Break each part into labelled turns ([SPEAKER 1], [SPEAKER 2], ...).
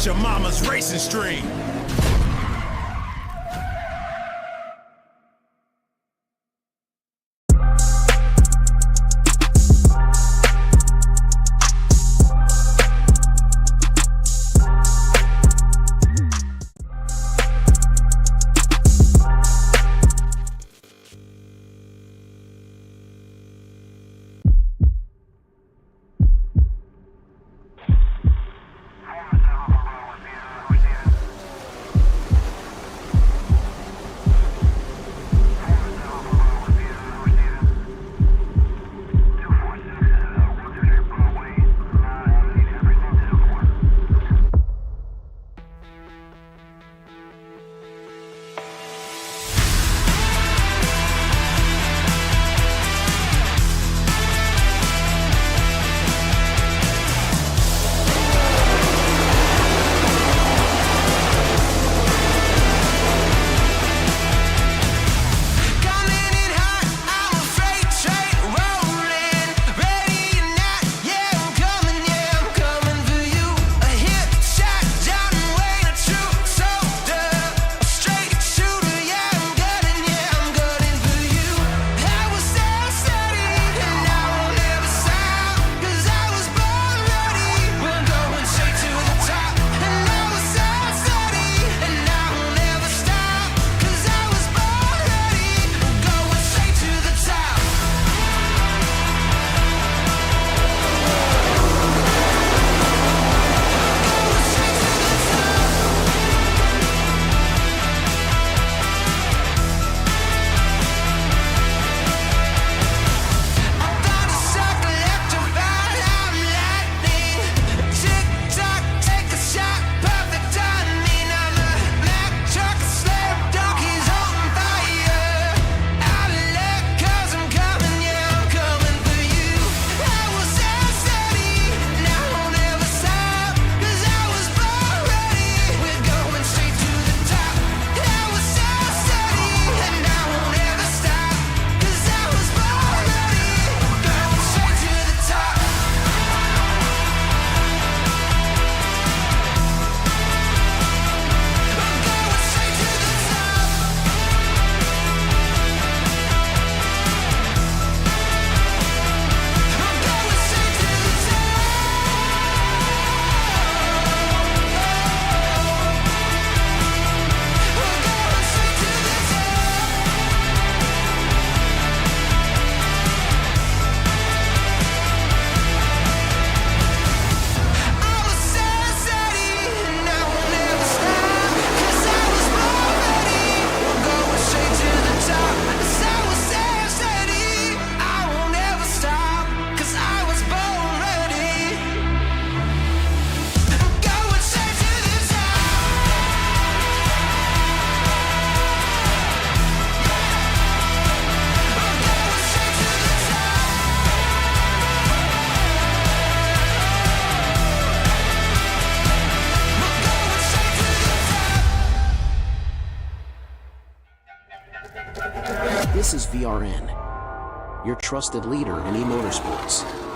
[SPEAKER 1] your mama's racing stream.
[SPEAKER 2] This is VRN, your trusted leader in e-motorsports.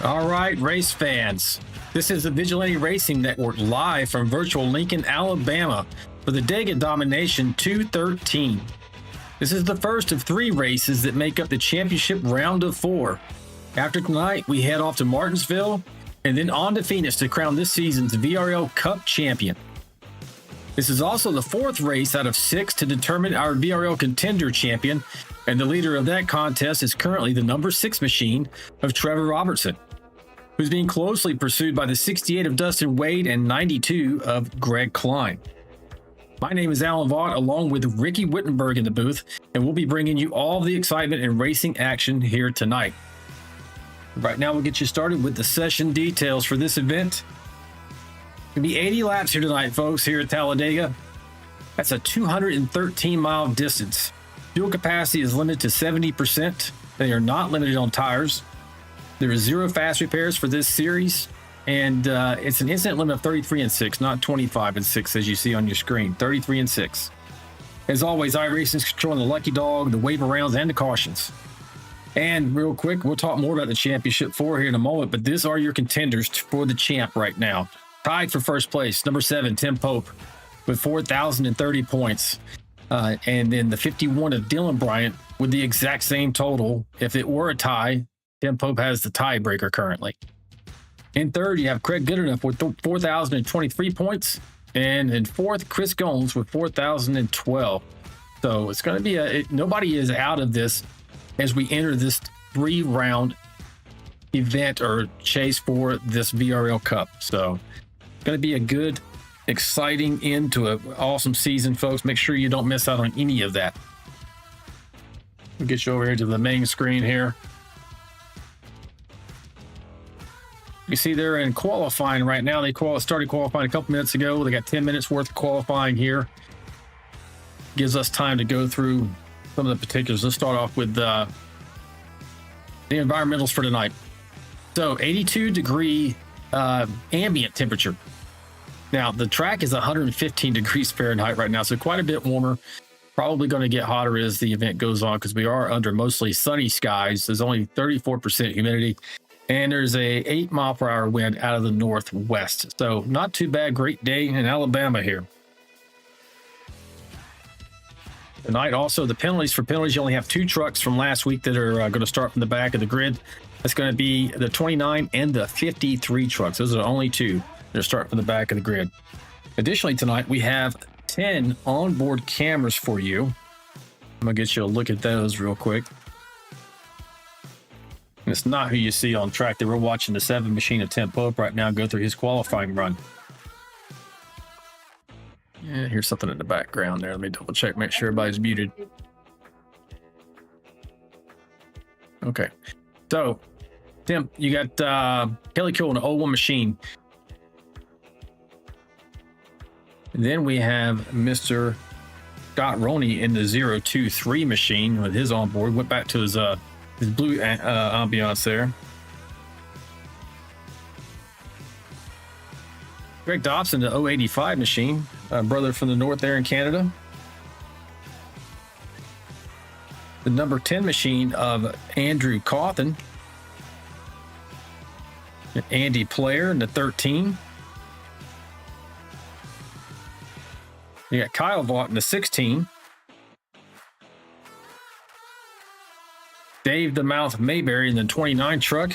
[SPEAKER 1] All right, race fans. This is the Vigilante Racing Network live from virtual Lincoln, Alabama for the Dega Domination 213. This is the first of 3 races that make up the championship round of 4. After tonight, we head off to Martinsville and then on to Phoenix to crown this season's VRL Cup champion. This is also the 4th race out of 6 to determine our VRL contender champion, and the leader of that contest is currently the number 6 machine of Trevor Robertson, who's being closely pursued by the 68 of Dustin Wade and 92 of Greg Klein. My name is Alan Vaught, along with Ricky Wittenberg in the booth, and we'll be bringing you all the excitement and racing action here tonight. Right now, we'll get you started with the session details for this event. It'll be 80 laps here tonight, folks, here at Talladega. That's a 213-mile distance. Fuel capacity is limited to 70%. They are not limited on tires. There is 0 fast repairs for this series, and it's an incident limit of 33 and 6, not 25 and 6 as you see on your screen. 33 and 6. As always, iRacing is controlling the lucky dog, the waiver rounds, and the cautions. And real quick, we'll talk more about the Championship 4 here in a moment, but these are your contenders for the champ right now. Tied for first place, number 7, Tim Pope, with 4,030 points. And then the 51 of Dylan Bryant with the exact same total. If it were a tie, Tim Pope has the tiebreaker currently. In third, you have Craig Goodenough with 4,023 points. And in fourth, Chris Gomes with 4,012. So it's going to be nobody is out of this as we enter this 3-round event or chase for this VRL Cup. So it's going to be a good, exciting end to an awesome season, folks. Make sure you don't miss out on any of that. We'll get you over here to the main screen here. You see they're in qualifying right now. They started qualifying a couple minutes ago. They got 10 minutes worth of qualifying here. Gives us time to go through some of the particulars. Let's start off with the environmentals for tonight. So 82 degree ambient temperature. Now the track is 115 degrees Fahrenheit right now, so quite a bit warmer. Probably going to get hotter as the event goes on because we are under mostly sunny skies. There's only 34% humidity. And there's a 8-mile-per-hour wind out of the northwest. So not too bad. Great day in Alabama here. Tonight also, the penalties. You only have 2 trucks from last week that are going to start from the back of the grid. That's going to be the 29 and the 53 trucks. Those are the only 2 that are starting from the back of the grid. Additionally, tonight we have 10 onboard cameras for you. I'm going to get you a look at those real quick. And it's not who you see on track. We're watching the 7 machine of Tim Pope right now go through his qualifying run. Yeah, here's something in the background there. Let me double check, make sure everybody's muted. Okay. So, Tim, you got Kelly Kill in the 01 machine. And then we have Mr. Scott Roney in the 023 machine with his onboard. Went back to his blue ambiance there. Greg Dobson, the 085 machine, brother from the north there in Canada. The number 10 machine of Andrew Cawthon. Andy Player in the 13. You got Kyle Vaught in the 16. Dave the Mouth Mayberry in the 29 truck.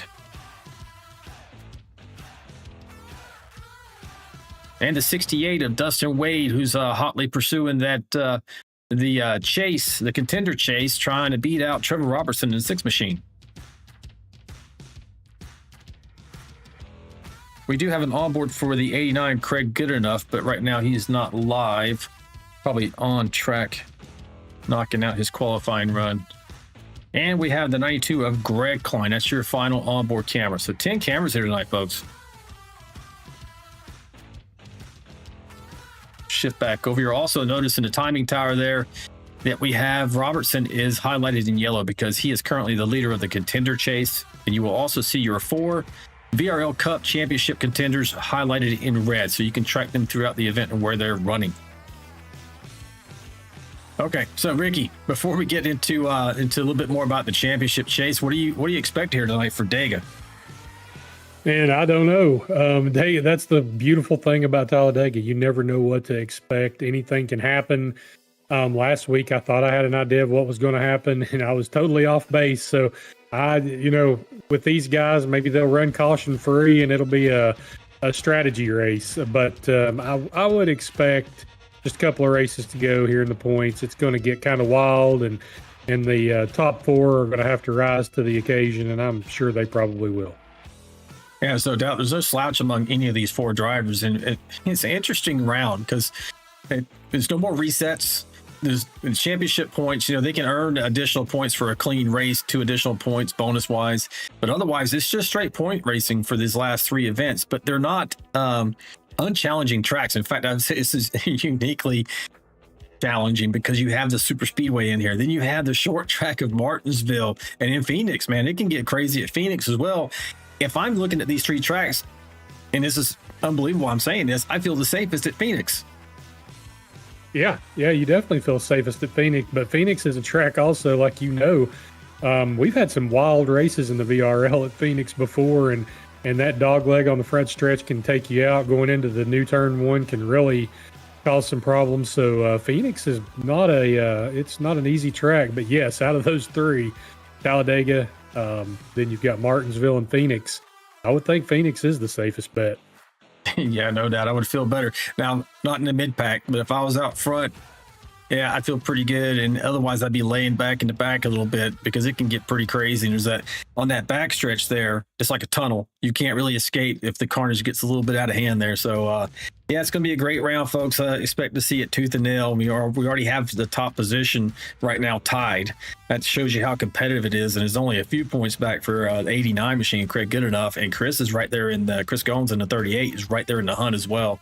[SPEAKER 1] And the 68 of Dustin Wade, who's hotly pursuing that the chase, the contender chase, trying to beat out Trevor Robertson in the 6 machine. We do have an onboard for the 89 Craig Goodenough, but right now he's not live. Probably on track, knocking out his qualifying run. And we have the 92 of Greg Klein. That's your final onboard camera. So 10 cameras here tonight, folks. Shift back over here. Also notice in the timing tower there that we have Robertson is highlighted in yellow because he is currently the leader of the contender chase. And you will also see your 4 VRL Cup Championship contenders highlighted in red, so you can track them throughout the event and where they're running. Okay, so Ricky, before we get into a little bit more about the championship chase, what do you expect here tonight for Dega?
[SPEAKER 3] And I don't know. That's the beautiful thing about Talladega. You never know what to expect. Anything can happen. Last week, I thought I had an idea of what was going to happen, and I was totally off base. So, with these guys, maybe they'll run caution free, and it'll be a strategy race. But I would expect just a couple of races to go here in the points. It's going to get kind of wild, and the top four are going to have to rise to the occasion, and I'm sure they probably will.
[SPEAKER 1] Yeah, there's no doubt. There's no slouch among any of these four drivers, and it's an interesting round because there's no more resets. There's championship points. They can earn additional points for a clean race, 2 additional points bonus wise, but otherwise it's just straight point racing for these last 3 events. But they're not unchallenging tracks. In fact, I would say this is uniquely challenging because you have the super speedway in here, then you have the short track of Martinsville, and in Phoenix, man, it can get crazy at Phoenix as well. If I'm looking at these 3 tracks, and this is unbelievable I'm saying this, I feel the safest at Phoenix.
[SPEAKER 3] Yeah, you definitely feel safest at Phoenix, but Phoenix is a track also, like we've had some wild races in the VRL at Phoenix before, and that dog leg on the front stretch can take you out. Going into the new turn 1 can really cause some problems. So Phoenix is not it's not an easy track, but yes, out of those 3, Talladega, then you've got Martinsville and Phoenix. I would think Phoenix is the safest bet.
[SPEAKER 1] Yeah, no doubt. I would feel better. Now, not in the mid-pack, but if I was out front, yeah, I feel pretty good. And otherwise, I'd be laying back in the back a little bit because it can get pretty crazy. And there's that on that back stretch there, it's like a tunnel. You can't really escape if the carnage gets a little bit out of hand there. So, yeah, it's going to be a great round, folks. I expect to see it tooth and nail. We already have the top position right now tied. That shows you how competitive it is. And it's only a few points back for the 89 machine, Craig Goodenough. And Chris is right there Chris Goins in the 38 is right there in the hunt as well.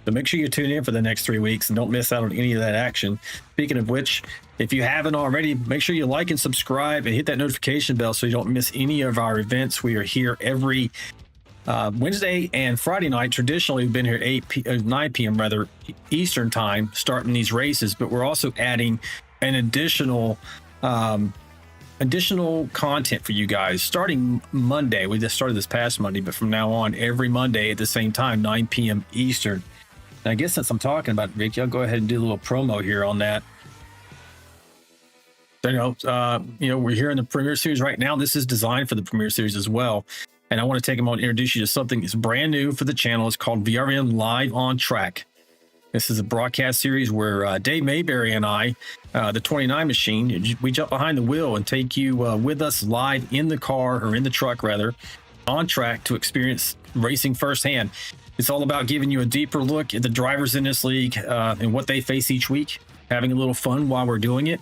[SPEAKER 1] So make sure you tune in for the next 3 weeks and don't miss out on any of that action. Speaking of which, if you haven't already, make sure you like and subscribe and hit that notification bell so you don't miss any of our events. We are here every Wednesday and Friday night. Traditionally, we've been here at 9 p.m. rather Eastern time, starting these races, but we're also adding an additional content for you guys starting Monday. We just started this past Monday, but from now on, every Monday at the same time, 9 p.m. Eastern. And I guess since I'm talking about it, Ricky, I'll go ahead and do a little promo here on that. So, we're here in the Premiere Series right now. This is designed for the Premiere Series as well. And I want to take a moment to introduce you to something that's brand new for the channel. It's called VRM Live on Track. This is a broadcast series where Dave Mayberry and I, the 29 machine, we jump behind the wheel and take you with us live in the car, or in the truck rather, on track to experience racing firsthand. It's all about giving you a deeper look at the drivers in this league and what they face each week, having a little fun while we're doing it.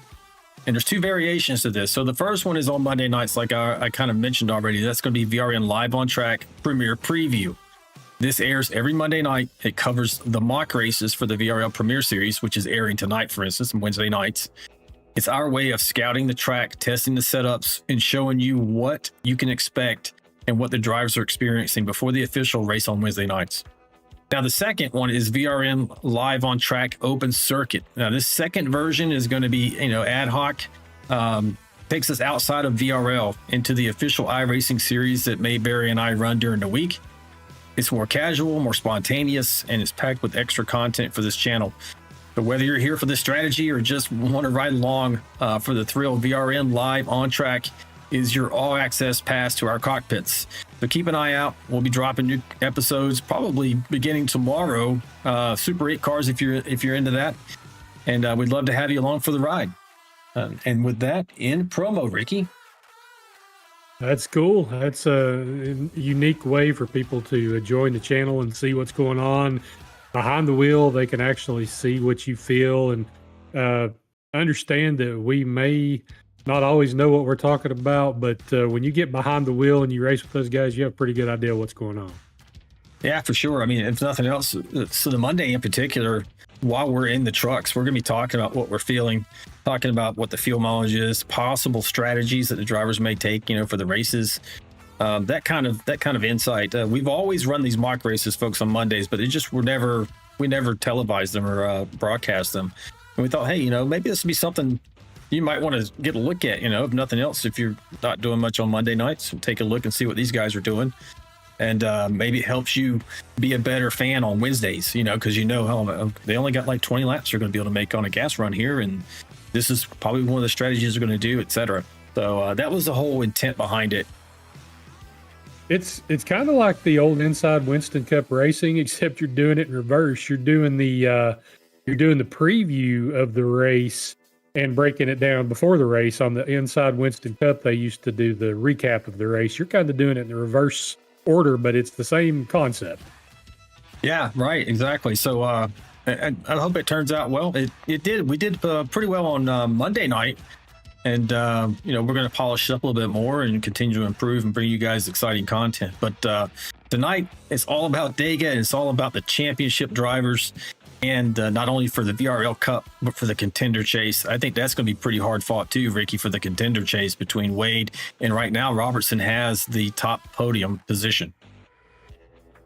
[SPEAKER 1] And there's 2 variations to this. So the first one is on Monday nights, like I kind of mentioned already. That's going to be VRN Live on Track Premiere Preview. This airs every Monday night. It covers the mock races for the VRL Premiere Series, which is airing tonight, for instance, on Wednesday nights. It's our way of scouting the track, testing the setups, and showing you what you can expect and what the drivers are experiencing before the official race on Wednesday nights. Now, the second one is VRM Live on Track Open Circuit. Now, this second version is going to be, ad hoc, takes us outside of VRL into the official iRacing series that Mayberry and I run during the week. It's more casual, more spontaneous, and it's packed with extra content for this channel. So whether you're here for the strategy or just want to ride along for the thrill, VRM Live on Track is your all-access pass to our cockpits. So keep an eye out. We'll be dropping new episodes probably beginning tomorrow. Super 8 cars if you're into that. And we'd love to have you along for the ride. And with that, in promo, Ricky.
[SPEAKER 3] That's cool. That's a unique way for people to join the channel and see what's going on behind the wheel. They can actually see what you feel and understand that we may not always know what we're talking about, but when you get behind the wheel and you race with those guys, you have a pretty good idea what's going on.
[SPEAKER 1] Yeah, for sure. I mean, if nothing else, so the Monday in particular, while we're in the trucks, we're going to be talking about what we're feeling, talking about what the fuel mileage is, possible strategies that the drivers may take, for the races, that kind of insight. We've always run these mock races, folks, on Mondays, but we never televised them or broadcast them. And we thought, hey, maybe this would be something you might want to get a look at, if nothing else, if you're not doing much on Monday nights, take a look and see what these guys are doing. And maybe it helps you be a better fan on Wednesdays, because they only got like 20 laps you're going to be able to make on a gas run here. And this is probably one of the strategies they're going to do, etc. So that was the whole intent behind it.
[SPEAKER 3] It's kind of like the old Inside Winston Cup racing, except you're doing it in reverse. You're doing the preview of the race and breaking it down before the race. On the Inside Winston Cup, they used to do the recap of the race. You're kind of doing it in the reverse order, but it's the same concept. Yeah,
[SPEAKER 1] right, exactly. So I hope it turns out well. It did. We did pretty well on Monday night, and we're going to polish it up a little bit more and continue to improve and bring you guys exciting content. But tonight it's all about Dega, and it's all about the championship drivers, and not only for the VRL Cup but for the contender chase. I think that's going to be pretty hard fought too, Ricky, for the contender chase between Wade and right now Robertson has the top podium position.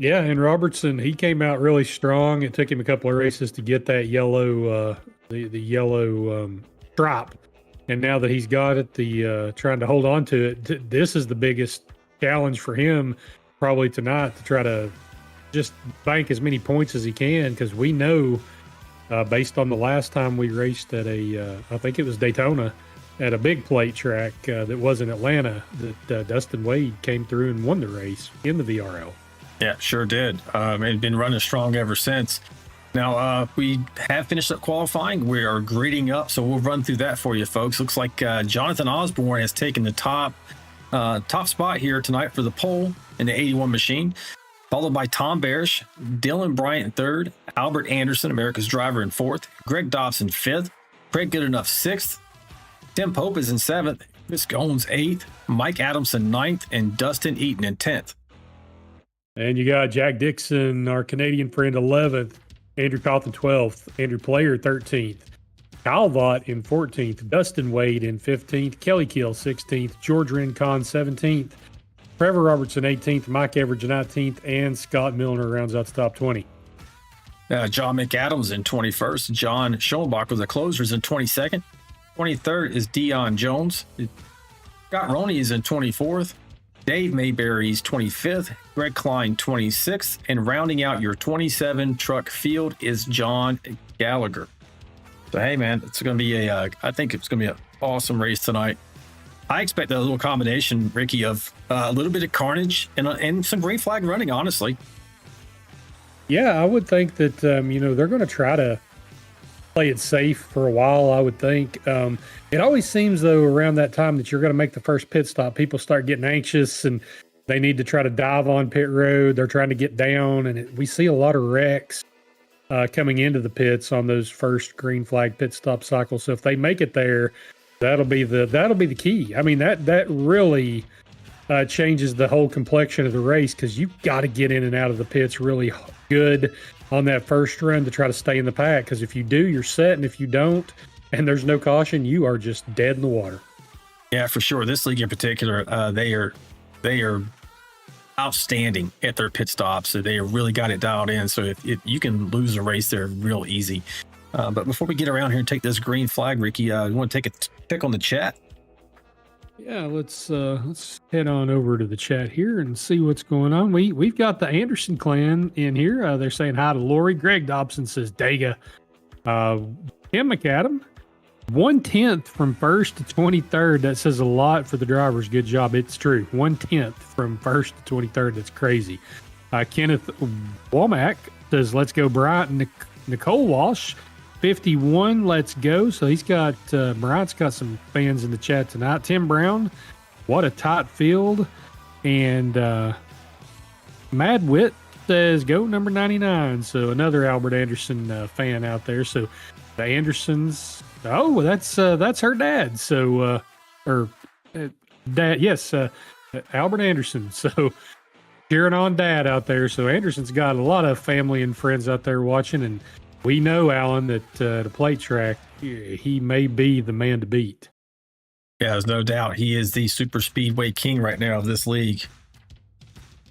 [SPEAKER 3] Yeah, and Robertson, he came out really strong. It took him a couple of races to get that yellow, the yellow stripe. And now that he's got it, trying to hold on to it, this is the biggest challenge for him probably tonight, to try to just bank as many points as he can, because we know, based on the last time we raced at I think it was Daytona, at a big plate track that was in Atlanta, that Dustin Wade came through and won the race in the VRL.
[SPEAKER 1] Yeah, sure did. And been running strong ever since. Now, we have finished up qualifying. We are grading up, so we'll run through that for you, folks. Looks like Jonathan Osborne has taken the top spot here tonight for the pole in the 81 machine, followed by Tom Barish, Dylan Bryant in third, Albert Anderson, America's driver, in fourth, Greg Dobson fifth, Craig Goodenuff sixth, Tim Pope is in seventh, Chris Gomes eighth, Mike Adamson ninth, and Dustin Eaton in 10th.
[SPEAKER 3] And you got Jack Dixon, our Canadian friend, 11th, Andrew Cawthon 12th, Andrew Player 13th, Kyle Vaught in 14th, Dustin Wade in 15th, Kelly Kill 16th, George Rincon 17th, Trevor Robertson 18th, Mike Everidge 19th, and Scott Milner rounds out the top 20.
[SPEAKER 1] John McAdams in 21st, John Schoenbach, the closers, in 22nd. 23rd is Dion Jones. Scott Roney is in 24th. Dave Mayberry's 25th, Greg Klein 26th, and rounding out your 27 truck field is John Gallagher. So hey man, it's going to be I think it's going to be an awesome race tonight. I expect a little combination, Ricky, of a little bit of carnage and some green flag running, honestly.
[SPEAKER 3] Yeah, I would think that they're going to try to play it safe for a while, I would think. It always seems, though, around that time that you're going to make the first pit stop, people start getting anxious and they need to try to dive on pit road. They're trying to get down, and we see a lot of wrecks coming into the pits on those first green flag pit stop cycles. So if they make it there, that'll be the key. I mean, that really changes the whole complexion of the race, because you've got to get in and out of the pits really good on that first run to try to stay in the pack, because if you do, you're set, and if you don't and there's no caution, you are just dead in the water.
[SPEAKER 1] Yeah, for sure. This league in particular, they are outstanding at their pit stops. So they really got it dialed in. So if you can lose a race there real easy. But before we get around here and take this green flag, Ricky, you want to take a pick on the chat?
[SPEAKER 3] Yeah, let's head on over to the chat here and see what's going on. We've got the Anderson clan in here. They're saying hi to Lori. Greg Dobson says Dega. Tim McAdam, 1/10 from first to 23rd. That says a lot for the drivers. Good job. It's true. 1/10 from first to 23rd. That's crazy. Kenneth Womack says, let's go Bryant and Nicole Walsh. 51, let's go. So he's got, Bryant's got some fans in the chat tonight. Tim Brown, what a tight field. And Mad Wit says, go number 99. So another Albert Anderson fan out there. So the Andersons, that's her dad. So, dad, yes, Albert Anderson. So cheering on dad out there. So Anderson's got a lot of family and friends out there watching, and we know, Alan, that the plate track, he may be the man to beat.
[SPEAKER 1] Yeah, there's no doubt. He is the super speedway king right now of this league.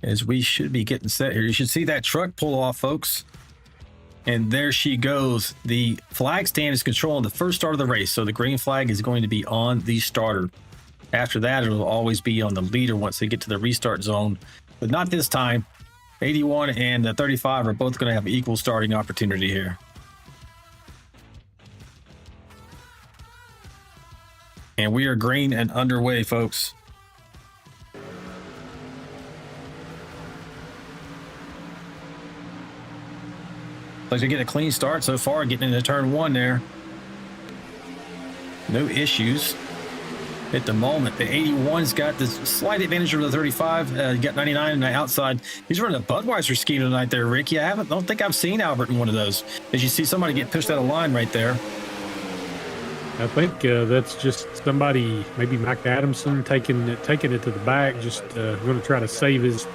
[SPEAKER 1] As we should be getting set here. You should see that truck pull off, folks. And there she goes. The flag stand is controlling the first start of the race. So the green flag is going to be on the starter. After that, it'll always be on the leader once they get to the restart zone but not this time. 81 and 35 are both going to have equal starting opportunity here. And we are green and underway, folks. Like to get a clean start so far, getting into turn 1 there. No issues at the moment. The 81's got the slight advantage over the 35. You got 99 on the outside. He's running a Budweiser scheme tonight there, Ricky. Don't think I've seen Albert in one of those. As you see somebody get pushed out of line right there.
[SPEAKER 3] I think that's just somebody, maybe Mike Adamson, taking it to the back, just going to try to save his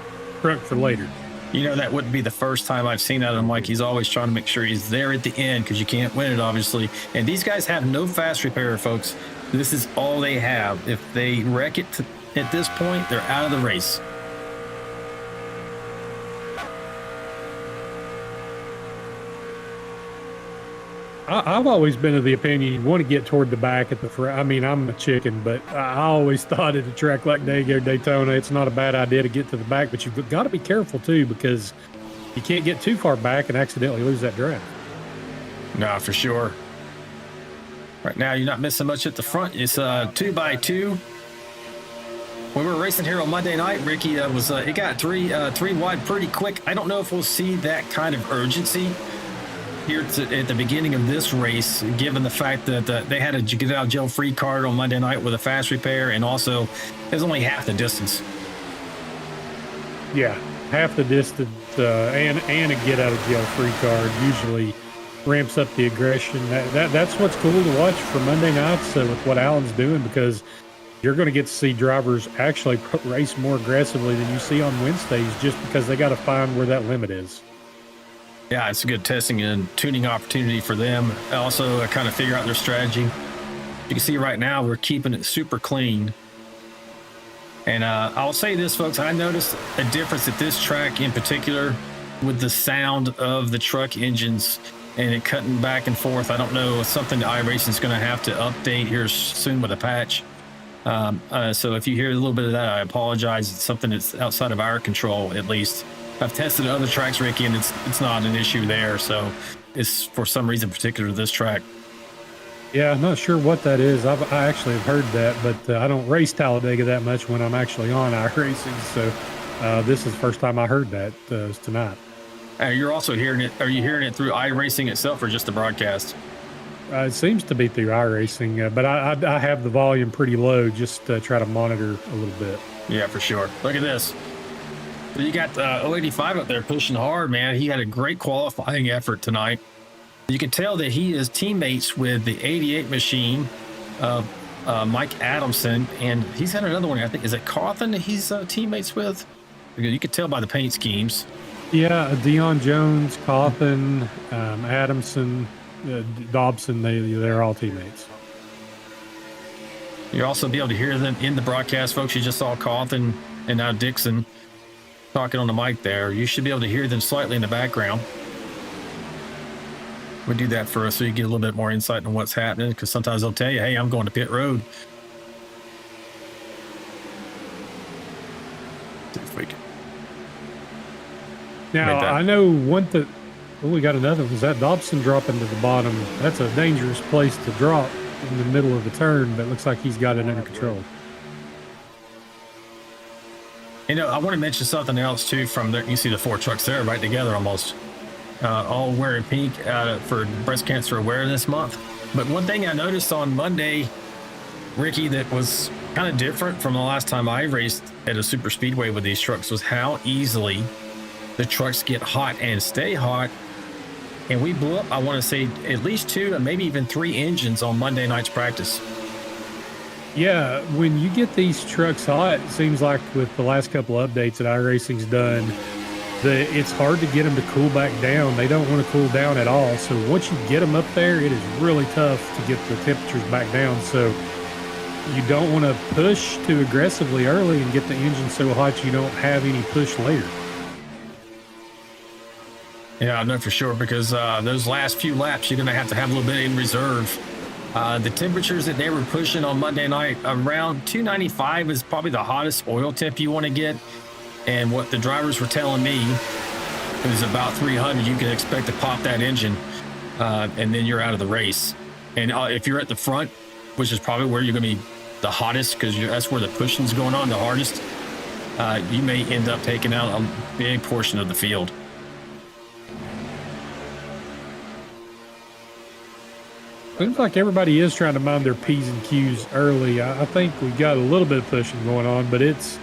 [SPEAKER 3] truck for later.
[SPEAKER 1] You know, that wouldn't be the first time I've seen out of Mike. He's always trying to make sure he's there at the end because you can't win it, obviously. And these guys have no fast repair, folks. This is all they have. If they wreck it at this point, they're out of the race.
[SPEAKER 3] I've always been of the opinion you want to get toward the back at the front. I mean, I'm a chicken, but I always thought at a track like Dega or Daytona, it's not a bad idea to get to the back, but you've got to be careful too, because you can't get too far back and accidentally lose that drive.
[SPEAKER 1] No, for sure. Right now, you're not missing much at the front. It's 2x2. When we were racing here on Monday night, Ricky, it got three wide pretty quick. I don't know if we'll see that kind of urgency here at the beginning of this race, given the fact that they had a get out of jail free card on Monday night with a fast repair, and also it was only half the distance.
[SPEAKER 3] Yeah, half the distance and a get out of jail free card usually ramps up the aggression. That's what's cool to watch for Monday nights with what Alan's doing, because you're going to get to see drivers actually race more aggressively than you see on Wednesdays, just because they got to find where that limit is.
[SPEAKER 1] Yeah, it's a good testing and tuning opportunity for them. Also, kind of figure out their strategy. You can see right now we're keeping it super clean. And I'll say this, folks, I noticed a difference at this track in particular with the sound of the truck engines and it cutting back and forth. I don't know, something iRacing is going to have to update here soon with a patch. So if you hear a little bit of that, I apologize. It's something that's outside of our control, at least. I've tested other tracks, Ricky, and it's not an issue there. So it's for some reason particular to this track.
[SPEAKER 3] Yeah, I'm not sure what that is. I actually have heard that, but I don't race Talladega that much when I'm actually on iRacing. So this is the first time I heard that tonight.
[SPEAKER 1] You're also hearing it. Are you hearing it through iRacing itself or just the broadcast?
[SPEAKER 3] It seems to be through iRacing, but I have the volume pretty low just to try to monitor a little bit.
[SPEAKER 1] Yeah, for sure. Look at this. You got 085 up there pushing hard, man. He had a great qualifying effort tonight. You can tell that he is teammates with the 88 machine of Mike Adamson, and he's had another one. I think, is it Cawthon that he's teammates with? You can tell by the paint schemes.
[SPEAKER 3] Yeah, Dion Jones, Cawthon, Adamson, Dobson, they're all teammates.
[SPEAKER 1] You'll also be able to hear them in the broadcast, folks. You just saw Cawthon and now Dixon talking on the mic there. You should be able to hear them slightly in the background. We'll do that for us so you get a little bit more insight on what's happening, because sometimes they'll tell you, hey, I'm going to pit road. See if we can.
[SPEAKER 3] Now, I know one that, we got another one. Was that Dobson dropping to the bottom? That's a dangerous place to drop in the middle of the turn, but it looks like he's got it under control.
[SPEAKER 1] You know, I want to mention something else too from there. You see the four trucks there right together almost, all wearing pink for Breast Cancer Awareness Month. But one thing I noticed on Monday, Ricky, that was kind of different from the last time I raced at a super speedway with these trucks was how easily the trucks get hot and stay hot. And we blew up, I want to say, at least 2 and maybe even 3 engines on Monday night's practice.
[SPEAKER 3] Yeah, when you get these trucks hot, it seems like with the last couple of updates that iRacing's done, it's hard to get them to cool back down. They don't want to cool down at all. So once you get them up there, it is really tough to get the temperatures back down. So you don't want to push too aggressively early and get the engine so hot you don't have any push later.
[SPEAKER 1] Yeah, I know for sure, because those last few laps, you're going to have a little bit in reserve. The temperatures that they were pushing on Monday night, around 295 is probably the hottest oil temp you want to get. And what the drivers were telling me, it was about 300. You can expect to pop that engine, and then you're out of the race. And if you're at the front, which is probably where you're going to be the hottest, because that's where the pushing's going on the hardest, you may end up taking out a big portion of the field.
[SPEAKER 3] Seems like everybody is trying to mind their P's and Q's early. I think we got a little bit of pushing going on, but it's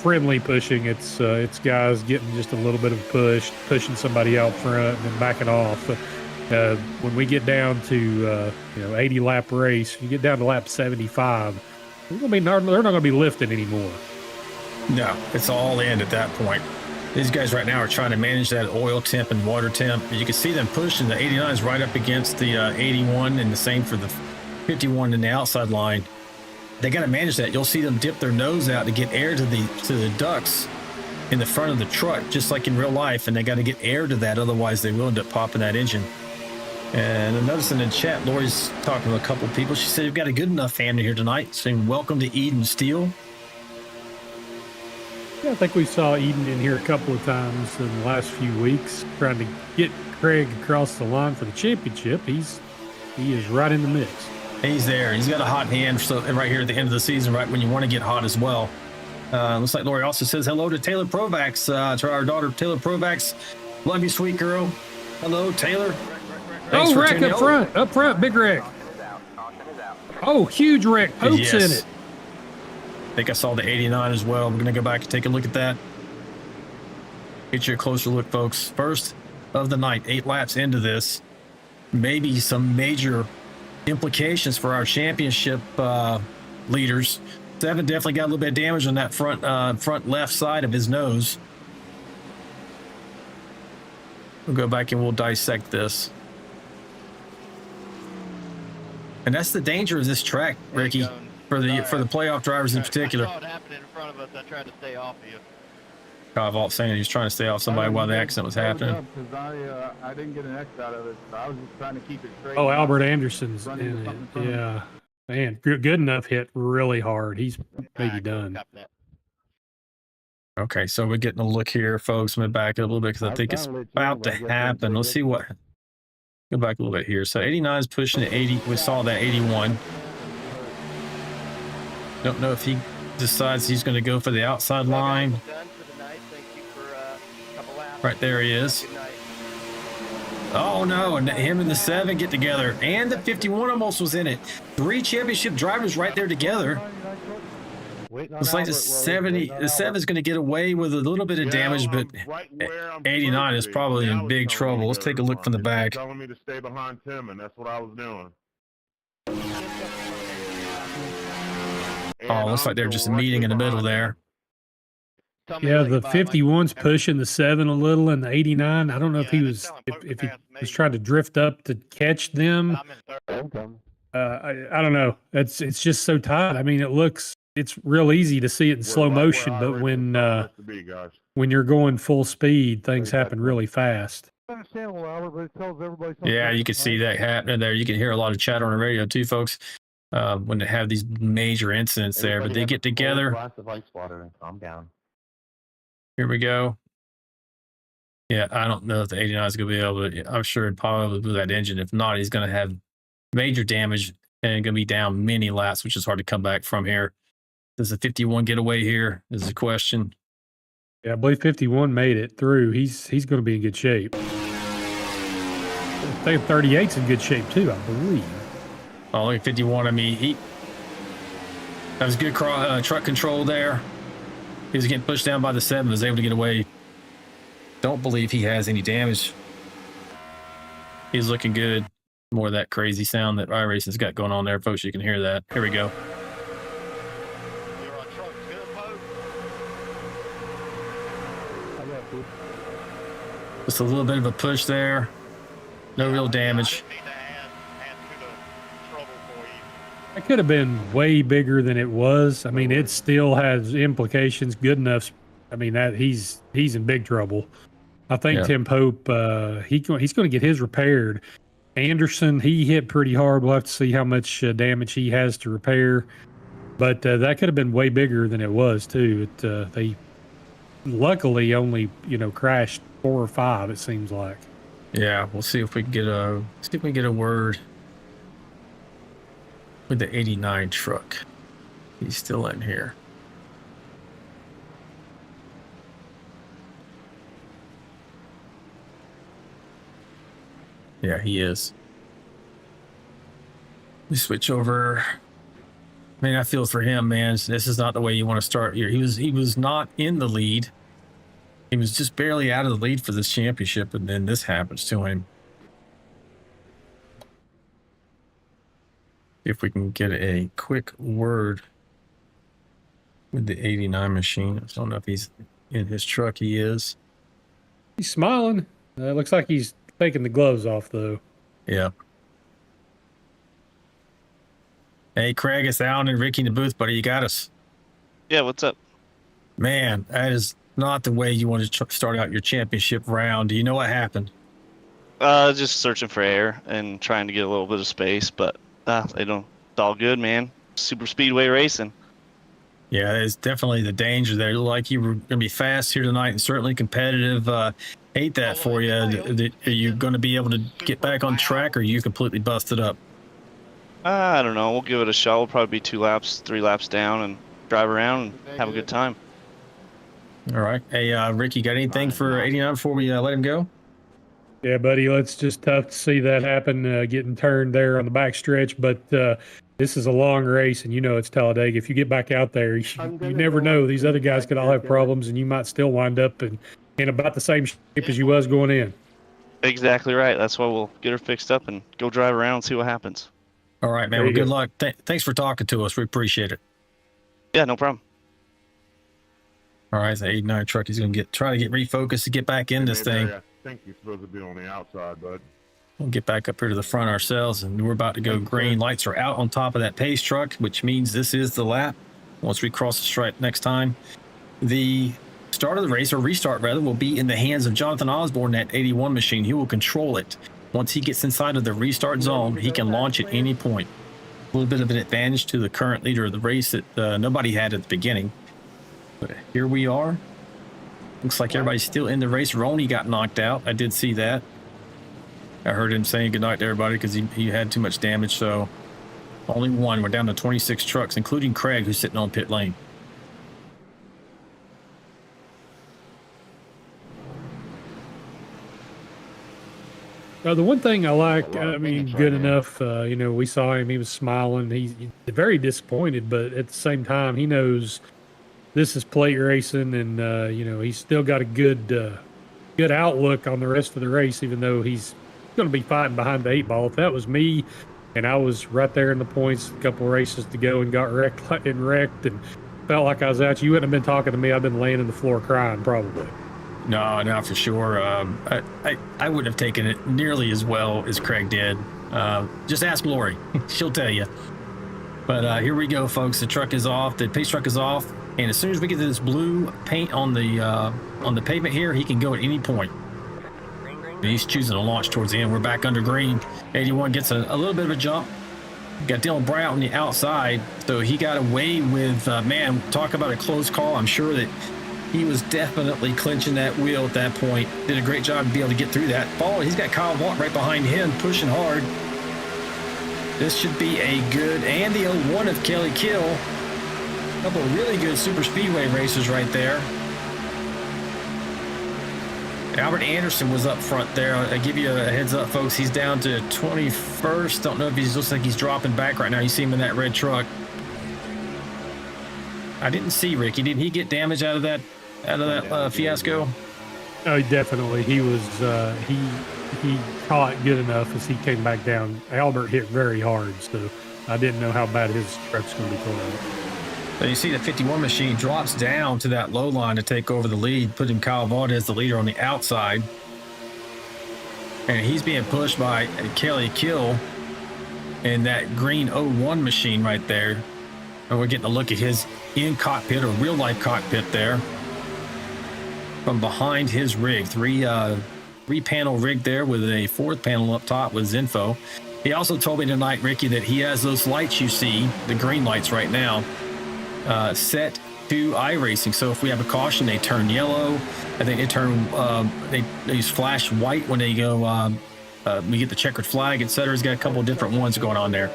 [SPEAKER 3] friendly pushing. It's guys getting just a little bit of a pushing somebody out front and then backing off. When we get down to 80 lap race, you get down to lap 75, they're not going to be lifting anymore.
[SPEAKER 1] No, it's all in at that point. These guys right now are trying to manage that oil temp and water temp. You can see them pushing the 89s right up against the 81, and the same for the 51 in the outside line. They got to manage that. You'll see them dip their nose out to get air to the ducts in the front of the truck, just like in real life, and they got to get air to that, otherwise they will end up popping that engine. And I noticed in the chat, Lori's talking to a couple of people. She said, "You've got a good enough family here tonight," saying welcome to Eden Steel.
[SPEAKER 3] Yeah, I think we saw Eden in here a couple of times in the last few weeks, trying to get Craig across the line for the championship. He is right in the mix.
[SPEAKER 1] He's there. He's got a hot hand right here at the end of the season, right when you want to get hot as well. Looks like Lori also says hello to Taylor Provax, to our daughter Taylor Provax. Love you, sweet girl. Hello, Taylor. Thanks
[SPEAKER 3] wreck up front, big wreck. Oh, huge wreck. Pope's in it.
[SPEAKER 1] I think I saw the 89 as well. We're going to go back and take a look at that. Get you a closer look, folks. First of the night, 8 laps into this. Maybe some major implications for our championship leaders. 7 definitely got a little bit of damage on that front left side of his nose. We'll go back and we'll dissect this. And that's the danger of this track, Ricky. For the playoff drivers in particular.
[SPEAKER 4] I saw it happening in front of us. I tried to stay off of you.
[SPEAKER 1] Kyle Vault saying he's trying to stay off somebody while the accident was happening.
[SPEAKER 5] I didn't get an X out of it. So I was just trying to keep it straight.
[SPEAKER 3] Oh, Albert Anderson's in it. Yeah. Man, good enough hit really hard. He's maybe done.
[SPEAKER 1] Okay, so we're getting a look here, folks. Let me back up a little bit because I think it's about to happen. Let's see what. Go back a little bit here. So 89 is pushing to 80. We saw that 81. Don't know if he decides he's going to go for the outside line. Right there he is. Oh no, and him and the 7 get together. And the 51 almost was in it. 3 championship drivers right there together. Looks like the 7 is going to get away with a little bit of damage, but 89 is probably in big trouble. Let's take a look from the back.
[SPEAKER 5] Telling me to stay behind Tim, and that's what I was doing.
[SPEAKER 1] Oh, looks like they're just meeting in the middle there.
[SPEAKER 3] Yeah, the 51's pushing the 7 a little, and the 89. I don't know if he was trying to drift up to catch them. I don't know. It's just so tight. I mean, it's real easy to see it in slow motion, but when you're going full speed, things happen really fast.
[SPEAKER 1] Yeah, you can see that happening there. You can hear a lot of chatter on the radio too, folks. When they have these major incidents there, but they get together.
[SPEAKER 5] Calm down.
[SPEAKER 1] Here we go. Yeah, I don't know if the 89 is going to be able to. I'm sure it'd probably do that engine. If not, he's going to have major damage and going to be down many laps, which is hard to come back from here. Does the 51 get away here? Is the question.
[SPEAKER 3] Yeah, I believe 51 made it through. He's going to be in good shape. I think 38's in good shape too, I believe.
[SPEAKER 1] Oh, look at 51. I mean, that was good truck control there. He was getting pushed down by the 7, was able to get away. Don't believe he has any damage. He's looking good. More of that crazy sound that iRacing's got going on there, folks. You can hear that. Here we go. Just a little bit of a push there. No real damage.
[SPEAKER 3] It could have been way bigger than it was. I mean, it still has implications good enough. I mean, that he's in big trouble. I think Tim Pope, he's going to get his repaired. Anderson, he hit pretty hard. We'll have to see how much damage he has to repair. But that could have been way bigger than it was too. luckily only, crashed 4 or 5, it seems like.
[SPEAKER 1] Yeah, we'll see if we can get a word with the 89 truck. He's still in here. Yeah, he is. We switch over. Man, I feel for him, man. This is not the way you want to start here. He was not in the lead. He was just barely out of the lead for this championship, and then this happens to him. If we can get a quick word with the 89 machine. I don't know if he's in his truck. He is.
[SPEAKER 3] He's smiling. Looks like he's taking the gloves off, though.
[SPEAKER 1] Yeah. Hey, Craig, it's Alan and Ricky in the booth, buddy. You got us.
[SPEAKER 6] Yeah, what's up?
[SPEAKER 1] Man, that is not the way you want to start out your championship round. Do you know what happened?
[SPEAKER 6] Just searching for air and trying to get a little bit of space, but they don't. It's all good, man. Super speedway racing.
[SPEAKER 1] Yeah, it's definitely the danger there. It looked like you were going to be fast here tonight and certainly competitive. Hate that for you. Are you going to be able to get back on track, or are you completely busted up?
[SPEAKER 6] I don't know. We'll give it a shot. We'll probably be 2 laps, 3 laps down, and drive around and have a good time.
[SPEAKER 1] All right. Hey, Rick, you got anything for 89 before we let him go?
[SPEAKER 3] Yeah, buddy, it's just tough to see that happen, getting turned there on the back stretch. But this is a long race, and it's Talladega. If you get back out there, you never know. These other guys could all have problems, and you might still wind up in about the same shape as you was going in.
[SPEAKER 6] Exactly right. That's why we'll get her fixed up and go drive around and see what happens.
[SPEAKER 1] All right, man. Well, good luck. Thanks for talking to us. We appreciate it.
[SPEAKER 6] Yeah, no problem.
[SPEAKER 1] All right, the 89 truck. He's going to try to get refocused to get back in this thing.
[SPEAKER 5] I think you're supposed to be on the outside, bud.
[SPEAKER 1] We'll get back up here to the front ourselves, and we're about to go green. Lights are out on top of that pace truck, which means this is the lap. Once we cross the stripe next time, the start of the race, or restart rather, will be in the hands of Jonathan Osborne, that 81 machine. He will control it. Once he gets inside of the restart zone, he can launch at any point. A little bit of an advantage to the current leader of the race that nobody had at the beginning. But here we are. Looks like everybody's still in the race. Roney got knocked out. I did see that. I heard him saying goodnight to everybody because he had too much damage. So only one. We're down to 26 trucks, including Craig, who's sitting on pit lane.
[SPEAKER 3] The one thing I like, good enough, we saw him, he was smiling. He's very disappointed, but at the same time, he knows this is plate racing, and, he's still got a good outlook on the rest of the race, even though he's going to be fighting behind the 8-ball. If that was me and I was right there in the points, a couple of races to go, and got wrecked and felt like I was out, you wouldn't have been talking to me. I've been laying on the floor crying, probably.
[SPEAKER 1] No, not for sure. I wouldn't have taken it nearly as well as Craig did. Just ask Lori. She'll tell you. But here we go, folks. The truck is off. The pace truck is off. And as soon as we get to this blue paint on the pavement here, he can go at any point. And he's choosing to launch towards the end. We're back under green. 81 gets a little bit of a jump. Got Dylan Brown on the outside. So he got away with, talk about a close call. I'm sure that he was definitely clinching that wheel at that point. Did a great job to be able to get through that. He's got Kyle Vaught right behind him, pushing hard. This should be a good, and the 01 of Kelly Kill. A couple of really good super speedway racers right there. Albert Anderson was up front there. I give you a heads up, folks. He's down to 21st. Don't know if looks like he's dropping back right now. You see him in that red truck. I didn't see Ricky. Did he get damage out of that fiasco?
[SPEAKER 3] Oh, definitely. He was he caught good enough as he came back down. Albert hit very hard, so I didn't know how bad his truck's going to be torn.
[SPEAKER 1] So you see the 51 machine drops down to that low line to take over the lead, putting Kyle Vaught as the leader on the outside. And he's being pushed by Kelly Kill in that green 01 machine right there. And we're getting a look at his in-cockpit or real-life cockpit there from behind his rig. Three-panel rig there with a fourth panel up top with Zinfo. He also told me tonight, Ricky, that he has those lights you see, the green lights right now, set to iRacing. So if we have a caution, they turn yellow. I think they turn they use flash white when they go. We get the checkered flag, etc. He's got a couple of different ones going on there.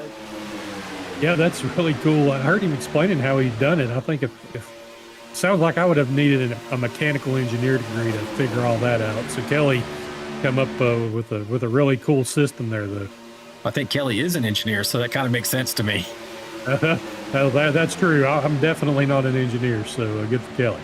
[SPEAKER 3] Yeah, that's really cool. I heard him explaining how he'd done it. I think if sounds like I would have needed a mechanical engineer degree to figure all that out. So Kelly come up with a really cool system there, though.
[SPEAKER 1] I think Kelly is an engineer, so that kind of makes sense to me.
[SPEAKER 3] That's true. I'm definitely not an engineer, so good for Kelly.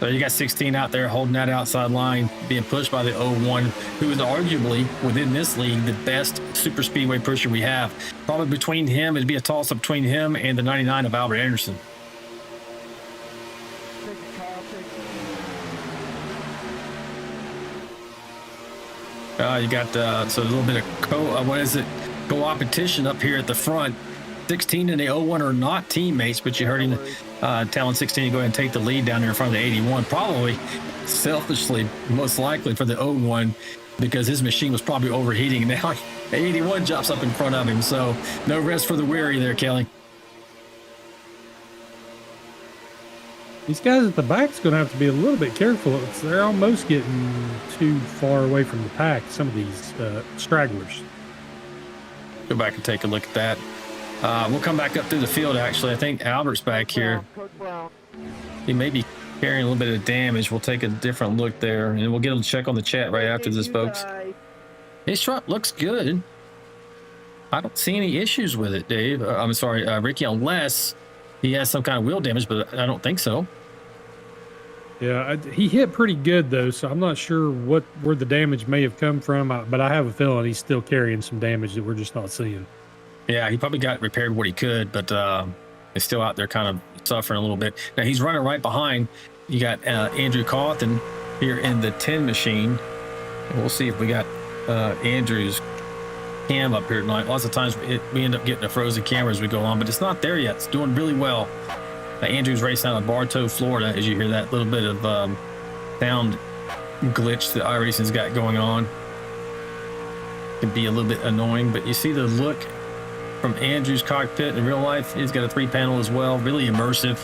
[SPEAKER 1] So you got 16 out there holding that outside line, being pushed by the 01, who is arguably within this league the best super speedway pusher we have. Probably between him, it'd be a toss-up between him and the 99 of Albert Anderson. You got so a little bit of co-opetition up here at the front. 16 and the 01 are not teammates, but you heard him telling 16 to go ahead and take the lead down there in front of the 81. Probably selfishly, most likely for the 01, because his machine was probably overheating. And now the 81 jumps up in front of him. So no rest for the weary there, Kelly.
[SPEAKER 3] These guys at the back's going to have to be a little bit careful. They're almost getting too far away from the pack, some of these stragglers.
[SPEAKER 1] Go back and take a look at that. We'll come back up through the field, actually. I think Albert's back here. He may be carrying a little bit of damage. We'll take a different look there, and we'll get a check on the chat right after this, folks. His truck looks good. I don't see any issues with it, Dave. I'm sorry, Ricky, unless he has some kind of wheel damage, but I don't think so.
[SPEAKER 3] Yeah, he hit pretty good, though, so I'm not sure where the damage may have come from, but I have a feeling he's still carrying some damage that we're just not seeing.
[SPEAKER 1] Yeah, he probably got repaired what he could, but he's still out there kind of suffering a little bit. Now, he's running right behind. You got Andrew Cawthon here in the 10 machine. And we'll see if we got Andrew's cam up here tonight. Lots of times we end up getting a frozen camera as we go on, but it's not there yet. It's doing really well. Andrew's racing out of Bartow, Florida, as you hear that little bit of sound glitch that iRacing's got going on. Can be a little bit annoying, but you see the look from Andrew's cockpit in real life. He's got a 3-panel as well, really immersive.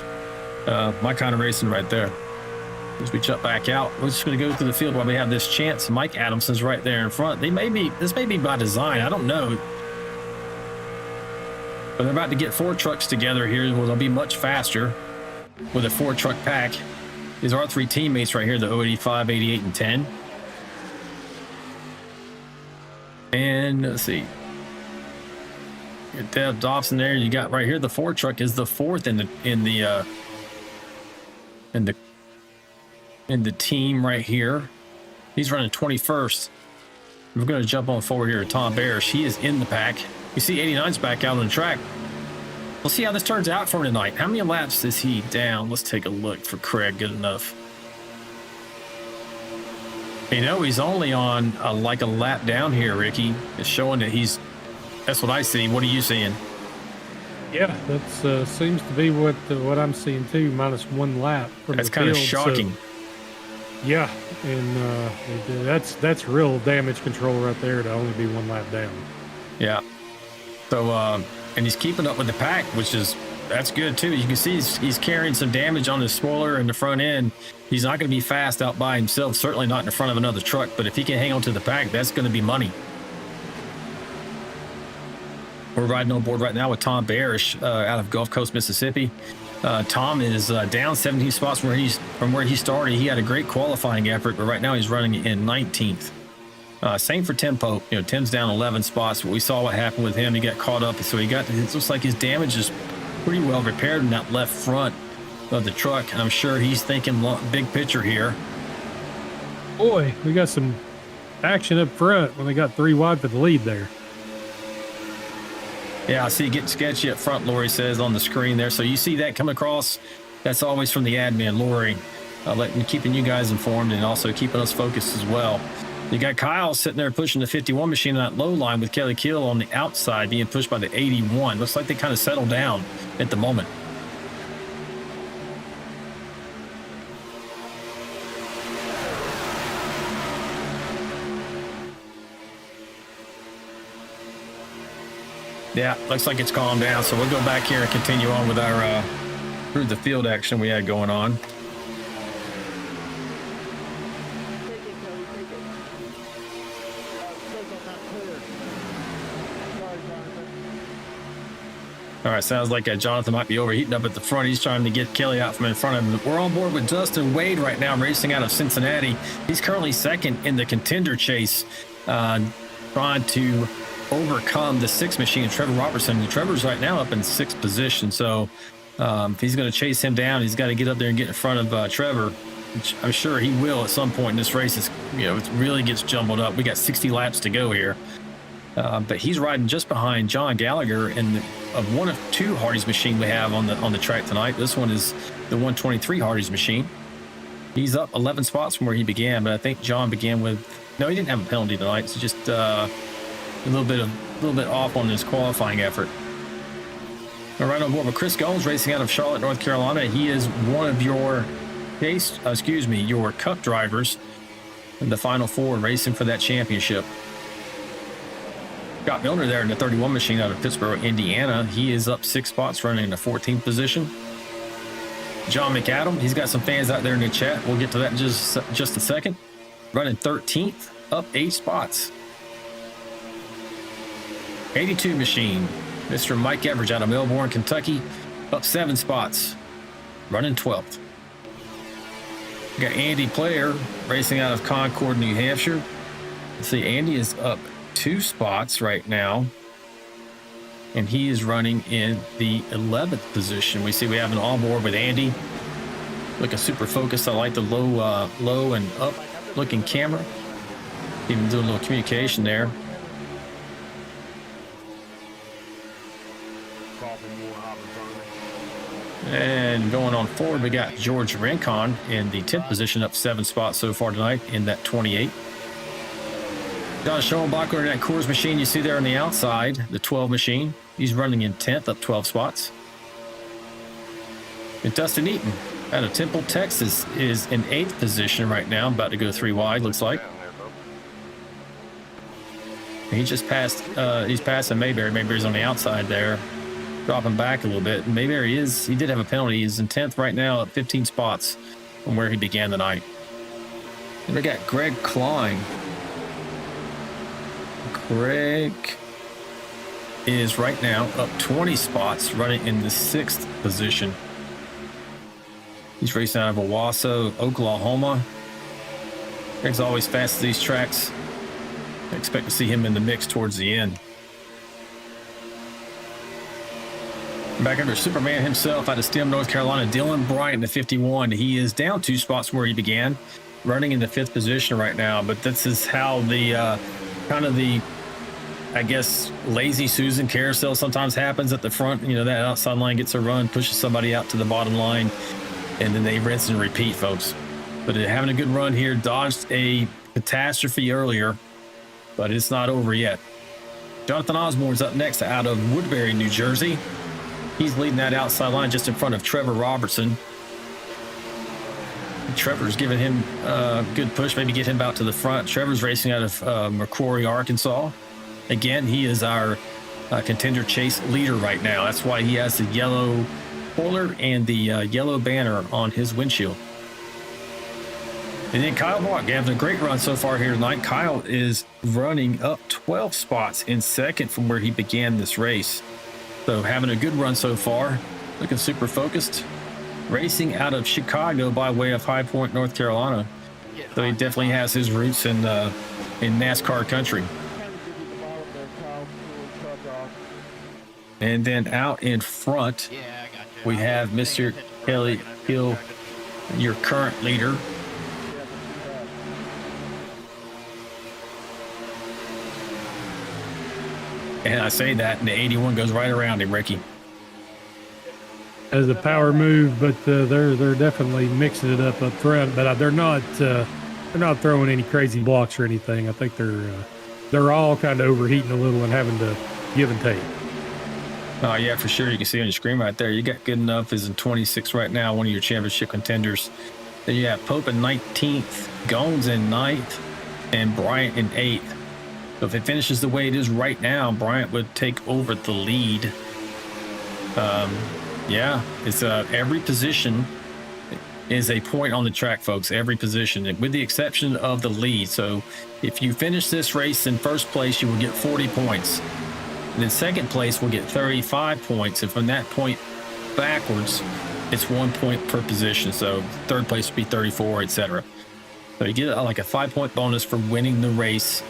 [SPEAKER 1] My kind of racing right there. As we jump back out, we're just going to go through the field while we have this chance. Mike Adamson's right there in front. This may be by design. I don't know. But they're about to get 4 trucks together here. Well, they'll be much faster with a 4-truck pack. These are our 3 teammates right here, the 085, 88, and 10. And let's see. Dev Dobson there. You got right here the 4-truck is the 4th in the team right here. He's running 21st. We're going to jump on forward here to Tom Barish. He is in the pack. You see 89's back out on the track. We'll see how this turns out for him tonight. How many laps is he down? Let's take a look for Craig. Good enough. You know, he's only on like a lap down here, Ricky. It's showing that that's what I see. What are you seeing?
[SPEAKER 3] Yeah, that seems to be what I'm seeing too, minus 1 lap from
[SPEAKER 1] That's
[SPEAKER 3] the
[SPEAKER 1] kind
[SPEAKER 3] field,
[SPEAKER 1] of shocking.
[SPEAKER 3] So, yeah, and that's real damage control right there to only be 1 lap down.
[SPEAKER 1] Yeah. So, and he's keeping up with the pack, that's good too. You can see he's carrying some damage on his spoiler and the front end. He's not going to be fast out by himself, certainly not in front of another truck, but if he can hang on to the pack, that's going to be money. We're riding on board right now with Tom Barish out of Gulf Coast, Mississippi. Tom is down 17 spots from where he started. He had a great qualifying effort, but right now he's running in 19th. Same for Tim Pope. You know, Tim's down 11 spots, but we saw what happened with him. He got caught up, so it looks like his damage is pretty well repaired in that left front of the truck. I'm sure he's thinking big picture here.
[SPEAKER 3] Boy, we got some action up front when they got 3 wide for the lead there.
[SPEAKER 1] Yeah, I see it getting sketchy up front, Lori says on the screen there. So you see that come across. That's always from the admin, Lori, keeping you guys informed and also keeping us focused as well. You got Kyle sitting there pushing the 51 machine on that low line with Kelly Kill on the outside being pushed by the 81. Looks like they kind of settled down at the moment. Yeah, looks like it's calmed down. So we'll go back here and continue on with our through the field action we had going on. All right, sounds like Jonathan might be overheating up at the front. He's trying to get Kelly out from in front of him. We're on board with Dustin Wade right now, racing out of Cincinnati. He's currently second in the contender chase, trying to overcome the 6 machine, Trevor Robertson. And Trevor's right now up in 6th position, so if he's going to chase him down, he's got to get up there and get in front of Trevor, which I'm sure he will at some point in this race. It really gets jumbled up. We got 60 laps to go here. But he's riding just behind John Gallagher in of one of 2 Hardee's machine we have on the track tonight. This one is the 123 Hardee's machine. He's up 11 spots from where he began, but I think John began with he didn't have a penalty tonight. It's just a little bit off on his qualifying effort. All right, on board with Chris Gomes, racing out of Charlotte, North Carolina. He is one of your Cup drivers in the Final Four, racing for that championship. Scott Milner there in the 31 machine out of Pittsburgh, Indiana. He is up 6 spots, running in the 14th position. John McAdam, he's got some fans out there in the chat. We'll get to that in just a second. Running 13th, up 8 spots. 82 machine, Mr. Mike Everidge out of Melbourne, Kentucky, up 7 spots, running 12th. We got Andy Player racing out of Concord, New Hampshire. Let's see, Andy is up 2 spots right now, and he is running in the 11th position. We see we have an onboard with Andy, looking super focused. I like the low and up looking camera. Even doing a little communication there. And going on forward, we got George Rincon in the 10th position, up 7 spots so far tonight in that 28. John Schoenbacher in that Coors machine you see there on the outside, the 12 machine. He's running in 10th, up 12 spots. And Dustin Eaton out of Temple, Texas is in 8th position right now, about to go 3 wide, looks like. He just passed, he's passing Mayberry. Mayberry's on the outside there, dropping back a little bit. Mayberry he did have a penalty. He's in 10th right now, up 15 spots from where he began the night. And we got Greg Klein. Greg is right now up 20 spots, running in the 6th position. He's racing out of Owasso, Oklahoma. Greg's always fast at these tracks. I expect to see him in the mix towards the end. Back under Superman himself out of Stem, North Carolina, Dylan Bryant in the 51. He is down 2 spots from where he began, running in the 5th position right now. But this is how the I guess, lazy Susan carousel sometimes happens at the front. That outside line gets a run, pushes somebody out to the bottom line, and then they rinse and repeat, folks. But having a good run here, dodged a catastrophe earlier, but it's not over yet. Jonathan Osborne's up next out of Woodbury, New Jersey. He's leading that outside line just in front of Trevor Robertson. Trevor's giving him a good push, maybe get him out to the front. Trevor's racing out of McCrory, Arkansas. Again, he is our contender chase leader right now. That's why he has the yellow spoiler and the yellow banner on his windshield. And then Kyle Block having a great run so far here tonight. Kyle is running up 12 spots in 2nd from where he began this race. So having a good run so far, looking super focused. Racing out of Chicago by way of High Point, North Carolina. So he definitely has his roots in NASCAR country. And then out in front, we have Mr. Kelly Hill, your current leader. And I say that, and the 81 goes right around him, Ricky.
[SPEAKER 3] As a power move, but they're definitely mixing it up front. But they're not throwing any crazy blocks or anything. I think they're all kind of overheating a little and having to give and take.
[SPEAKER 1] Oh yeah, for sure. You can see on your screen right there. You got Good Enough is in 26 right now, one of your championship contenders. Then you have Pope in 19th, Gones in 9th, and Bryant in 8th. So if it finishes the way it is right now, Bryant would take over the lead. Yeah, it's every position is a point on the track, folks. Every position, with the exception of the lead. So if you finish this race in first place, you will get 40 points. And then second place will get 35 points. And from that point backwards, it's 1 point per position. So third place would be 34, etc. So you get like a 5-point bonus for winning the race.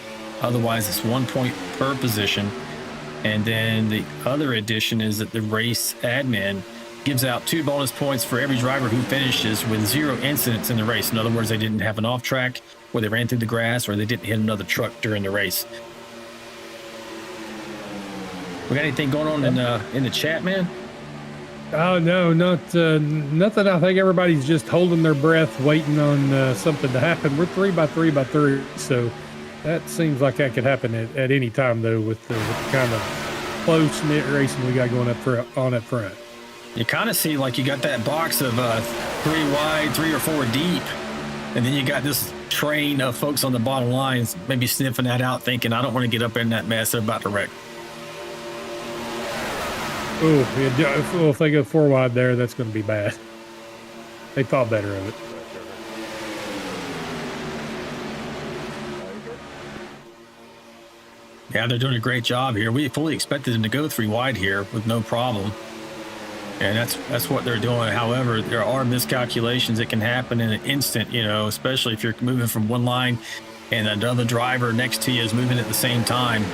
[SPEAKER 1] Otherwise, it's 1 point per position. And then the other addition is that the race admin gives out 2 bonus points for every driver who finishes with 0 incidents in the race. In other words, they didn't have an off track, or they ran through the grass, or they didn't hit another truck during the race. We got anything going on in the chat, man?
[SPEAKER 3] Oh no, nothing. I think everybody's just holding their breath, waiting on something to happen. We're 3x3x3, so that seems like that could happen at any time, though, with the kind of close knit racing we got going up front.
[SPEAKER 1] You kind of see like you got that box of 3 wide, 3 or 4 deep, and then you got this train of folks on the bottom lines maybe sniffing that out, thinking, I don't want to get up in that mess. They're about to wreck.
[SPEAKER 3] Oh, yeah, if they go 4 wide there, that's going to be bad. They thought better of it.
[SPEAKER 1] Yeah, they're doing a great job here. We fully expected them to go 3 wide here with no problem. And that's what they're doing. However, there are miscalculations that can happen in an instant, you know, especially if you're moving from one line and another driver next to you is moving at the same time.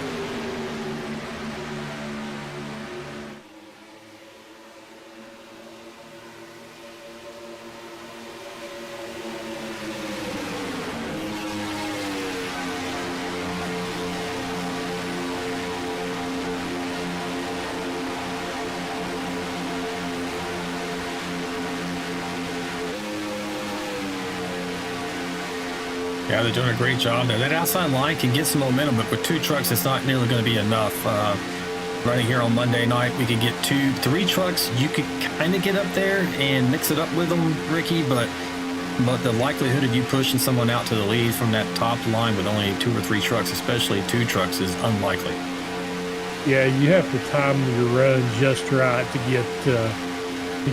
[SPEAKER 1] Yeah, they're doing a great job there. That outside line can get some momentum, but with 2 trucks, it's not nearly going to be enough. Running here on Monday night, we could get 3 trucks. You could kind of get up there and mix it up with them, Ricky, but the likelihood of you pushing someone out to the lead from that top line with only 2 or 3 trucks, especially 2 trucks, is unlikely.
[SPEAKER 3] Yeah, you have to time your run just right to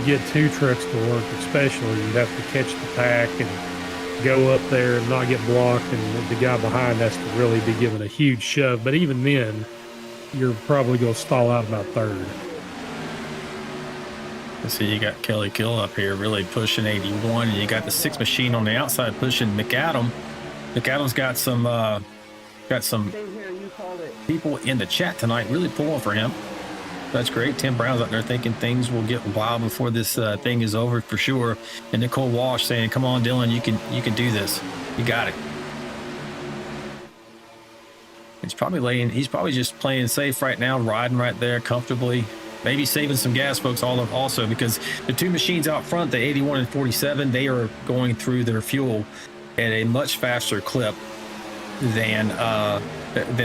[SPEAKER 3] get 2 trucks to work, especially. You'd have to catch the pack and go up there and not get blocked, and the guy behind has to really be given a huge shove. But even then, you're probably going to stall out about 3rd.
[SPEAKER 1] So you got Kelly Kill up here really pushing 81, and you got the 6 machine on the outside pushing McAdam. McAdam's got some people in the chat tonight really pulling for him. That's great. Tim Brown's out there thinking things will get wild before this thing is over for sure. And Nicole Walsh saying, "Come on, Dylan, you can do this. You got it." He's probably just playing safe right now, riding right there comfortably, maybe saving some gas, folks. Also because the 2 machines out front, the 81 and 47, they are going through their fuel at a much faster clip than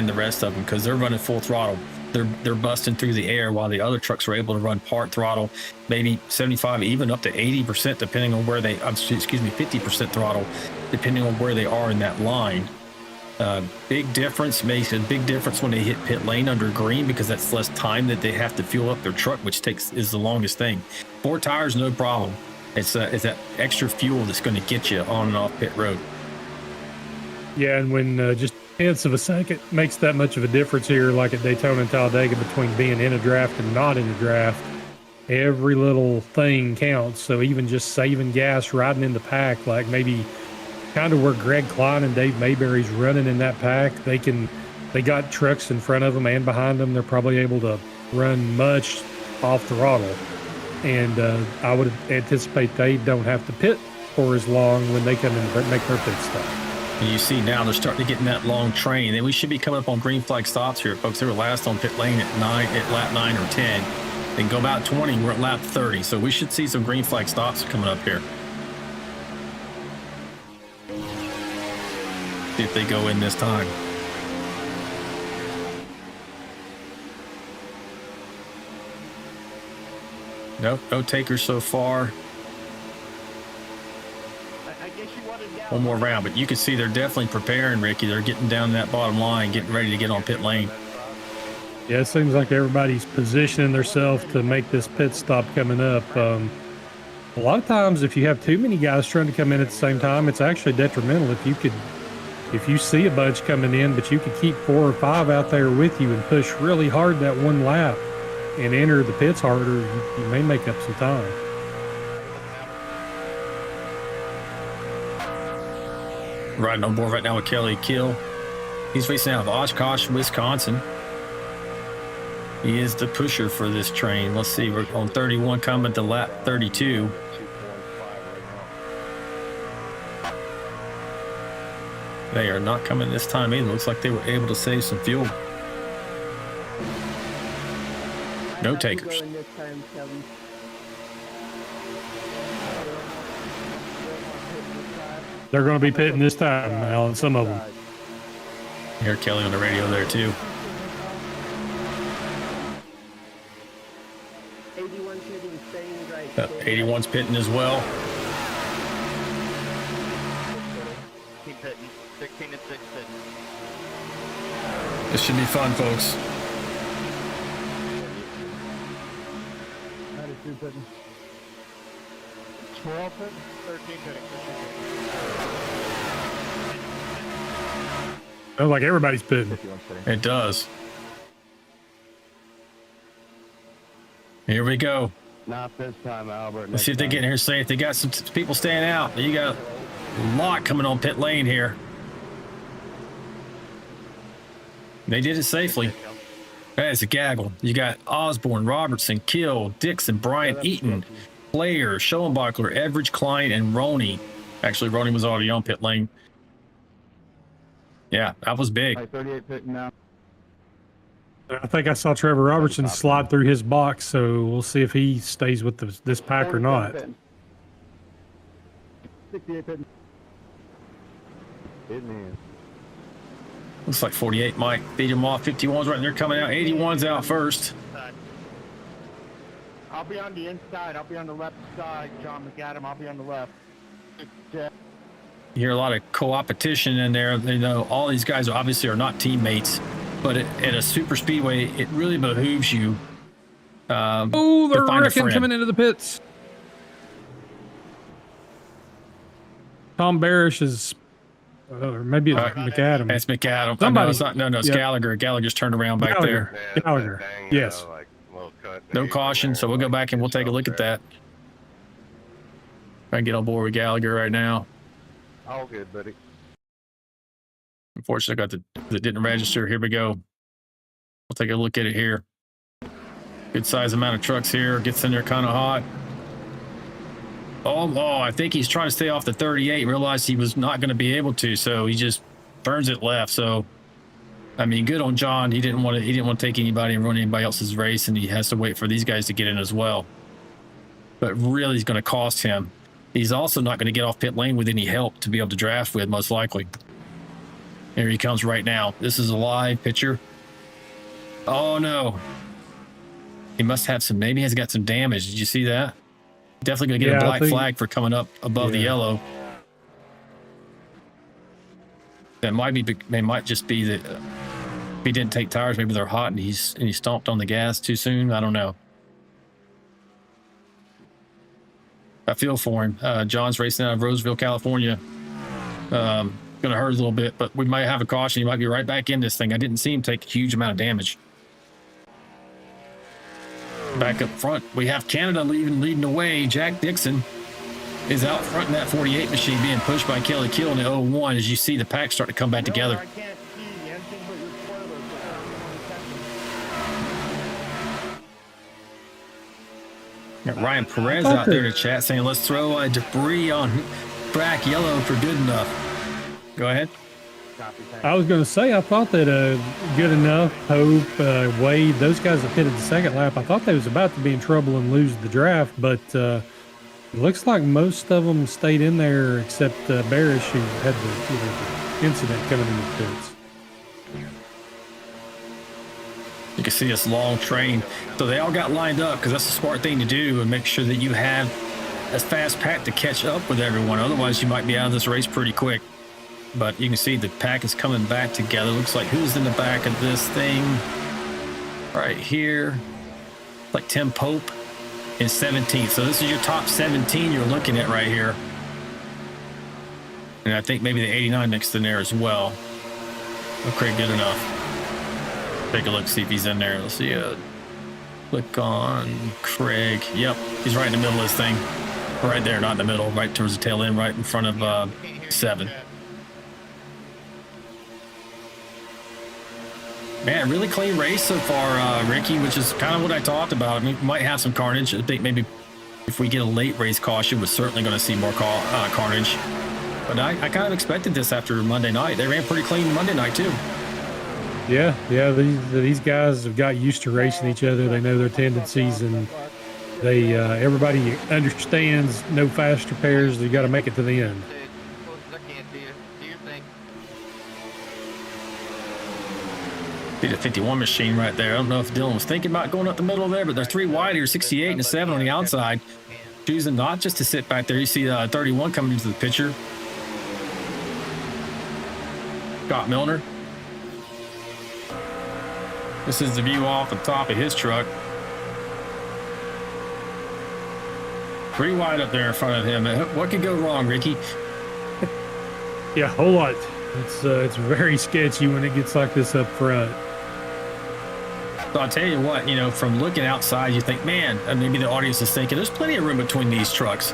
[SPEAKER 1] the rest of them, because they're running full throttle. They're busting through the air, while the other trucks are able to run part throttle, maybe 75, even up to 80%, depending on where 50% throttle, depending on where they are in that line. Big difference, makes a big difference when they hit pit lane under green, because that's less time that they have to fuel up their truck, which is the longest thing. 4 tires, no problem. It's that extra fuel that's going to get you on and off pit road.
[SPEAKER 3] Yeah, and when just tenths of a second makes that much of a difference here, like at Daytona and Talladega, between being in a draft and not in a draft, every little thing counts. So even just saving gas, riding in the pack, like maybe kind of where Greg Klein and Dave Mayberry's running in that pack, they got trucks in front of them and behind them. They're probably able to run much off throttle. And I would anticipate they don't have to pit for as long when they come in and make their pit stop.
[SPEAKER 1] And you see now they're starting to get in that long train. And we should be coming up on green flag stops here, folks. They were last on pit lane at lap 9 or 10. They go about 20, we're at lap 30. So we should see some green flag stops coming up here. See if they go in this time. Nope, no takers so far. One more round, but you can see they're definitely preparing, Ricky. They're getting down that bottom line, getting ready to get on pit lane.
[SPEAKER 3] Yeah, it seems like everybody's positioning themselves to make this pit stop coming up. A lot of times, if you have too many guys trying to come in at the same time, it's actually detrimental. If you see a bunch coming in, but you could keep 4 or 5 out there with you and push really hard that one lap and enter the pits harder, you may make up some time.
[SPEAKER 1] Riding on board right now with Kelly Kill. He's racing out of Oshkosh, Wisconsin. He is the pusher for this train. Let's see, we're on 31 coming to lap 32. They are not coming this time either. Looks like they were able to save some fuel. No takers.
[SPEAKER 3] They're going to be pitting this time, Alan, some of them.
[SPEAKER 1] Hear Kelly on the radio there too. 81's pitting as well.
[SPEAKER 4] Keep pitting. 16 and 6 pitting.
[SPEAKER 1] This should be fun, folks.
[SPEAKER 5] 92 pitting. 12 pitting.
[SPEAKER 4] 13 pitting.
[SPEAKER 3] Sounds like everybody's pitting.
[SPEAKER 1] It does. Here we go.
[SPEAKER 5] Not this time, Albert.
[SPEAKER 1] Let's see if they get in here safe. They got some people staying out. You got a lot coming on pit lane here. They did it safely. That's a gaggle. You got Osborne, Robertson, Kill, Dixon, Bryant, Eaton, Player, Schoenbachler, Everidge, Klein, and Roney. Actually, Roney was already on pit lane. Yeah, that was big.
[SPEAKER 5] 38 pitting now.
[SPEAKER 3] I think I saw Trevor Robertson slide through his box, so we'll see if he stays with this pack or not.
[SPEAKER 5] 68 pitting.
[SPEAKER 1] Looks like 48 might beat him off. 51's right there coming out. 81's out first.
[SPEAKER 4] I'll be on the inside. I'll be on the left side. John McAdam, I'll be on the left.
[SPEAKER 1] You hear a lot of co-opetition in there. You know, all these guys obviously are not teammates, but at a super speedway, it really behooves you.
[SPEAKER 3] Oh, they're
[SPEAKER 1] to find a
[SPEAKER 3] wrecking
[SPEAKER 1] friend.
[SPEAKER 3] coming into the pits. Tom Barish is, or maybe it's McAdam.
[SPEAKER 1] That's McAdam.
[SPEAKER 3] Somebody-
[SPEAKER 1] No, it's not. No, it's
[SPEAKER 3] yeah.
[SPEAKER 1] Gallagher. Gallagher's turned around back
[SPEAKER 3] Gallagher.
[SPEAKER 1] there.
[SPEAKER 3] Gallagher. Yes.
[SPEAKER 1] No caution, so we'll go back and we'll take a look at that. Try and get on board with Gallagher right now.
[SPEAKER 5] All good, buddy.
[SPEAKER 1] Unfortunately, I got that didn't register. Here we go. We'll take a look at it here. Good size amount of trucks here. Gets in there kind of hot. Oh, I think he's trying to stay off the 38. Realized he was not going to be able to, so he just turns it left. So, I mean, good on John. He didn't want to take anybody and run anybody else's race, and he has to wait for these guys to get in as well. But really, it's going to cost him. He's also not going to get off pit lane with any help to be able to draft with, most likely. Here he comes right now. This is a live picture. Oh, no. He must have some, maybe he's got some damage. Did you see that? Definitely going to get a black flag for coming up above the yellow. That might be, they might just be that if he didn't take tires, maybe they're hot and he stomped on the gas too soon. I don't know. I feel for him. John's racing out of Roseville, California. Going to hurt a little bit, but we might have a caution. He might be right back in this thing. I didn't see him take a huge amount of damage. Back up front, we have Canada leading the way. Jack Dixon is out front in that 48 machine being pushed by Kelly Kill in the 01 as you see the pack start to come back together.
[SPEAKER 4] I can't see anything but your spoilers.
[SPEAKER 1] Got Ryan Perez out there to chat saying, let's throw a debris on track yellow for good enough. Go ahead.
[SPEAKER 3] I was going to say, I thought that Good Enough, Hope, Wade, those guys that pitted the second lap, I thought they was about to be in trouble and lose the draft, but it looks like most of them stayed in there except Barish, who had the incident coming in the pits.
[SPEAKER 1] You can see this long train. So they all got lined up because that's the smart thing to do and make sure that you have a fast pack to catch up with everyone. Otherwise, you might be out of this race pretty quick. But you can see the pack is coming back together. Looks like who's in the back of this thing? right here, like Tim Pope in 17th. So this is your top 17 you're looking at right here. And I think maybe the 89 mixed in there as well. Okay, good enough. Take a look, see if he's in there. Let's see. Click on Craig. Yep, he's right in the middle of this thing. Right there, not in the middle, right towards the tail end, right in front of 7. Man, really clean race so far, Ricky, which is kind of what I talked about. I mean, we might have some carnage. I think maybe if we get a late race caution, we're certainly going to see more carnage. But I kind of expected this after Monday night. They ran pretty clean Monday night, too.
[SPEAKER 3] Yeah. These guys have got used to racing each other. They know their tendencies, and they everybody understands no faster pairs. You got to make it to the end.
[SPEAKER 1] See the 51 machine right there. I don't know if Dylan was thinking about going up the middle there, but they're 3 wide here, 68 and a 7 on the outside. Choosing not just to sit back there. You see 31 coming into the picture. Scott Milner. This is the view off the top of his truck. 3 wide up there in front of him. What could go wrong, Ricky?
[SPEAKER 3] Yeah, a whole lot. It's very sketchy when it gets like this up front.
[SPEAKER 1] So I'll tell you what, you know, from looking outside, you think, man, and maybe the audience is thinking, there's plenty of room between these trucks.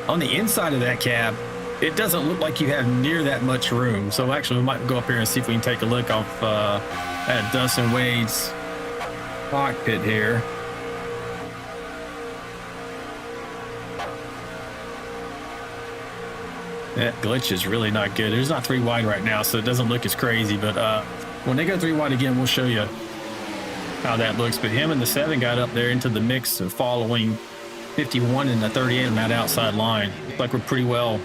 [SPEAKER 1] On the inside of that cab, it doesn't look like you have near that much room. So actually, we might go up here and see if we can take a look off at Dustin Wade's cockpit here. That glitch is really not good. There's not 3 wide right now, so it doesn't look as crazy. But when they go 3 wide again, we'll show you how that looks. But him and the 7 got up there into the mix of following 51 and the 38 on that outside line. Looks like we're pretty well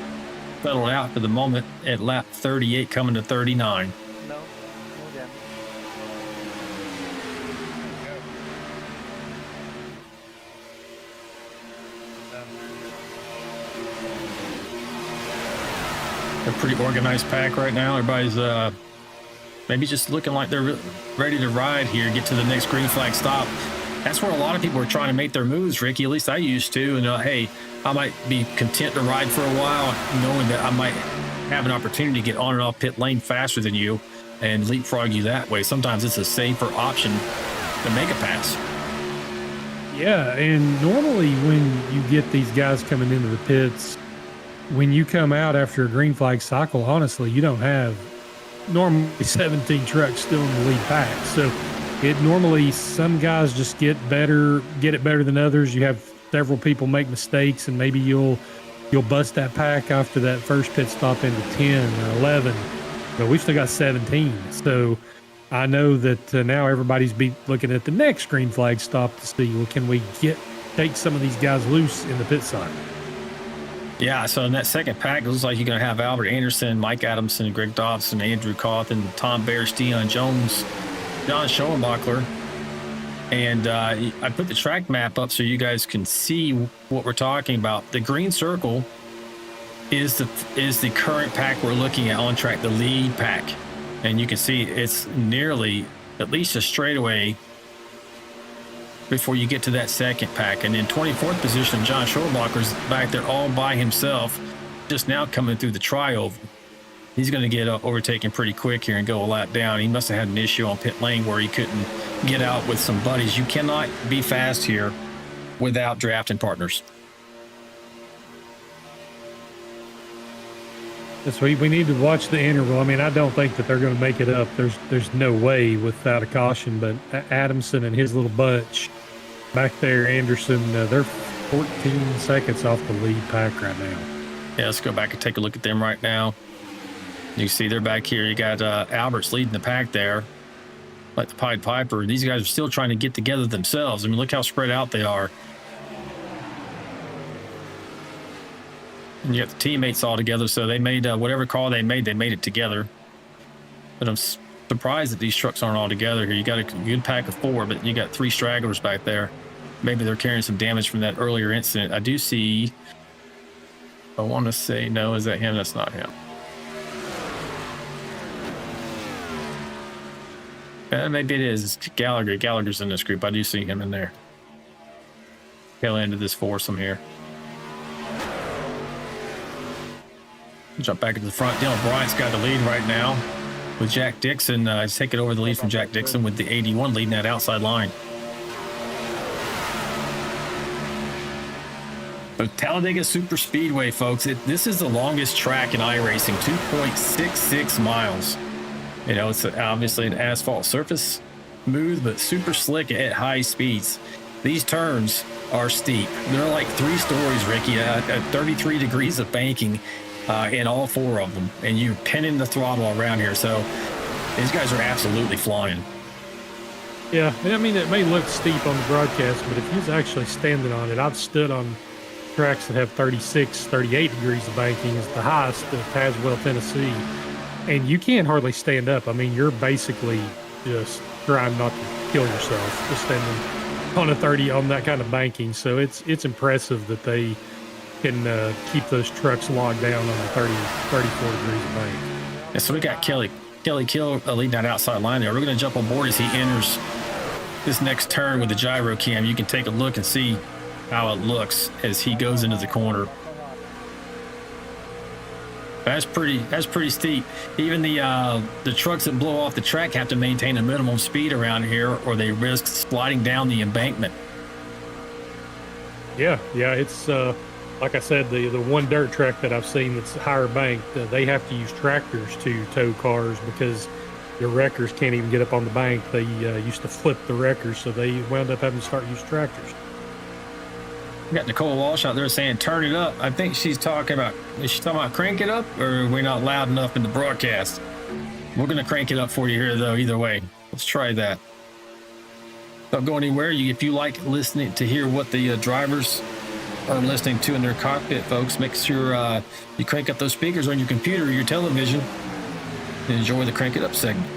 [SPEAKER 1] settled out for the moment at lap 38 coming to 39. A pretty organized pack right now. Everybody's maybe just looking like they're ready to ride here, get to the next green flag stop. That's where a lot of people are trying to make their moves, Ricky. At least I used to. And hey, I might be content to ride for a while, knowing that I might have an opportunity to get on and off pit lane faster than you and leapfrog you that way. Sometimes it's a safer option to make a pass.
[SPEAKER 3] Yeah, and normally when you get these guys coming into the pits, when you come out after a green flag cycle, honestly, you don't have normally 17 trucks still in the lead pack. So it normally, some guys just get it better than others. You have several people make mistakes, and maybe you'll bust that pack after that first pit stop into 10 or 11. But we've still got 17. So I know that now everybody's looking at the next green flag stop to see, well, can we take some of these guys loose in the pit side?
[SPEAKER 1] Yeah, so in that second pack, it looks like you're going to have Albert Anderson, Mike Adamson, Greg Dobson, Andrew Cawthon, Tom Bear, Dion Jones, John Schoenbachler. And I put the track map up so you guys can see what we're talking about. The green circle is the current pack we're looking at on track, the lead pack. And you can see it's nearly at least a straightaway before you get to that second pack. And in 24th position, John Schoenbachler's back there all by himself, just now coming through the tri-oval. He's going to get overtaken pretty quick here and go a lap down. He must have had an issue on pit lane where he couldn't get out with some buddies. You cannot be fast here without drafting partners.
[SPEAKER 3] So we need to watch the interval. I mean, I don't think that they're going to make it up. There's no way without a caution. But Adamson and his little bunch back there, Anderson, they're 14 seconds off the lead pack right now.
[SPEAKER 1] Yeah, let's go back and take a look at them right now. You see they're back here. You got Albert's leading the pack there, like the Pied Piper. These guys are still trying to get together themselves. I mean, look how spread out they are. And you got the teammates all together, so they made whatever call they made it together. But I'm surprised that these trucks aren't all together here. You got a good pack of 4, but you got 3 stragglers back there. Maybe they're carrying some damage from that earlier incident. I do see, I want to say, no, is that him? That's not him. Maybe it is. It's Gallagher. Gallagher's in this group. I do see him in there. Tail end of this foursome here. Jump back into the front. Dylan Bryant's got the lead right now with Jack Dixon. He's taking over the lead from Jack Dixon with the 81 leading that outside line. But Talladega Super Speedway, folks, this is the longest track in iRacing, 2.66 miles. You know, it's obviously an asphalt surface, smooth, but super slick at high speeds. These turns are steep. They're like 3 stories, Ricky, at 33 degrees of banking in all 4 of them. And you're pinning the throttle around here. So these guys are absolutely flying.
[SPEAKER 3] Yeah, and I mean, it may look steep on the broadcast, but if he was actually standing on it, I've stood on tracks that have 36, 38 degrees of banking is the highest at Tazewell, Tennessee. And you can't hardly stand up. I mean, you're basically just trying not to kill yourself just standing on a 30 on that kind of banking. So it's impressive that they can keep those trucks logged down on the 34 degrees of bank.
[SPEAKER 1] Yeah, so we got Kelly Kill leading that outside line there. We're going to jump on board as he enters this next turn with the gyro cam. You can take a look and see how it looks as he goes into the corner. That's pretty steep. Even the trucks that blow off the track have to maintain a minimum speed around here, or they risk sliding down the embankment.
[SPEAKER 3] Yeah, it's like I said, the one dirt track that I've seen that's higher banked, they have to use tractors to tow cars because the wreckers can't even get up on the bank. They used to flip the wreckers, so they wound up having to start using tractors.
[SPEAKER 1] We got Nicole Walsh out there saying, turn it up. I think she's talking about crank it up, or are we not loud enough in the broadcast? We're going to crank it up for you here, though, either way. Let's try that. Don't go anywhere. If you like listening to hear what the drivers are listening to in their cockpit, folks, make sure you crank up those speakers on your computer or your television and enjoy the Crank It Up segment.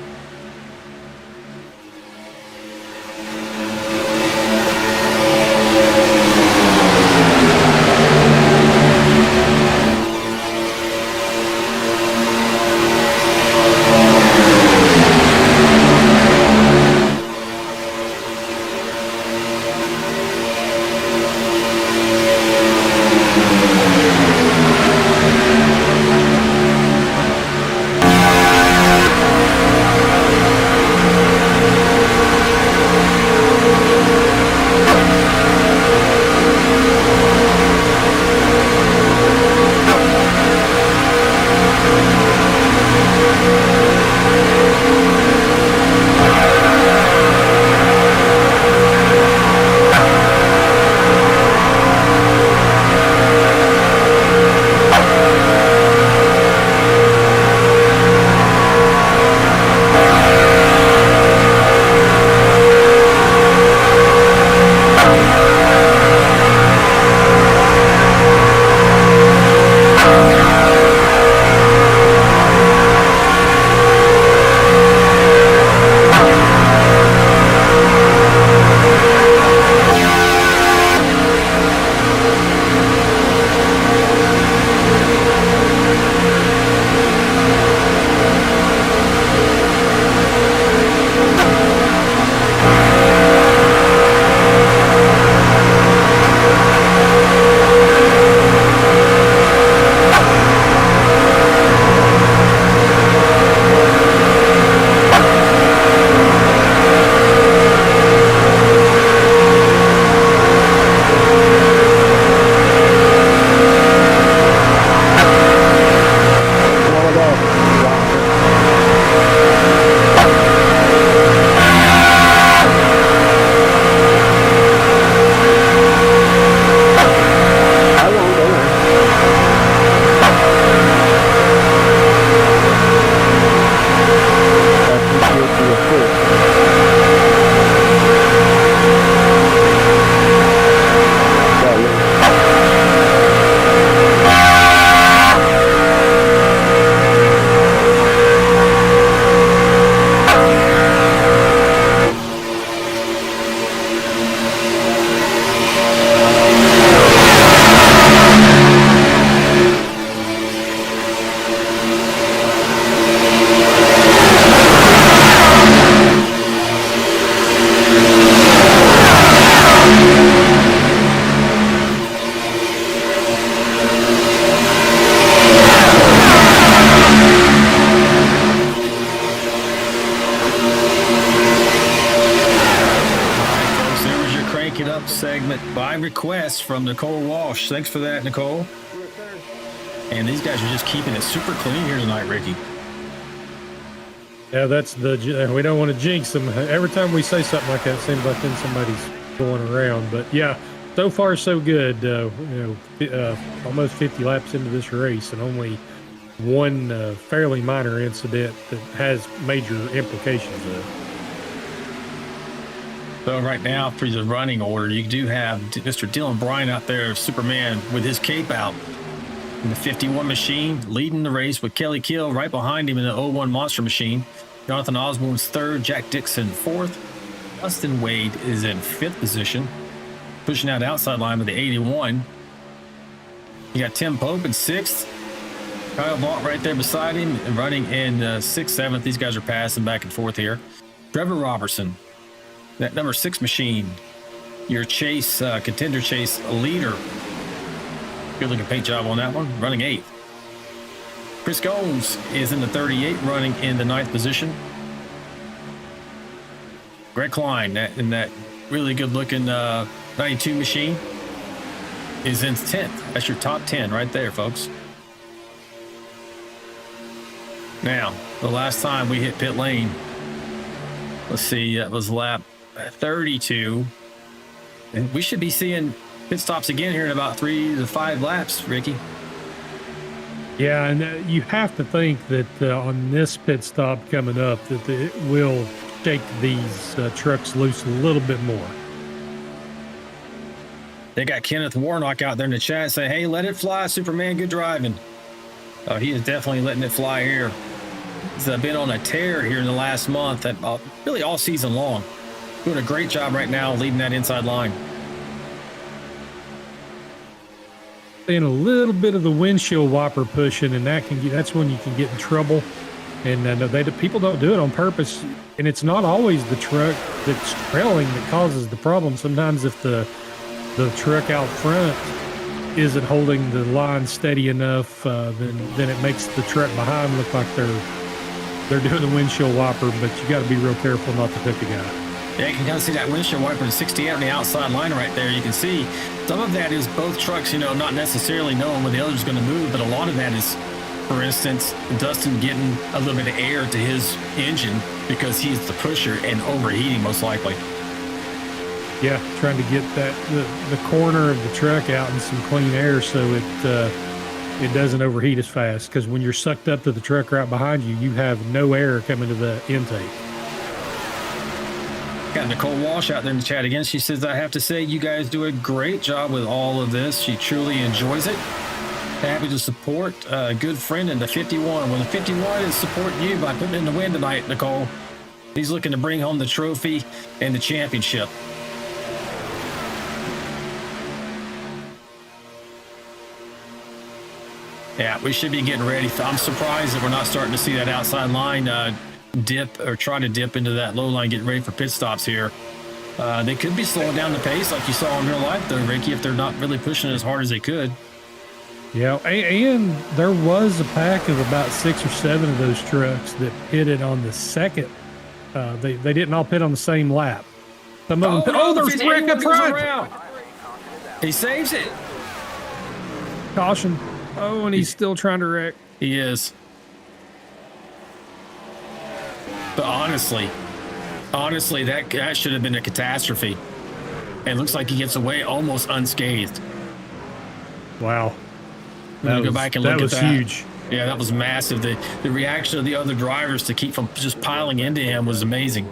[SPEAKER 1] segment by request from Nicole Walsh. Thanks for that, Nicole. And these guys are just keeping it super clean here tonight, Ricky.
[SPEAKER 3] Yeah, that's we don't want to jinx them. Every time we say something like that, it seems like then somebody's going around. But yeah, so far so good. Almost 50 laps into this race, and only one fairly minor incident that has major implications.
[SPEAKER 1] So right now, for the running order, you do have Mr. Dylan Bryan out there, Superman, with his cape out. In the 51 machine, leading the race with Kelly Kill right behind him in the 01 Monster machine. Jonathan Osborne's third, Jack Dixon fourth. Dustin Wade is in fifth position, pushing out outside line with the 81. You got Tim Pope in sixth. Kyle Vaught right there beside him, running in sixth, seventh. These guys are passing back and forth here. Trevor Robertson, that number 6 machine, your chase, contender chase leader. Good looking paint job on that one, running 8th. Chris Gomes is in the 38, running in the 9th position. Greg Klein, in that really good looking 92 machine, is in 10th. That's your top 10 right there, folks. Now, the last time we hit pit lane, let's see, it was lap 32. And we should be seeing pit stops again here in about 3 to 5 laps, Ricky.
[SPEAKER 3] Yeah, and you have to think that on this pit stop coming up, that it will shake these trucks loose a little bit more.
[SPEAKER 1] They got Kenneth Warnock out there in the chat saying, hey, let it fly, Superman, good driving. Oh, he is definitely letting it fly here. He's been on a tear here in the last month, and really all season long. Doing a great job right now leading that inside line.
[SPEAKER 3] And a little bit of the windshield wiper pushing, and that's when you can get in trouble. And people don't do it on purpose, and it's not always the truck that's trailing that causes the problem. Sometimes if the truck out front isn't holding the line steady enough, then it makes the truck behind look like they're doing the windshield wiper. But you got to be real careful not to hook a guy.
[SPEAKER 1] Yeah, you can kind of see that windshield wiper in 68 on the outside line right there. You can see some of that is both trucks, not necessarily knowing when the other's going to move, but a lot of that is, for instance, Dustin getting a little bit of air to his engine because he's the pusher and overheating most likely.
[SPEAKER 3] Yeah, trying to get the corner of the truck out in some clean air so it doesn't overheat as fast, because when you're sucked up to the truck right behind you, you have no air coming to the intake.
[SPEAKER 1] Got Nicole Walsh out there in the chat again. She says, I have to say, you guys do a great job with all of this. She truly enjoys it. Happy to support a good friend in the 51. Well, the 51 is supporting you by putting in the win tonight, Nicole. He's looking to bring home the trophy and the championship. Yeah, we should be getting ready. I'm surprised that we're not starting to see that outside line dip or try to dip into that low line, getting ready for pit stops here. They could be slowing down the pace like you saw in real life, though, Ricky, if they're not really pushing as hard as they could.
[SPEAKER 3] Yeah, and there was a pack of about 6 or 7 of those trucks that pitted on the second. They didn't all pit on the same lap. Some of them. There's Rick up front.
[SPEAKER 1] He saves it.
[SPEAKER 3] Caution. Oh, and he's still trying to wreck.
[SPEAKER 1] He is. But honestly, that should have been a catastrophe. It looks like he gets away almost unscathed.
[SPEAKER 3] Wow.
[SPEAKER 1] Go back and look at that.
[SPEAKER 3] That was huge.
[SPEAKER 1] Yeah, that was massive. The reaction of the other drivers to keep from just piling into him was amazing.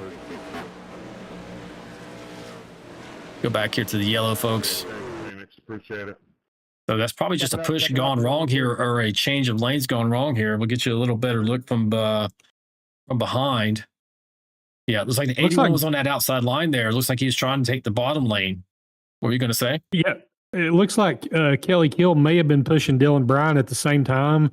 [SPEAKER 1] Go back here to the yellow, folks.
[SPEAKER 5] Appreciate it.
[SPEAKER 1] So that's probably just a push gone wrong here, or a change of lanes gone wrong here. We'll get you a little better look from behind. Yeah, it looks like the 81 was on that outside line there. It looks like he was trying to take the bottom lane. What were you going to say?
[SPEAKER 3] Yeah, it looks like Kelly Kill may have been pushing Dylan Bryan at the same time,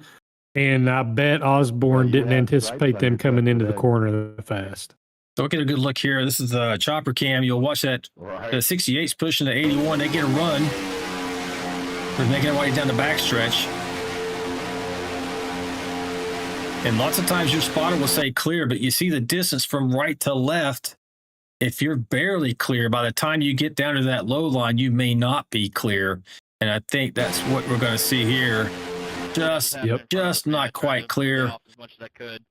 [SPEAKER 3] and I bet Osborne didn't anticipate them coming into the corner that fast.
[SPEAKER 1] So we'll get a good look here. This is the chopper cam. You'll watch that. The 68's pushing the 81. They get a run. They're making their way down the backstretch. And lots of times your spotter will say clear, but you see the distance from right to left if you're barely clear, by the time you get down to that low line, you may not be clear. And I think that's what we're going to see here. Just not quite clear.
[SPEAKER 7] As much as I could.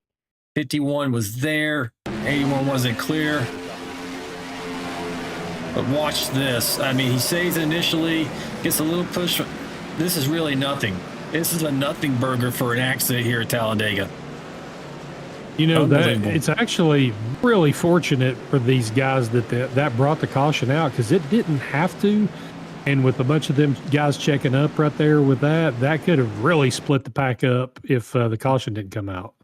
[SPEAKER 1] 51 was there. 81 wasn't clear. But watch this. I mean, he saves initially, gets a little push. This is really nothing. This is a nothing burger for an accident here at Talladega.
[SPEAKER 3] You know, that it's actually really fortunate for these guys that brought the caution out, because it didn't have to. And with a bunch of them guys checking up right there with that could have really split the pack up if the caution didn't come out.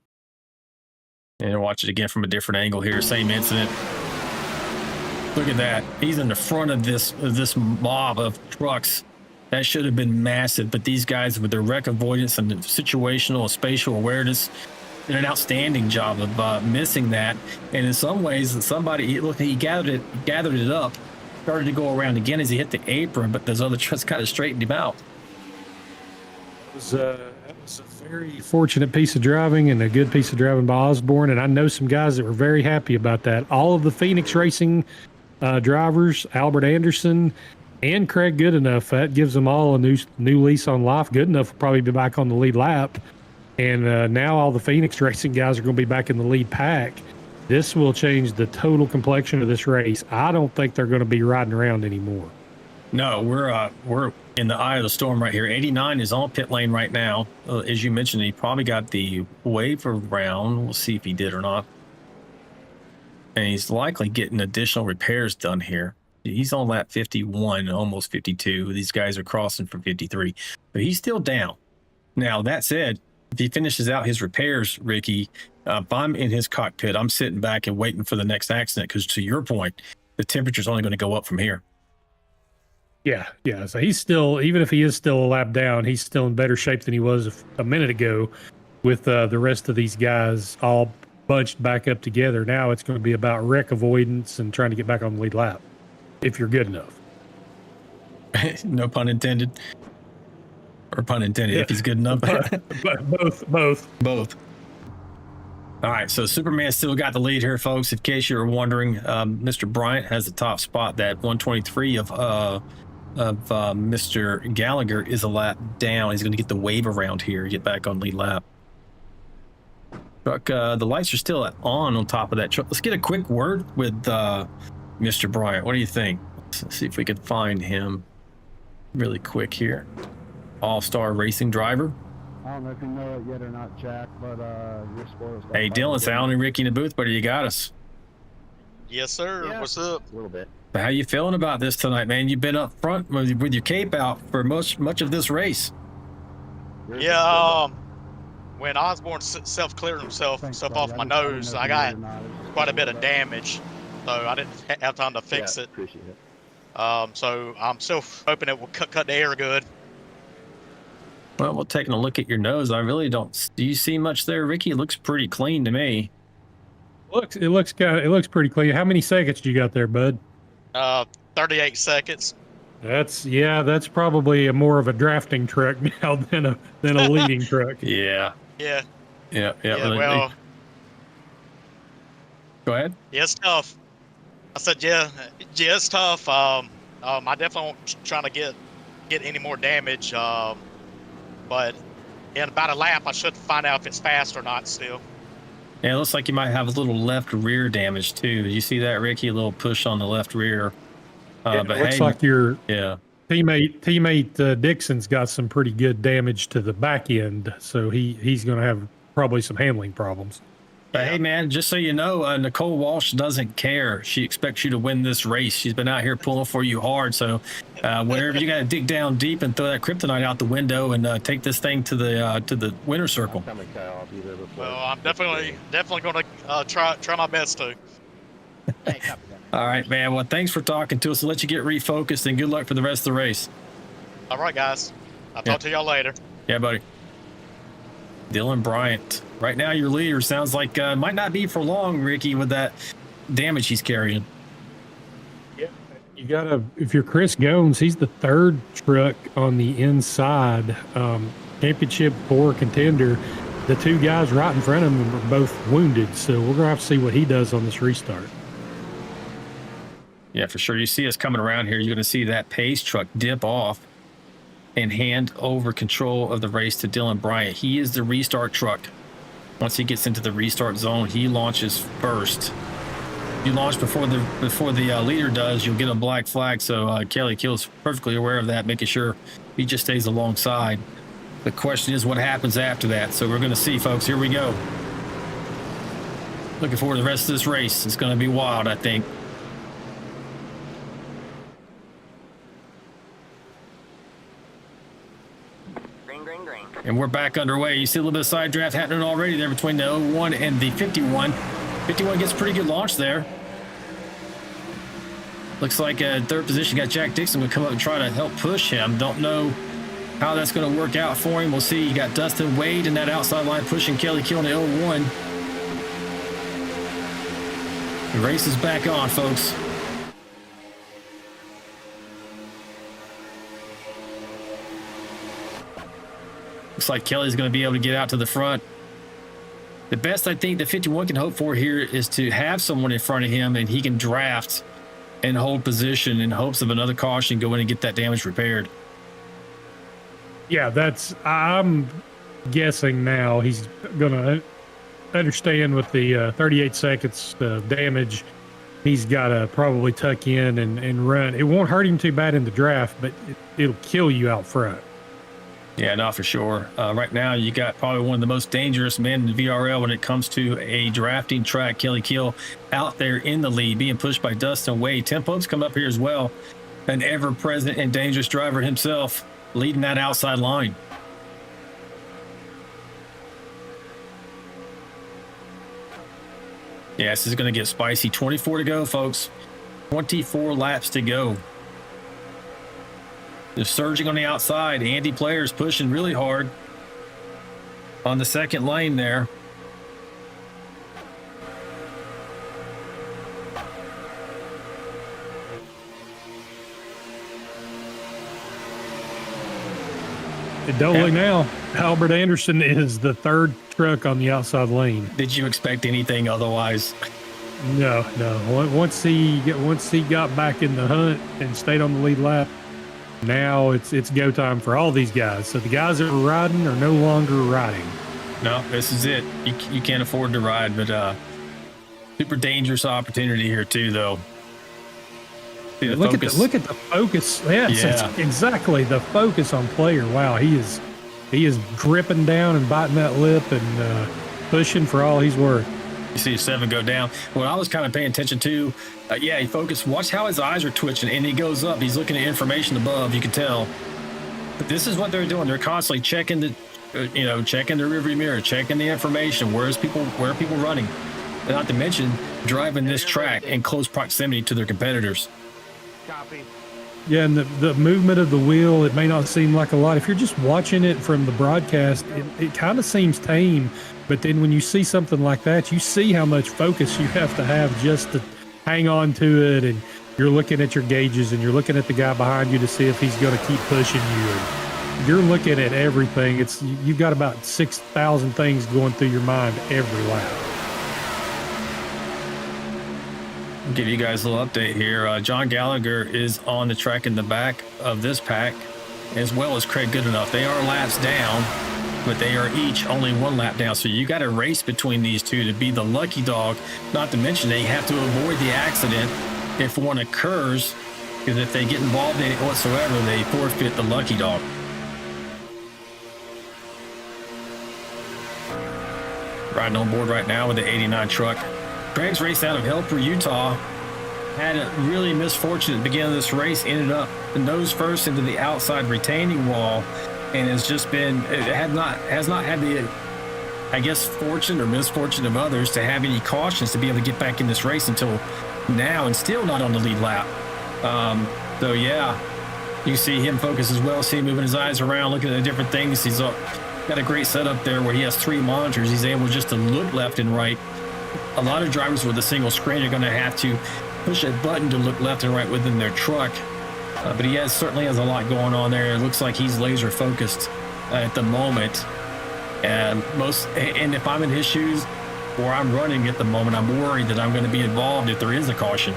[SPEAKER 1] And watch it again from a different angle here. Same incident. Look at that. He's in the front of this mob of trucks. That should have been massive. But these guys, with their wreck avoidance and the situational and spatial awareness, did an outstanding job of missing that. And in some ways, he gathered it up, started to go around again as he hit the apron, but those other trucks kind of straightened him out.
[SPEAKER 3] That was a very fortunate piece of driving and a good piece of driving by Osborne. And I know some guys that were very happy about that. All of the Phoenix Racing drivers, Albert Anderson and Craig Goodenough, that gives them all a new lease on life. Goodenough will probably be back on the lead lap. And now all the Phoenix Racing guys are going to be back in the lead pack. This will change the total complexion of this race. I don't think they're going to be riding around anymore.
[SPEAKER 1] No, we're in the eye of the storm right here. 89 is on pit lane right now. As you mentioned, he probably got the wave around. We'll see if he did or not. And he's likely getting additional repairs done here. He's on lap 51, almost 52. These guys are crossing for 53, but he's still down. Now, that said, if he finishes out his repairs, Ricky, if I'm in his cockpit, I'm sitting back and waiting for the next accident, because to your point, the temperature's only going to go up from here.
[SPEAKER 3] Yeah. So he's still, even if he is still a lap down, he's still in better shape than he was a minute ago with the rest of these guys all bunched back up together. Now it's going to be about wreck avoidance and trying to get back on the lead lap, if you're good enough.
[SPEAKER 1] No pun intended. Or pun intended, if he's good enough. Both. All right, so Superman still got the lead here, folks. In case you were wondering, Mr. Bryant has the top spot. That 123 of Mr. Gallagher is a lap down. He's going to get the wave around here, get back on lead lap. Truck, the lights are still on top of that truck. Let's get a quick word with Mr. Bryant. What do you think? Let's see if we can find him really quick here. All-star racing driver.
[SPEAKER 4] I don't know if you know it yet or not, Jack, but your spoilers.
[SPEAKER 1] Hey, Dylan, it's Alan and Ricky in the booth, buddy. You got us.
[SPEAKER 7] Yes, sir.
[SPEAKER 4] Yeah.
[SPEAKER 7] What's up?
[SPEAKER 4] A little bit.
[SPEAKER 1] How you feeling about this tonight, man? You've been up front with your cape out for much of this race.
[SPEAKER 7] Yeah, when Osborne self-cleared himself off my nose, I got quite a bit of damage, so I didn't have time to fix it.
[SPEAKER 4] Appreciate it.
[SPEAKER 7] So I'm still hoping it will cut the air good.
[SPEAKER 1] Well, we're taking a look at your nose. I really don't. Do you see much there, Ricky? It looks pretty clean to me.
[SPEAKER 3] It looks pretty clean. How many seconds do you got there, bud?
[SPEAKER 7] 38 seconds.
[SPEAKER 3] That's probably more of a drafting truck now than a leading truck.
[SPEAKER 1] Yeah.
[SPEAKER 7] Yeah.
[SPEAKER 1] Well, go ahead.
[SPEAKER 7] Yeah, it's tough. I said, yeah, it's tough. I definitely won't trying to get any more damage. But in about a lap, I should find out if it's fast or not still.
[SPEAKER 1] Yeah, it looks like you might have a little left rear damage too. Did you see that, Ricky? A little push on the left rear.
[SPEAKER 3] But it looks like your teammate Dixon's got some pretty good damage to the back end, so he's going to have probably some handling problems.
[SPEAKER 1] But hey, man, just so you know, Nicole Walsh doesn't care. She expects you to win this race. She's been out here pulling for you hard. So wherever you got to dig down deep and throw that kryptonite out the window and take this thing to the winner's circle.
[SPEAKER 7] Well, I'm definitely going to try my best to.
[SPEAKER 1] All right, man. Well, thanks for talking to us. I'll let you get refocused, and good luck for the rest of the race.
[SPEAKER 7] All right, guys. I'll talk to y'all later.
[SPEAKER 1] Yeah, buddy. Dylan Bryant. Right now, your leader sounds like might not be for long, Ricky, with that damage he's carrying.
[SPEAKER 3] Yeah, you gotta. If you're Chris Gomes, he's the third truck on the inside. Championship 4 contender. The two guys right in front of him are both wounded, so we're gonna have to see what he does on this restart.
[SPEAKER 1] Yeah, for sure. You see us coming around here, you're going to see that pace truck dip off and hand over control of the race to Dylan Bryant. He is the restart truck. Once he gets into the restart zone, he launches first. If you launch before the leader does, you'll get a black flag. So Kelly Keel's perfectly aware of that, making sure he just stays alongside. The question is what happens after that. So we're going to see, folks. Here we go. Looking forward to the rest of this race. It's going to be wild, I think. And we're back underway. You see a little bit of side draft happening already there between the 01 and the 51. 51 gets a pretty good launch there. Looks like third position got Jack Dixon going to come up and try to help push him. Don't know how that's going to work out for him. We'll see. You got Dustin Wade in that outside line pushing Kelly Keel in the 01. The race is back on, folks. Looks like Kelly's going to be able to get out to the front. The best I think the 51 can hope for here is to have someone in front of him and he can draft and hold position in hopes of another caution, go in and get that damage repaired.
[SPEAKER 3] Yeah, I'm guessing now he's going to understand with the 38 seconds damage, he's got to probably tuck in and run. It won't hurt him too bad in the draft, but it'll kill you out front.
[SPEAKER 1] Yeah, no, for sure. Right now, you got probably one of the most dangerous men in the VRL when it comes to a drafting track. Kelly Keel out there in the lead, being pushed by Dustin Wade. Tim Pope's come up here as well. An ever-present and dangerous driver himself, leading that outside line. Yeah, this is going to get spicy. 24 to go, folks. 24 laps to go. They're surging on the outside. Andy Player's pushing really hard on the second lane there.
[SPEAKER 3] Doubling now. Albert Anderson is the third truck on the outside lane.
[SPEAKER 1] Did you expect anything otherwise?
[SPEAKER 3] No. Once he got back in the hunt and stayed on the lead lap, now it's go time for all these guys. So the guys that were riding are no longer riding.
[SPEAKER 1] No, this is it. You can't afford to ride, but super dangerous opportunity here too, though. See the
[SPEAKER 3] look
[SPEAKER 1] focus.
[SPEAKER 3] Look at the focus. Yes,
[SPEAKER 1] Yeah.
[SPEAKER 3] It's exactly the focus on Player. Wow, he is gripping down and biting that lip and pushing for all he's worth.
[SPEAKER 1] You see 7 go down. What I was kind of paying attention to, he focused. Watch how his eyes are twitching, and he goes up. He's looking at information above. You can tell. But this is what they're doing. They're constantly checking checking the rearview mirror, checking the information. Where are people running? And not to mention driving this track in close proximity to their competitors.
[SPEAKER 4] Copy.
[SPEAKER 3] Yeah, and the movement of the wheel, it may not seem like a lot. If you're just watching it from the broadcast, it kind of seems tame. But then when you see something like that, you see how much focus you have to have just to hang on to it. And you're looking at your gauges and you're looking at the guy behind you to see if he's going to keep pushing you. And you're looking at everything. You've got about 6,000 things going through your mind every lap.
[SPEAKER 1] I'll give you guys a little update here. John Gallagher is on the track in the back of this pack, as well as Craig Goodenough. They are laps down, but they are each only 1 lap down. So you got to race between these two to be the lucky dog. Not to mention they have to avoid the accident if one occurs, because if they get involved in it whatsoever, they forfeit the lucky dog. Riding on board right now with the 89 truck. Craig's race out of Helper, Utah. Had a really misfortunate beginning of this race. Ended up nose first into the outside retaining wall, and has not had the, I guess, fortune or misfortune of others to have any cautions to be able to get back in this race until now, and still not on the lead lap. So yeah, you see him focus as well. See him moving his eyes around, looking at the different things. He's got a great setup there where he has 3 monitors. He's able just to look left and right. A lot of drivers with a single screen are going to have to push a button to look left and right within their truck. But he certainly has a lot going on there. It looks like he's laser focused at the moment. And if I'm in his shoes or I'm running at the moment, I'm worried that I'm going to be involved if there is a caution.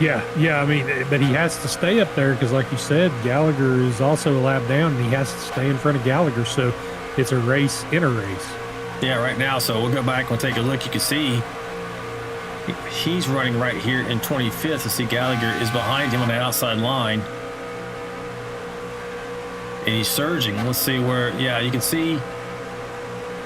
[SPEAKER 3] Yeah. I mean, but he has to stay up there because, like you said, Gallagher is also a lap down, and he has to stay in front of Gallagher. So it's a race in a race.
[SPEAKER 1] Yeah, right now. So we'll go back and we'll take a look. You can see he's running right here in 25th. See Gallagher is behind him on the outside line. And he's surging. Let's see where, yeah, you can see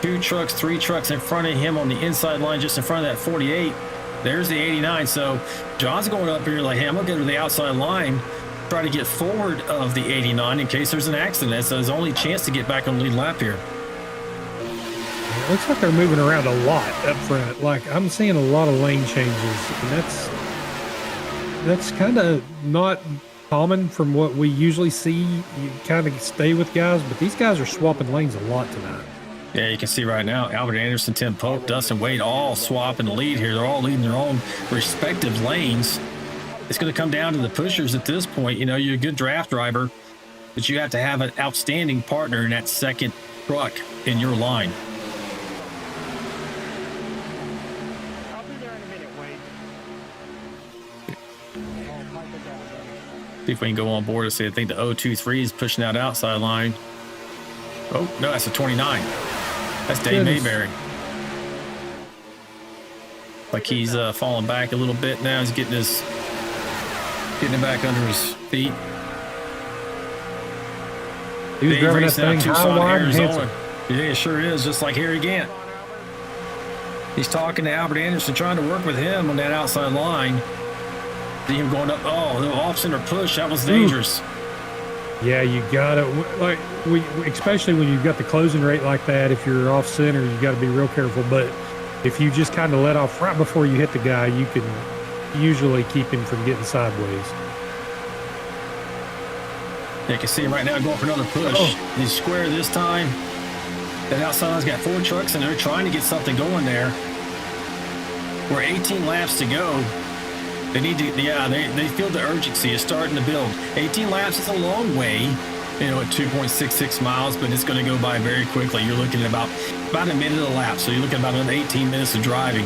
[SPEAKER 1] 2 trucks, 3 trucks in front of him on the inside line, just in front of that 48. There's the 89. So John's going up here like, hey, I'm going to go to the outside line, try to get forward of the 89 in case there's an accident. That's his only chance to get back on the lead lap here.
[SPEAKER 3] It looks like they're moving around a lot up front. Like, I'm seeing a lot of lane changes, and that's kind of not common from what we usually see. You kind of stay with guys, but these guys are swapping lanes a lot tonight.
[SPEAKER 1] Yeah, you can see right now, Albert Anderson, Tim Pope, Dustin Wade all swapping the lead here. They're all leading their own respective lanes. It's going to come down to the pushers at this point. You know, you're a good draft driver, but you have to have an outstanding partner in that second truck in your line.
[SPEAKER 4] I'll be there in a minute, Wade.
[SPEAKER 1] See if we can go on board and see. I think the 023 is pushing that outside line. Oh, no, that's a 29. That's Dave Mayberry. Like he's falling back a little bit now. He's getting it back under his feet.
[SPEAKER 3] He was driving that thing high, wide, and handsome.
[SPEAKER 1] Yeah, it sure is. Just like Harry Gant. He's talking to Albert Anderson, trying to work with him on that outside line. See him going up. Oh, the off-center push. That was dangerous.
[SPEAKER 3] Yeah, you got to, like, especially when you've got the closing rate like that, if you're off center, you got to be real careful. But if you just kind of let off right before you hit the guy, you can usually keep him from getting sideways.
[SPEAKER 1] You can see him right now going for another push. Oh. He's square this time. That outside line's got 4 trucks, and they're trying to get something going there. We're 18 laps to go. They need to, yeah, they feel the urgency is starting to build. 18 laps is a long way, you know, at 2.66 miles, but it's going to go by very quickly. You're looking at about a minute a lap, so you're looking at about another 18 minutes of driving.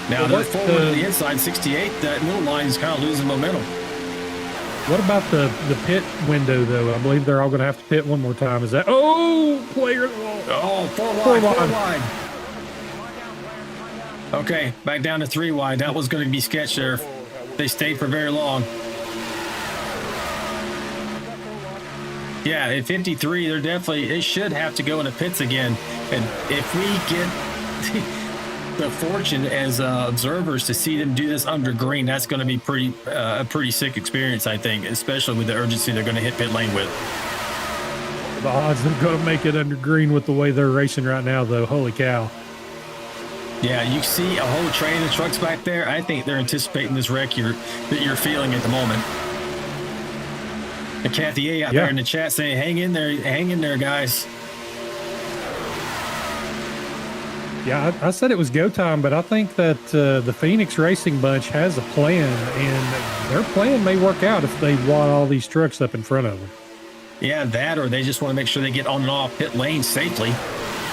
[SPEAKER 1] Now, they're forward to the inside, 68. That middle line is kind of losing momentum.
[SPEAKER 3] What about the pit window, though? I believe they're all going to have to pit one more time. Is that, player?
[SPEAKER 1] Oh, four wide. Okay, back down to 3 wide. That was going to be sketch there. They stayed for very long. Yeah, at 53, they should have to go into pits again. And if we get the fortune as observers to see them do this under green, that's going to be a pretty sick experience, I think, especially with the urgency they're going to hit pit lane with.
[SPEAKER 3] The odds they're going to make it under green with the way they're racing right now, though, holy cow.
[SPEAKER 1] Yeah, you see a whole train of trucks back there. I think they're anticipating this wreck that you're feeling at the moment. And Kathy A out there in the chat saying, hang in there, guys.
[SPEAKER 3] Yeah, I said it was go time, but I think that the Phoenix Racing bunch has a plan, and their plan may work out if they wad all these trucks up in front of them.
[SPEAKER 1] Yeah, that, or they just want to make sure they get on and off pit lane safely.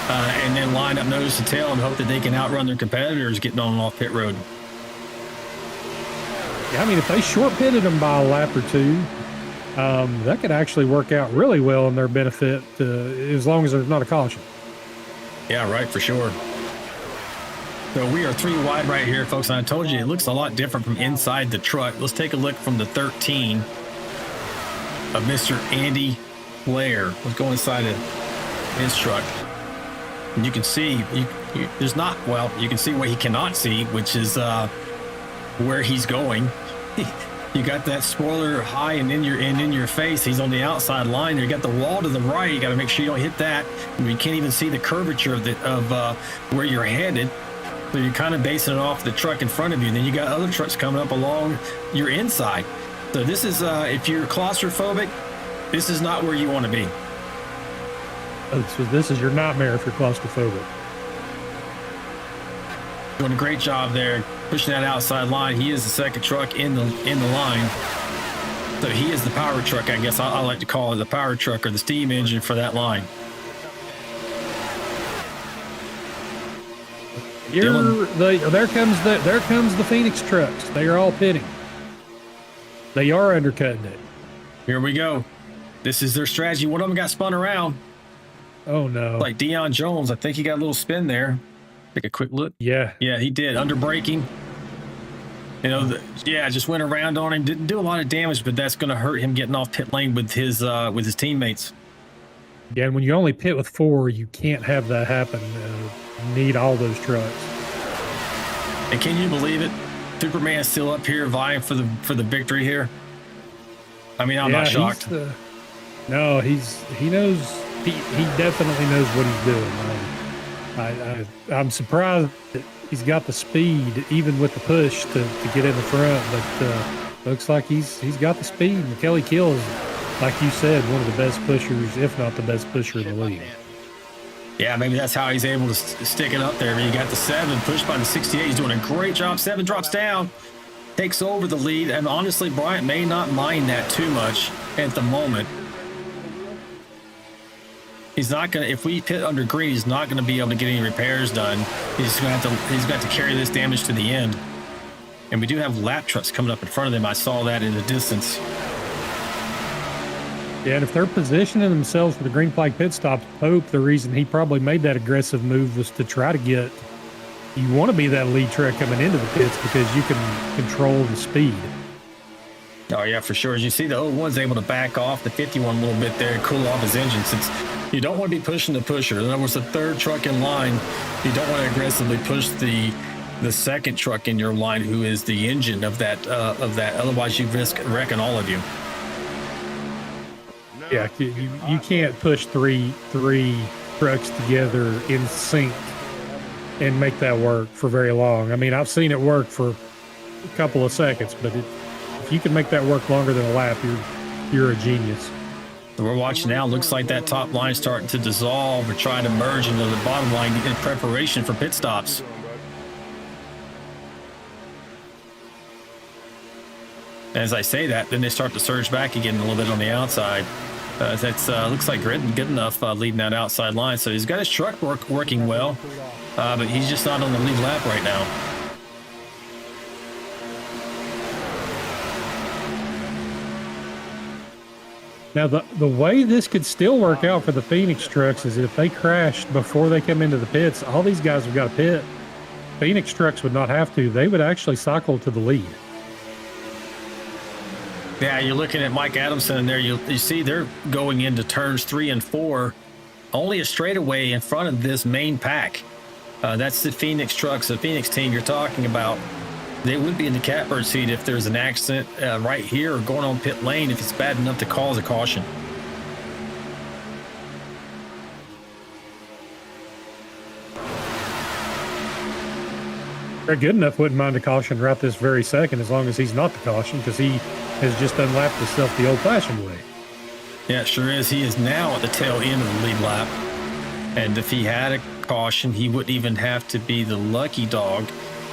[SPEAKER 1] And then line up nose to tail and hope that they can outrun their competitors getting on and off pit road.
[SPEAKER 3] Yeah, I mean, if they short pitted them by a lap or 2, that could actually work out really well in their benefit, as long as there's not a caution.
[SPEAKER 1] Yeah, right, for sure. So we are 3 wide right here, folks. And I told you it looks a lot different from inside the truck. Let's take a look from the 13 of Mr. Andy Blair. Let's go inside of his truck. You can see, you can see what he cannot see, which is where he's going. You got that spoiler high and in your face. He's on the outside line there. You got the wall to the right. You got to make sure you don't hit that. And you can't even see the curvature of where you're headed. So you're kind of basing it off the truck in front of you. And then you got other trucks coming up along your inside. So this is, if you're claustrophobic, this is not where you want to be.
[SPEAKER 3] So this is your nightmare if you're claustrophobic.
[SPEAKER 1] Doing a great job there, pushing that outside line. He is the second truck in the line. So he is the power truck, I guess I like to call it, the power truck or the steam engine for that line.
[SPEAKER 3] There comes the Phoenix trucks. They are all pitting. They are undercutting it.
[SPEAKER 1] Here we go. This is their strategy. One of them got spun around.
[SPEAKER 3] Oh no!
[SPEAKER 1] Like Deion Jones, I think he got a little spin there. Take a quick look.
[SPEAKER 3] Yeah,
[SPEAKER 1] he did. Under braking. You know, just went around on him. Didn't do a lot of damage, but that's going to hurt him getting off pit lane with his teammates.
[SPEAKER 3] Yeah, and when you only pit with 4, you can't have that happen. You need all those trucks.
[SPEAKER 1] And can you believe it? Superman's still up here vying for the victory here. I mean, I'm not shocked.
[SPEAKER 3] No, he knows. He definitely knows what he's doing. I'm surprised that he's got the speed, even with the push, to get in the front. But looks like he's got the speed. And Kelly Kill is, like you said, one of the best pushers, if not the best pusher in the league.
[SPEAKER 1] Yeah, maybe that's how he's able to stick it up there. I mean, you got the 7 pushed by the 68. He's doing a great job. 7 drops down, takes over the lead. And honestly, Bryant may not mind that too much at the moment. He's not going to, if we pit under green, he's not going to be able to get any repairs done. He's going to carry this damage to the end. And we do have lap trucks coming up in front of them. I saw that in the distance.
[SPEAKER 3] Yeah, and if they're positioning themselves for the green flag pit stop, Pope, the reason he probably made that aggressive move was to try to get, you want to be that lead truck coming into the pits because you can control the speed.
[SPEAKER 1] Oh, yeah, for sure. As you see, the 01's able to back off the 51 a little bit there and cool off his engine, since you don't want to be pushing the pusher. In other words, the 3rd truck in line, you don't want to aggressively push the 2nd truck in your line, who is the engine of that. Otherwise, you risk wrecking all of you.
[SPEAKER 3] Yeah, you can't push three trucks together in sync and make that work for very long. I mean, I've seen it work for a couple of seconds, but if you can make that work longer than a lap, you're a genius.
[SPEAKER 1] So we're watching now. Looks like that top line starting to dissolve or trying to merge into the bottom line in preparation for pit stops. As I say that, then they start to surge back again a little bit on the outside. That's looks like good enough leading that outside line. So he's got his truck working well, but he's just not on the lead lap right now.
[SPEAKER 3] Now, the way this could still work out for the Phoenix trucks is if they crashed before they come into the pits, all these guys have got to pit. Phoenix trucks would not have to. They would actually cycle to the lead.
[SPEAKER 1] Yeah, you're looking at Mike Adamson in there. You see they're going into turns 3 and 4, only a straightaway in front of this main pack. That's the Phoenix trucks, the Phoenix team you're talking about. They would be in the catbird seat if there's an accident right here or going on pit lane if it's bad enough to cause a caution.
[SPEAKER 3] Greg Goodenough wouldn't mind a caution right this very second, as long as he's not the caution, because he has just unlapped himself the old-fashioned way.
[SPEAKER 1] Yeah, it sure is. He is now at the tail end of the lead lap. And if he had a caution, he wouldn't even have to be the lucky dog,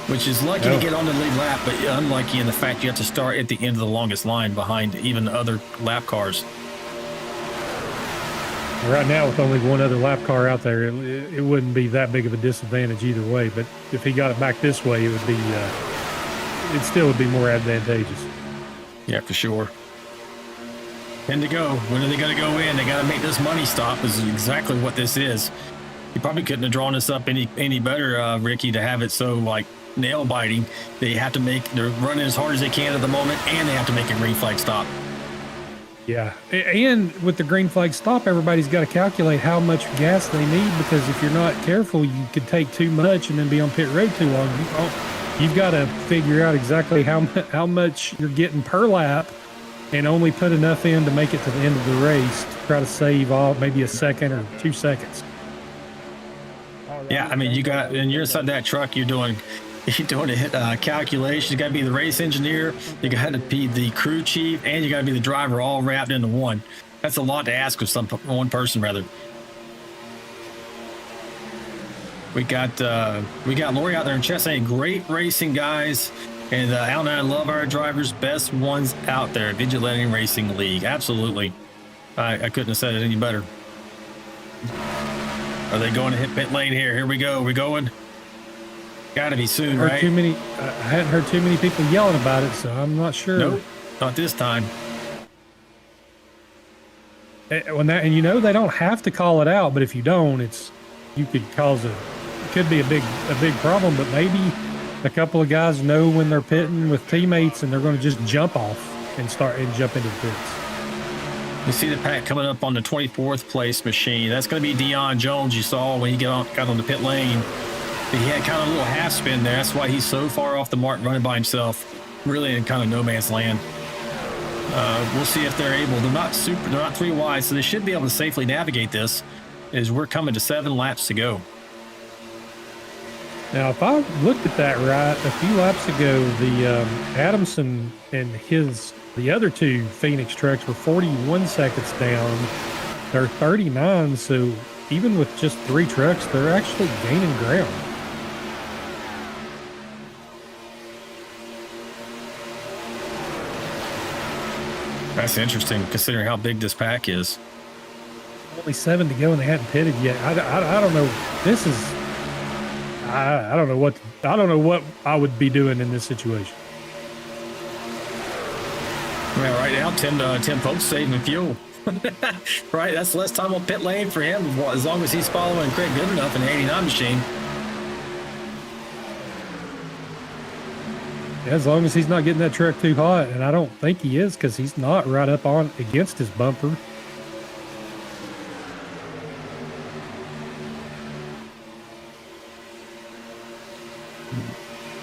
[SPEAKER 1] which is lucky to get on the lead lap, but unlucky in the fact you have to start at the end of the longest line behind even other lap cars.
[SPEAKER 3] Right now, with only one other lap car out there, it wouldn't be that big of a disadvantage either way. But if he got it back this way, it would be, it still would be more advantageous.
[SPEAKER 1] Yeah, for sure. 10 to go. When are they going to go in? They got to make this money stop. Is exactly what this is. You probably couldn't have drawn this up any better, Ricky, to have it so like nail biting. They're running as hard as they can at the moment, and they have to make a green flag stop.
[SPEAKER 3] Yeah, and with the green flag stop, everybody's got to calculate how much gas they need, because if you're not careful, you could take too much and then be on pit road too long. You've got to figure out exactly how much you're getting per lap and only put enough in to make it to the end of the race to try to save off maybe a second or 2 seconds.
[SPEAKER 1] Yeah, I mean, you're inside that truck, you're doing a calculation. You got to be the race engineer, you got to be the crew chief, and you got to be the driver, all wrapped into one. That's a lot to ask of one person, rather. We got Lori out there in chat saying, great racing, guys. And Al and I love our drivers, best ones out there. Vigilante Racing League. Absolutely. I couldn't have said it any better. Are they going to hit pit lane here? Here we go. We're going. Got to be soon,
[SPEAKER 3] Heard
[SPEAKER 1] right?
[SPEAKER 3] too many. I hadn't heard too many people yelling about it, so I'm not sure.
[SPEAKER 1] Nope, not this time.
[SPEAKER 3] When that, and you know they don't have to call it out, but if you don't, you could cause it could be a big problem. But maybe a couple of guys know when they're pitting with teammates and they're going to just jump off and jump into the pits.
[SPEAKER 1] You see the pack coming up on the 24th place machine. That's going to be Deion Jones. You saw when he got on the pit lane. He had kind of a little half spin there. That's why he's so far off the mark running by himself, really in kind of no man's land. We'll see if they're able. They're not 3 wide, so they should be able to safely navigate this as we're coming to 7 laps to go.
[SPEAKER 3] Now, if I looked at that right, a few laps ago, the Adamson and the other 2 Phoenix trucks were 41 seconds down. They're 39, so even with just 3 trucks, they're actually gaining ground.
[SPEAKER 1] That's interesting, considering how big this pack is.
[SPEAKER 3] Only 7 to go, and they hadn't pitted yet. I don't know. This is. I don't know what I would be doing in this situation.
[SPEAKER 1] Well, right now, Tim Pope's saving fuel. Right, that's less time on pit lane for him, as long as he's following Craig good enough in the 89 machine.
[SPEAKER 3] As long as he's not getting that truck too hot, and I don't think he is, because he's not right up on against his bumper.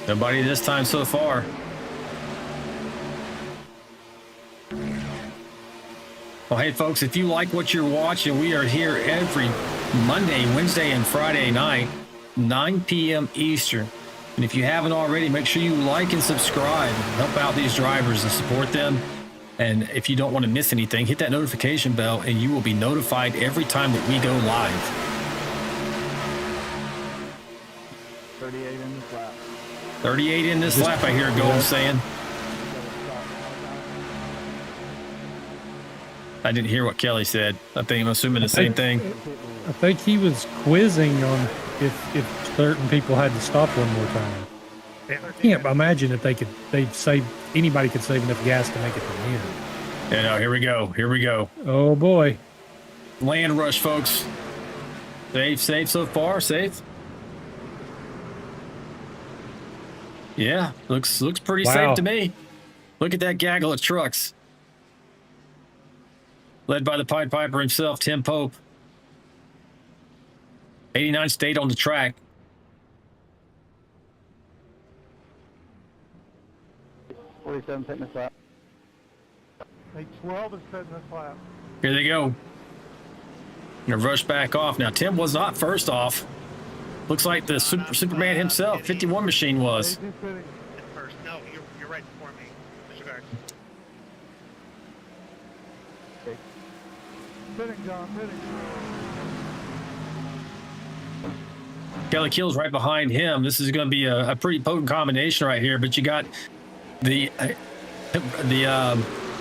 [SPEAKER 1] Nobody this time so far. Well, hey, folks, if you like what you're watching, we are here every Monday, Wednesday, and Friday night, 9 p.m. Eastern. And if you haven't already, make sure you like and subscribe. Help out these drivers and support them. And if you don't want to miss anything, hit that notification bell, and you will be notified every time that we go live.
[SPEAKER 5] 38 in this lap.
[SPEAKER 1] 38 in this lap, I hear Gold saying. I didn't hear what Kelly said. I'm assuming the same thing.
[SPEAKER 3] I think he was quizzing on if certain people had to stop one more time. I can't imagine if anybody could save enough gas to make it to the end.
[SPEAKER 1] Yeah, no, here we go. Here we go.
[SPEAKER 3] Oh boy.
[SPEAKER 1] Land rush, folks. Safe so far, safe. Yeah, looks pretty safe to me. Look at that gaggle of trucks. Led by the Pied Piper himself, Tim Pope. 89 stayed on the track.
[SPEAKER 5] 47 pitting this lap.
[SPEAKER 4] 12 is pitting this lap.
[SPEAKER 1] Here they go. Gonna rush back off. Now, Tim was not first off. Looks like the Superman himself, 51 machine was.
[SPEAKER 4] He's pitting.
[SPEAKER 7] First. No, you're right before me. Disregard.
[SPEAKER 4] Pitting, John, pitting.
[SPEAKER 1] Kelly Kill's right behind him. This is going to be a pretty potent combination right here, but you got the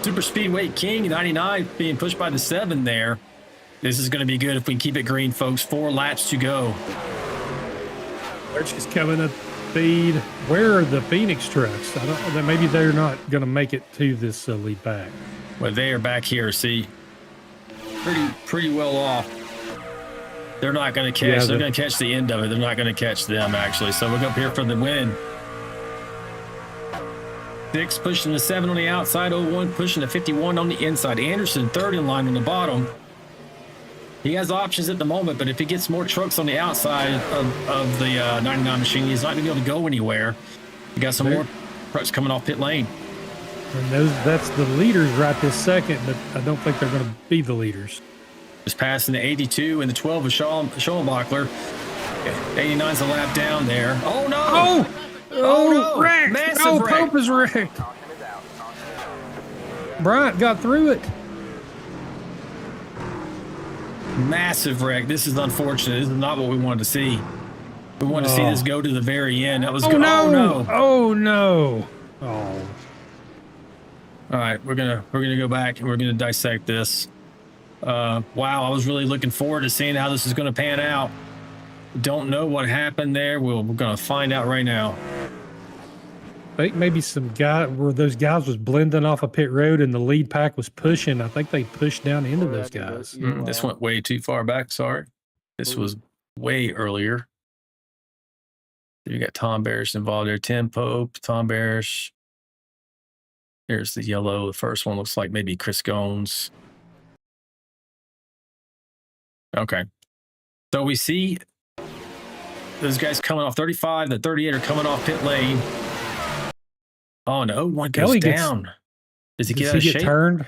[SPEAKER 1] Super Speedway King 99 being pushed by the 7 there. This is going to be good if we can keep it green, folks. 4 laps to go.
[SPEAKER 3] They're just coming up speed. Where are the Phoenix trucks? I don't know. Maybe they're not going to make it to this lead pack.
[SPEAKER 1] Well, they are back here. See, pretty well off. They're not going to catch. They're going to catch the end of it. They're not going to catch them, actually. So we'll go up here for the win. 6 pushing the 7 on the outside. 01 pushing the 51 on the inside. Anderson third in line on the bottom. He has options at the moment, but if he gets more trucks on the outside of the 99 machine, he's not going to be able to go anywhere. You got some more trucks coming off pit lane.
[SPEAKER 3] And that's the leaders right this second, but I don't think they're going to be the leaders.
[SPEAKER 1] Just passing the 82 and the 12 of Schoenbachler. 89's a lap down there. Oh, no! Oh no!
[SPEAKER 3] Wrecked!
[SPEAKER 1] Massive
[SPEAKER 3] No,
[SPEAKER 1] wreck.
[SPEAKER 3] Pope is wrecked. Bryant got through it.
[SPEAKER 1] Massive wreck. This is unfortunate. This is not what we wanted to see. We wanted to see this go to the very end. That was
[SPEAKER 3] Oh,
[SPEAKER 1] good.
[SPEAKER 3] no!
[SPEAKER 1] Oh, no.
[SPEAKER 3] Oh, no. Oh.
[SPEAKER 1] All right, we're gonna go back and we're gonna dissect this. Wow, I was really looking forward to seeing how this is gonna pan out. Don't know what happened there. We're going to find out right now.
[SPEAKER 3] I think maybe some guy where those guys was blending off a pit road and the lead pack was pushing. I think they pushed down into those guys.
[SPEAKER 1] This went way too far back. Sorry. This was way earlier. You got Tom Barish involved there. Tim Pope, Tom Barish. There's the yellow. The first one looks like maybe Chris Gones. Okay. So we see those guys coming off 35. The 38 are coming off pit lane. Oh, no. One goes down. Does he get out of shape?
[SPEAKER 3] Turned?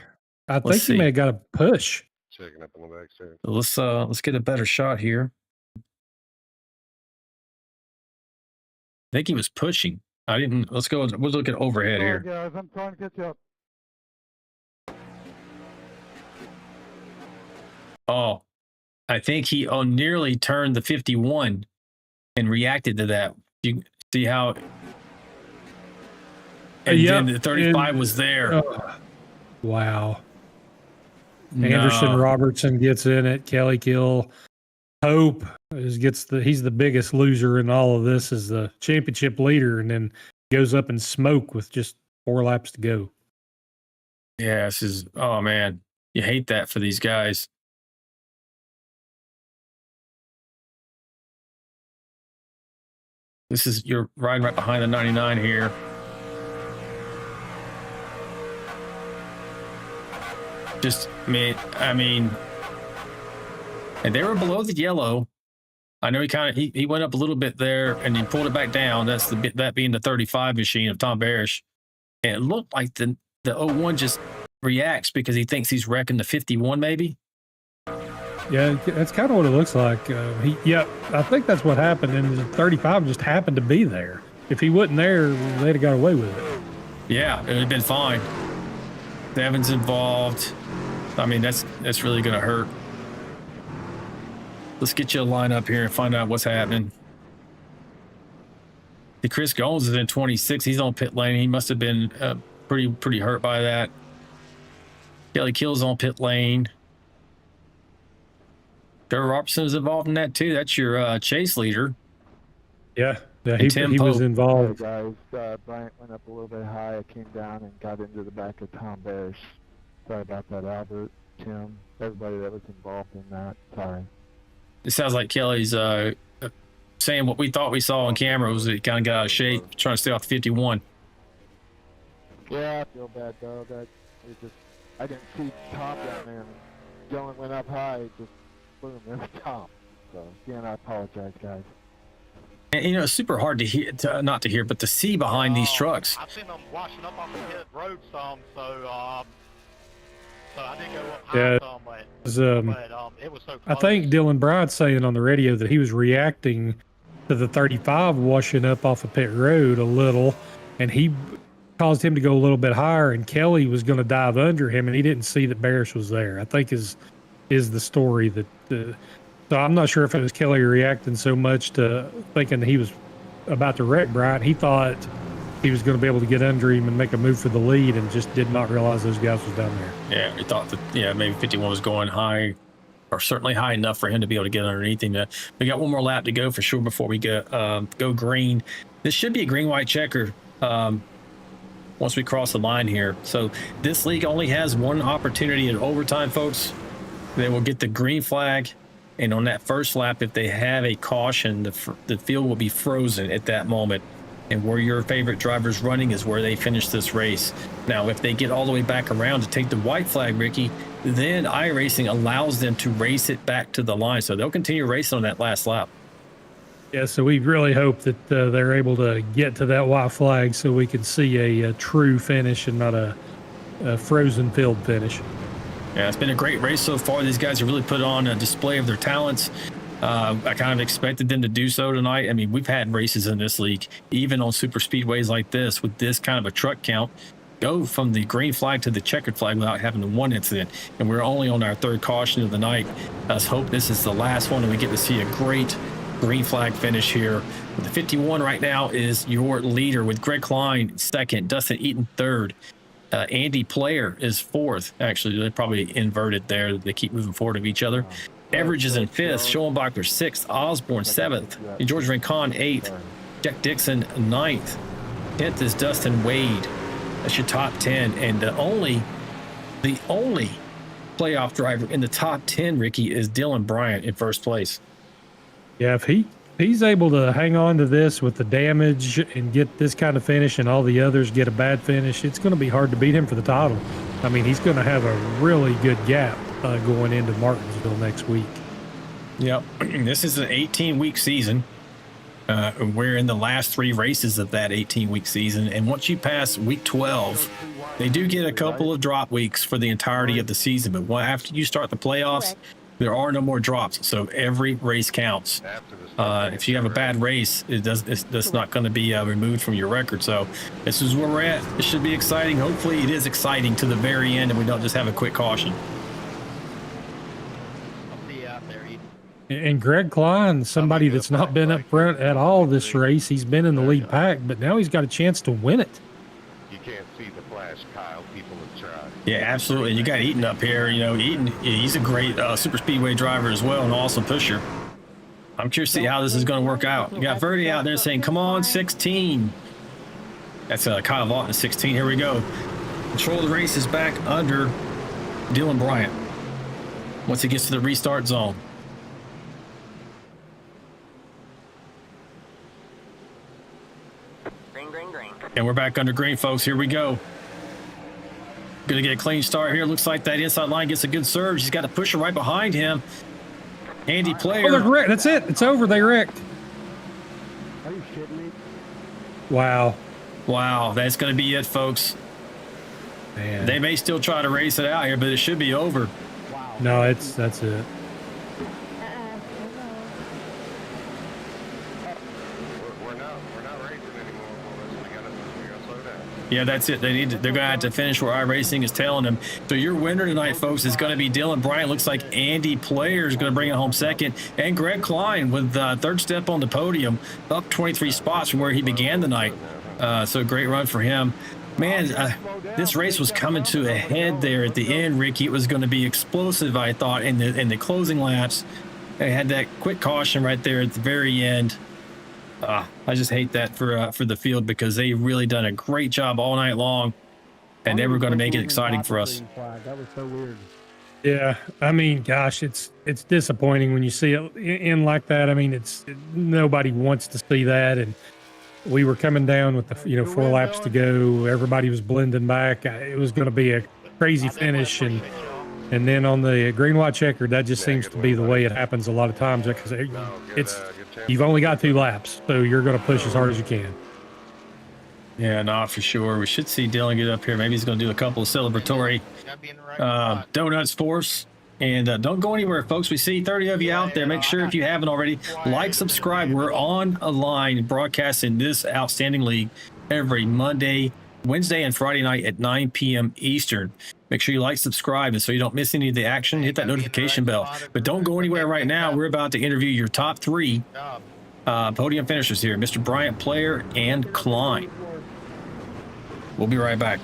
[SPEAKER 3] I think he may have got a push.
[SPEAKER 8] Checking up on the back side.
[SPEAKER 1] Let's get a better shot here. I think he was pushing. I didn't. Let's go. We'll look at overhead here.
[SPEAKER 5] Guys, I'm trying to catch up.
[SPEAKER 1] Oh, I think he nearly turned the 51 and reacted to that. You see how? And then the 35 was there.
[SPEAKER 3] Wow.
[SPEAKER 1] No.
[SPEAKER 3] Anderson Robertson gets in it. Kelly Kill. Hope he's the biggest loser in all of this, is the championship leader, and then goes up in smoke with just 4 laps to go.
[SPEAKER 1] Yeah, this is, oh man, you hate that for these guys. You're riding right behind the 99 here. I mean, and they were below the yellow. I know he went up a little bit there and he pulled it back down. That's that being the 35 machine of Tom Barish. And it looked like the 01 just reacts because he thinks he's wrecking the 51 maybe.
[SPEAKER 3] Yeah, that's kind of what it looks like. I think that's what happened. And the 35 just happened to be there. If he wasn't there, they'd have got away with it.
[SPEAKER 1] Yeah, it would have been fine. Devin's involved. I mean, that's really going to hurt. Let's get you a line up here and find out what's happening. The Chris Gomes is in 26. He's on pit lane. He must have been pretty hurt by that. Kelly Kill's on pit lane. Trevor Robertson is involved in that too. That's your chase leader.
[SPEAKER 3] Yeah, he was involved.
[SPEAKER 5] Hey guys, Bryant went up a little bit high. I came down and got into the back of Tom Barish. Sorry about that, Albert, Tim, everybody that was involved in that. Sorry.
[SPEAKER 1] It sounds like Kelly's saying what we thought we saw on camera was that he kind of got out of shape, trying to stay off the 51.
[SPEAKER 5] Yeah, I feel bad though. I didn't see top down there. Dylan went up high, just boom, there's top. So again, I apologize, guys.
[SPEAKER 1] And it's super hard to hear, not to hear, but to see behind these trucks.
[SPEAKER 7] I've seen them washing up on the pit road some, so I did go up high some, but it was so close.
[SPEAKER 3] I think Dylan Bryant's saying on the radio that he was reacting to the 35 washing up off of pit road a little, and he caused him to go a little bit higher, and Kelly was going to dive under him, and he didn't see that Barish was there. I think is the story that. So I'm not sure if it was Kelly reacting so much to thinking he was about to wreck Bryant. He thought he was going to be able to get under him and make a move for the lead, and just did not realize those guys was down there.
[SPEAKER 1] Yeah, he thought that maybe 51 was going high, or certainly high enough for him to be able to get underneath him. We got one more lap to go for sure before we go green. This should be a green-white checker once we cross the line here. So this league only has one opportunity at overtime, folks. They will get the green flag. And on that first lap, if they have a caution, the field will be frozen at that moment. And where your favorite driver's running is where they finish this race. Now, if they get all the way back around to take the white flag, Ricky, then iRacing allows them to race it back to the line. So they'll continue racing on that last lap.
[SPEAKER 3] Yeah, so we really hope that they're able to get to that white flag so we can see a true finish and not a frozen field finish.
[SPEAKER 1] Yeah, it's been a great race so far. These guys have really put on a display of their talents. I kind of expected them to do so tonight. I mean, we've had races in this league, even on super speedways like this, with this kind of a truck count, go from the green flag to the checkered flag without having one incident. And we're only on our third caution of the night. Let's hope this is the last one and we get to see a great green flag finish here. The 51 right now is your leader, with Greg Klein second, Dustin Eaton third. Andy Player is fourth. Actually, they're probably inverted there. They keep moving forward of each other. Everidge is in 5th, Schoenbacher 6th, Osborne 7th, and George Rincon 8th, Jack Dixon 9th. 10th is Dustin Wade. That's your top 10. And the only playoff driver in the top 10, Ricky, is Dylan Bryant in first place.
[SPEAKER 3] Yeah, if he's able to hang on to this with the damage and get this kind of finish and all the others get a bad finish, it's going to be hard to beat him for the title. I mean, he's going to have a really good gap going into Martinsville next week.
[SPEAKER 1] Yep. This is an 18-week season. We're in the last 3 races of that 18-week season. And once you pass week 12, they do get a couple of drop weeks for the entirety of the season. But after you start the playoffs, there are no more drops. So every race counts. If you have a bad race, it's not going to be removed from your record. So this is where we're at. It should be exciting. Hopefully it is exciting to the very end and we don't just have a quick caution.
[SPEAKER 3] And Greg Klein, somebody that's not been up front at all this race, he's been in the lead pack, but now he's got a chance to win it.
[SPEAKER 8] You can't see the flash, Kyle. People have tried.
[SPEAKER 1] Yeah, absolutely. You got Eaton up here. You know, Eaton, he's a great super speedway driver as well, and awesome pusher. I'm curious to see how this is going to work out. You got Verdi out there saying, come on, 16. That's Kyle Vaughton, 16. Here we go. Control of the race is back under Dylan Bryant once he gets to the restart zone. And we're back under green, folks. Here we go. Gonna get a clean start here. Looks like that inside line gets a good surge. He's got a pusher right behind him. Andy Player.
[SPEAKER 3] Oh, they're wrecked. That's it. It's over. They wrecked.
[SPEAKER 5] Are you shitting me?
[SPEAKER 3] Wow.
[SPEAKER 1] Wow, that's gonna be it, folks.
[SPEAKER 3] Man.
[SPEAKER 1] They may still try to race it out here, but it should be over.
[SPEAKER 3] No, that's it.
[SPEAKER 8] We're not racing anymore. We gotta slow down.
[SPEAKER 1] Yeah, that's it. They're gonna have to finish where iRacing is telling them. So your winner tonight, folks, is gonna be Dylan Bryant. Looks like Andy Player is gonna bring it home second, and Greg Klein with third step on the podium, up 23 spots from where he began the night. So great run for him. Man, this race was coming to a head there at the end, Ricky. It was going to be explosive, I thought, in the closing laps. They had that quick caution right there at the very end. I just hate that for the field because they really done a great job all night long, and they were going to make it exciting for us.
[SPEAKER 5] That was so weird.
[SPEAKER 3] Yeah, I mean, gosh, it's disappointing when you see it in like that. I mean, nobody wants to see that, and we were coming down with the 4 laps to go. Everybody was blending back. It was going to be a crazy finish, and then on the green white checker, that just seems to be the way it happens a lot of times because you've only got 2 laps, so you're going to push as hard as you can.
[SPEAKER 1] Yeah, no, for sure. We should see Dylan get up here. Maybe he's going to do a couple of celebratory donuts for us. And don't go anywhere, folks. We see 30 of you out there. Make sure if you haven't already, like, subscribe. We're on a line broadcasting this outstanding league every Monday, Wednesday, and Friday night at 9 p.m. Eastern. Make sure you like, subscribe, and so you don't miss any of the action, hit that notification bell. But don't go anywhere right now. We're about to interview your top 3 podium finishers here, Mr. Bryant, Player, and Klein. We'll be right back.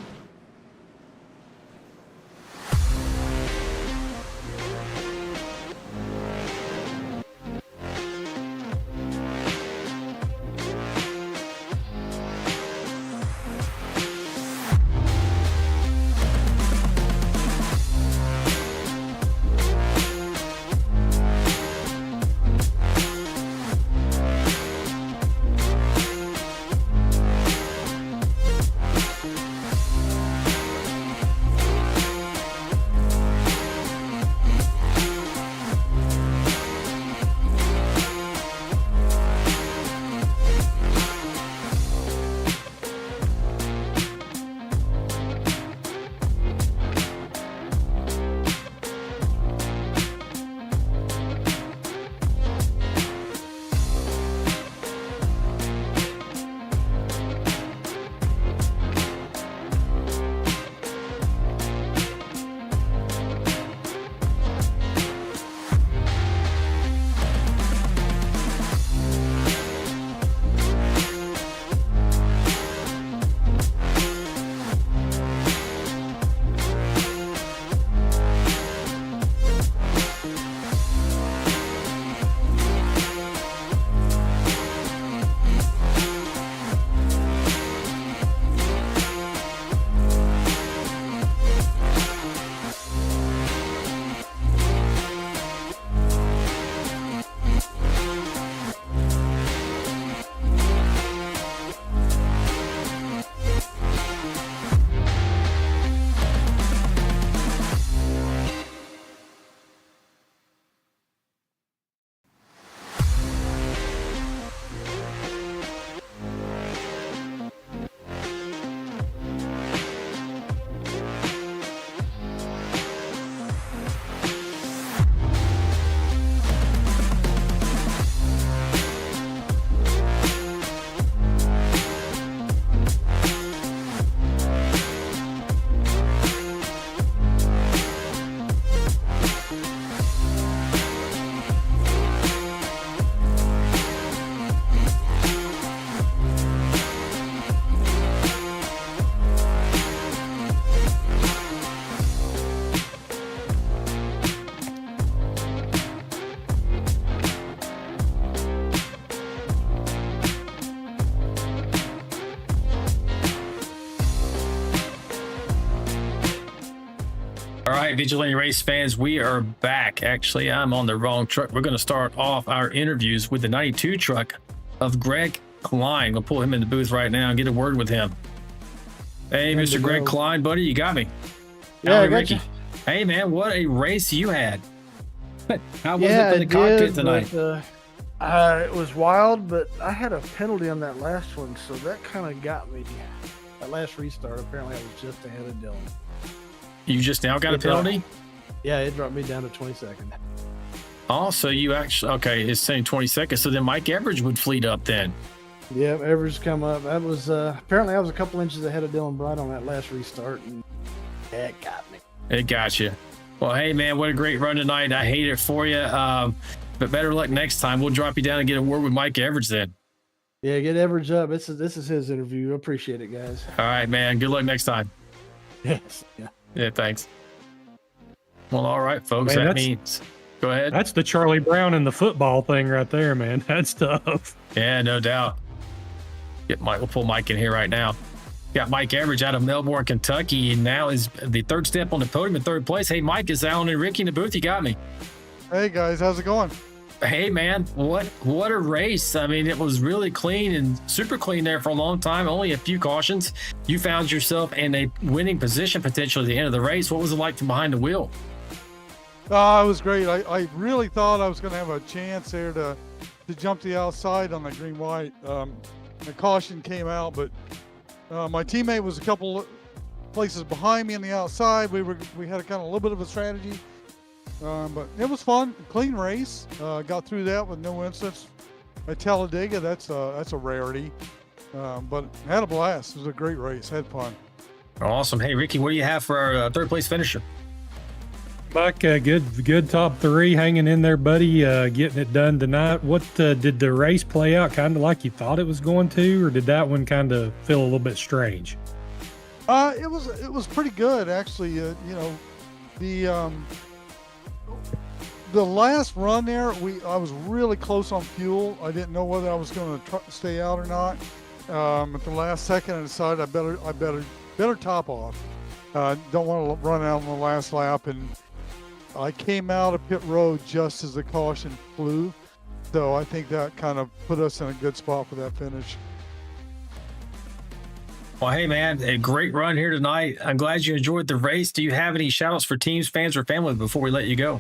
[SPEAKER 1] right, Vigilante Race fans, we are back. Actually, I'm on the wrong truck. We're going to start off our interviews with the 92 truck of Greg Klein. We'll pull him in the booth right now and get a word with him. Hey, Mr. Greg Klein, buddy, you got me.
[SPEAKER 9] Yeah, I got
[SPEAKER 1] Ricky.
[SPEAKER 9] you.
[SPEAKER 1] Hey, man, what a race you had. How was
[SPEAKER 9] Yeah,
[SPEAKER 1] it for the cockpit
[SPEAKER 9] did,
[SPEAKER 1] tonight?
[SPEAKER 9] But, it was wild, but I had a penalty on that last one, so that kind of got me. That last restart, apparently I was just ahead of Dylan.
[SPEAKER 1] You just now got a penalty?
[SPEAKER 9] Yeah, it dropped me down to 22nd.
[SPEAKER 1] Oh, so you actually, okay, it's saying 20 seconds. So then Mike Everidge would fleet up then.
[SPEAKER 9] Yeah, Everidge come up. That was, apparently I was a couple inches ahead of Dylan Bright on that last restart, and that got me.
[SPEAKER 1] It got you. Well, hey, man, what a great run tonight. I hate it for you. But better luck next time. We'll drop you down and get a word with Mike Everidge then. Yeah,
[SPEAKER 9] get Everidge up. This is his interview. I appreciate it, guys.
[SPEAKER 1] All right, man. Good luck next time.
[SPEAKER 9] Yes. Yeah.
[SPEAKER 1] Yeah, thanks. Well, all right, folks.
[SPEAKER 3] Man,
[SPEAKER 1] that means go ahead.
[SPEAKER 3] That's the Charlie Brown and the football thing right there, man. That's tough.
[SPEAKER 1] Yeah, no doubt. Get Mike. We'll pull Mike in here right now. Got Mike Everidge out of Melbourne, Kentucky, and now is the third step on the podium in third place. Hey, Mike, is Alan and Ricky in the booth? You got me.
[SPEAKER 10] Hey guys, how's it going?
[SPEAKER 1] Hey man, what a race. I mean, it was really clean and super clean there for a long time. Only a few cautions. You found yourself in a winning position potentially at the end of the race. What was it like from behind the wheel?
[SPEAKER 10] It was great. I really thought I was going to have a chance there to jump the outside on the green-white. The caution came out, but my teammate was a couple places behind me on the outside. We had a kind of a little bit of a strategy. But it was fun, clean race. Got through that with no incidents. At Talladega, that's a rarity. But had a blast. It was a great race. Had fun.
[SPEAKER 1] Awesome. Hey, Ricky, what do you have for our third place finisher?
[SPEAKER 3] Mike, good top three, hanging in there, buddy. Getting it done tonight. What did the race play out kind of like you thought it was going to, or did that one kind of feel a little bit strange?
[SPEAKER 10] It was pretty good actually. The last run there, I was really close on fuel. I didn't know whether I was going to stay out or not. At the last second, I decided I better top off. Don't want to run out on the last lap, and I came out of pit road just as the caution flew. So I think that kind of put us in a good spot for that finish.
[SPEAKER 1] Well, hey, man, a great run here tonight. I'm glad you enjoyed the race. Do you have any shout-outs for teams, fans, or family before we let you go?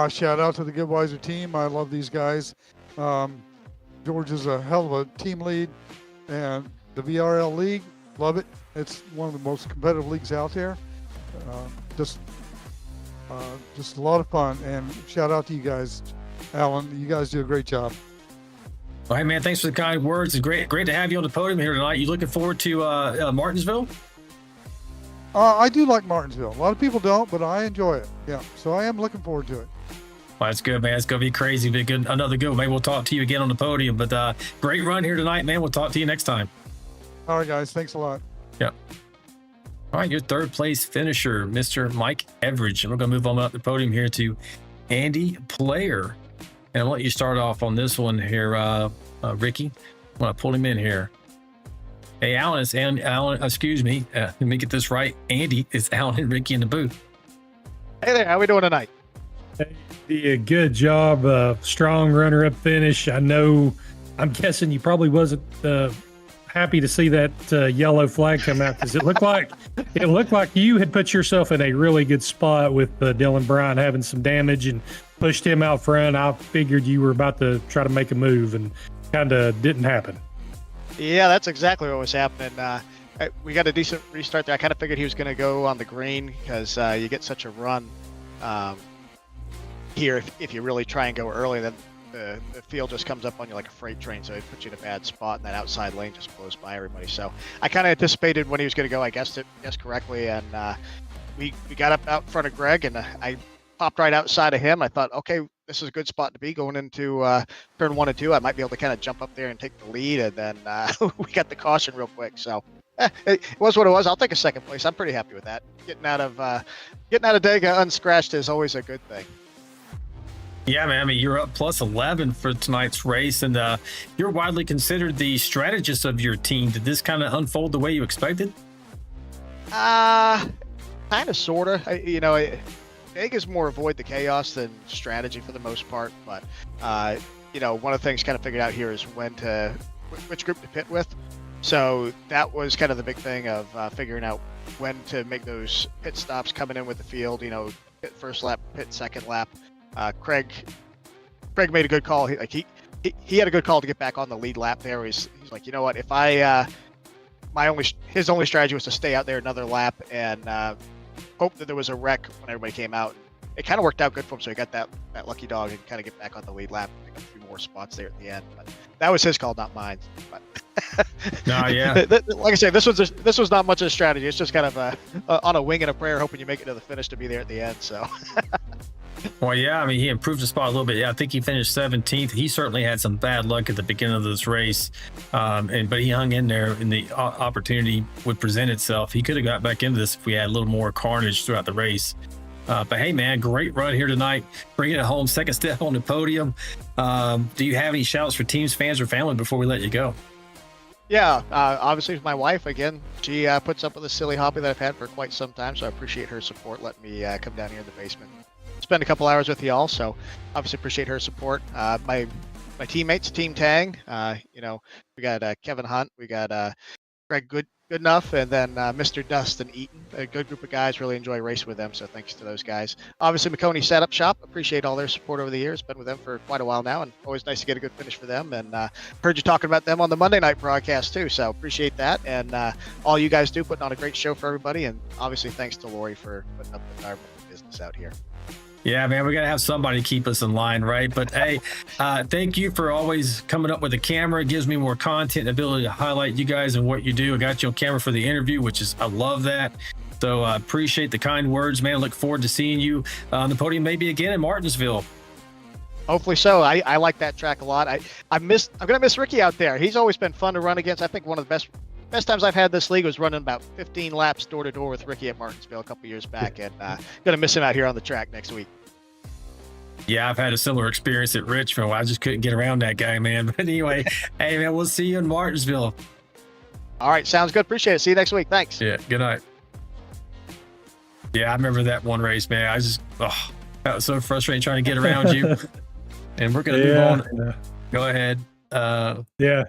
[SPEAKER 10] Shout out to the Goodweiser team. I love these guys. George is a hell of a team lead, and the VRL league, love it. It's one of the most competitive leagues out there. Just a lot of fun, and shout out to you guys. Alan, you guys do a great job.
[SPEAKER 1] Well, hey, man, thanks for the kind words. It's great to have you on the podium here tonight. You looking forward to Martinsville?
[SPEAKER 10] I do like Martinsville. A lot of people don't, but I enjoy it. Yeah, so I am looking forward to it.
[SPEAKER 1] Well, that's good, man. It's going to be crazy. But good, another good one. Maybe we'll talk to you again on the podium. But great run here tonight, man. We'll talk to you next time.
[SPEAKER 10] All right, guys. Thanks a lot.
[SPEAKER 1] Yep. All right, your third place finisher, Mr. Mike Everidge. And we're going to move on up the podium here to Andy Player. And I'll let you start off on this one here, Ricky. I'm going to pull him in here. Hey, Alan, it's Alan, excuse me. Let me get this right. Andy, it's Alan and Ricky in the booth.
[SPEAKER 11] Hey there, how we doing tonight?
[SPEAKER 3] Hey, good job. Strong runner-up finish. I'm guessing you probably wasn't happy to see that yellow flag come out because it looked like you had put yourself in a really good spot with Dylan Bryan having some damage and pushed him out front. I figured you were about to try to make a move and kind of didn't happen.
[SPEAKER 11] Yeah, that's exactly what was happening. We got a decent restart there. I kind of figured he was going to go on the green because you get such a run here. If you really try and go early, then the field just comes up on you like a freight train, so it puts you in a bad spot, and that outside lane just blows by everybody. So I kind of anticipated when he was going to go. I guessed correctly, and we got up out in front of Greg, and I popped right outside of him. I thought, okay, this is a good spot to be going into turn 1 and 2. I might be able to kind of jump up there and take the lead, and then we got the caution real quick. So it was what it was. I'll take a second place. I'm pretty happy with that. Getting out of Dega unscratched is always a good thing.
[SPEAKER 1] Yeah, man. I mean, you're up plus 11 for tonight's race, and you're widely considered the strategist of your team. Did this kind of unfold the way you expected?
[SPEAKER 11] Kind of, sort of. Vegas more avoid the chaos than strategy for the most part. But, one of the things kind of figured out here is which group to pit with. So that was kind of the big thing of figuring out when to make those pit stops coming in with the field. Pit first lap, pit second lap. Craig made a good call. He had a good call to get back on the lead lap there. He's like, you know what? If his only strategy was to stay out there another lap and hope that there was a wreck when everybody came out. It kind of worked out good for him, so he got that lucky dog and kind of get back on the lead lap, pick up a few more spots there at the end. But that was his call, not mine. But
[SPEAKER 1] No, yeah.
[SPEAKER 11] Like I said, this was not much of a strategy. It's just kind of on a wing and a prayer, hoping you make it to the finish to be there at the end. So.
[SPEAKER 1] Well, yeah, I mean, he improved the spot a little bit. Yeah, I think he finished 17th. He certainly had some bad luck at the beginning of this race, but he hung in there, and the opportunity would present itself. He could have got back into this if we had a little more carnage throughout the race. But hey, man, great run here tonight, bringing it home, second step on the podium. Do you have any shouts for teams, fans, or family before we let you go?
[SPEAKER 11] Yeah, obviously with my wife, again, she puts up with a silly hobby that I've had for quite some time, so I appreciate her support, letting me come down here in the basement, spend a couple hours with y'all. So obviously appreciate her support. My teammates, Team Tang, we got Kevin Hunt, we got Greg Goodenough, and then Mr. Dustin Eaton, a good group of guys. Really enjoy racing with them, so thanks to those guys. Obviously McConey Setup Shop, appreciate all their support over the years. Been with them for quite a while now, and always nice to get a good finish for them. And heard you talking about them on the Monday night broadcast too, so appreciate that. And all you guys do, putting on a great show for everybody. And obviously thanks to Lori for putting up with our business out here.
[SPEAKER 1] Yeah, man, we got to have somebody keep us in line, right? But hey, thank you for always coming up with a camera. It gives me more content and ability to highlight you guys and what you do. I got you on camera for the interview, I love that. So I appreciate the kind words, man. Look forward to seeing you on the podium maybe again in Martinsville.
[SPEAKER 11] Hopefully so. I like that track a lot. I'm gonna miss Ricky out there. He's always been fun to run against. I think one of the best times I've had this league was running about 15 laps door to door with Ricky at Martinsville a couple years back, and gonna miss him out here on the track next week.
[SPEAKER 1] Yeah, I've had a similar experience at Richmond. I just couldn't get around that guy, man. But anyway, hey, man, we'll see you in Martinsville.
[SPEAKER 11] All right, sounds good. Appreciate it. See you next week. Thanks.
[SPEAKER 1] Yeah, good night. Yeah, I remember that one race, man. That was so frustrating trying to get around you. And we're going to move on.
[SPEAKER 3] Yeah.
[SPEAKER 1] Go ahead.
[SPEAKER 3] Yeah.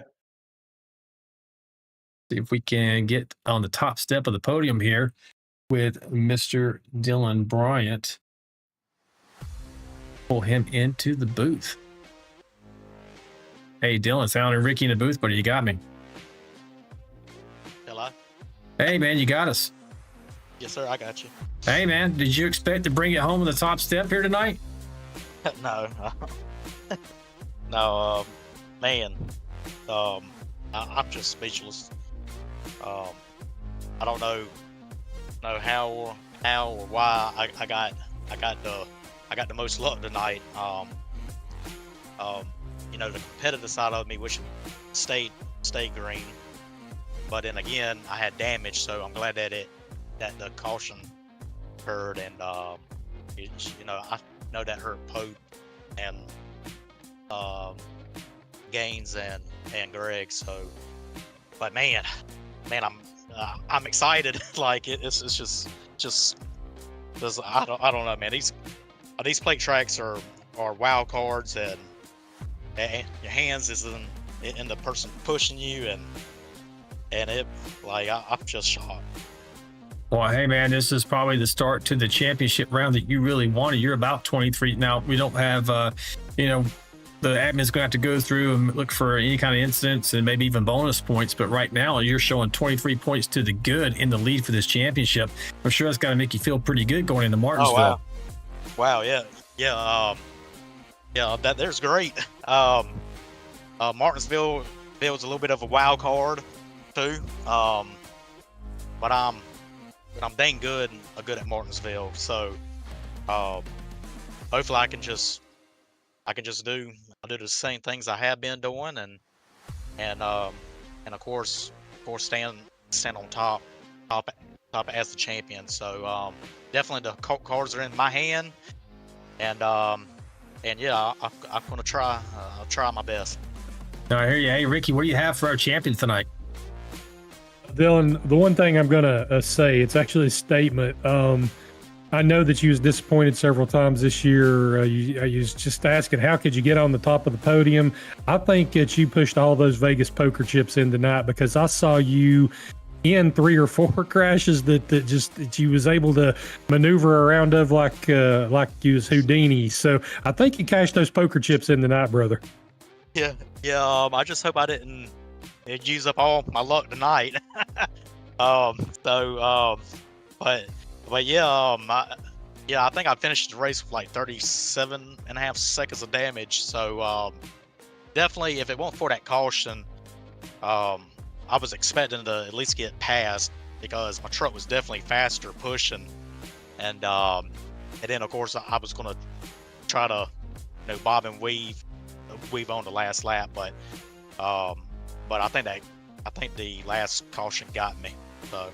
[SPEAKER 1] See if we can get on the top step of the podium here with Mr. Dylan Bryant. Pull him into the booth. Hey, Dylan, sounding Ricky in the booth, but you got me.
[SPEAKER 7] Hello?
[SPEAKER 1] Hey, man, you got us.
[SPEAKER 7] Yes, sir, I got you.
[SPEAKER 1] Hey, man, did you expect to bring it home on the top step here tonight?
[SPEAKER 7] No. No, man. I'm just speechless. I don't know how or why I got the most luck tonight. The competitive side of me wish it stayed green, but then again, I had damage, so I'm glad that the caution occurred, and I know that hurt Pope and Gaines and Greg. So, but man, I'm excited. Like it's just I don't know, man. These plate tracks are wild cards, and your hands is in the person pushing you, and it I'm just shocked.
[SPEAKER 1] Well, hey, man, this is probably the start to the championship round that you really wanted. You're about 23. Now, we don't have, the admin's going to have to go through and look for any kind of incidents and maybe even bonus points. But right now, you're showing 23 points to the good in the lead for this championship. I'm sure that's got to make you feel pretty good going into Martinsville.
[SPEAKER 7] Oh, wow. Yeah. There's great. Martinsville was a little bit of a wild card too. But I'm dang good at Martinsville. So, hopefully I can just do the same things I have been doing, and of course stand on top as the champion. So definitely the cards are in my hand, and yeah, I'm gonna try. I'll try my best.
[SPEAKER 1] I hear you. Hey, Ricky, what do you have for our champion tonight?
[SPEAKER 3] Dylan, the one thing I'm gonna say, it's actually a statement. I know that you was disappointed several times this year. You was just asking, how could you get on the top of the podium? I think that you pushed all those Vegas poker chips in tonight, because I saw you in 3 or 4 crashes that you was able to maneuver around of like you was Houdini. So I think you cashed those poker chips in tonight, brother.
[SPEAKER 7] Yeah. I just hope I didn't use up all my luck tonight. But yeah, I think I finished the race with like 37.5 seconds of damage. So definitely, if it weren't for that caution, I was expecting to at least get past, because my truck was definitely faster pushing, and then of course I was gonna try to bob and weave on the last lap, but I think the last caution got me. So.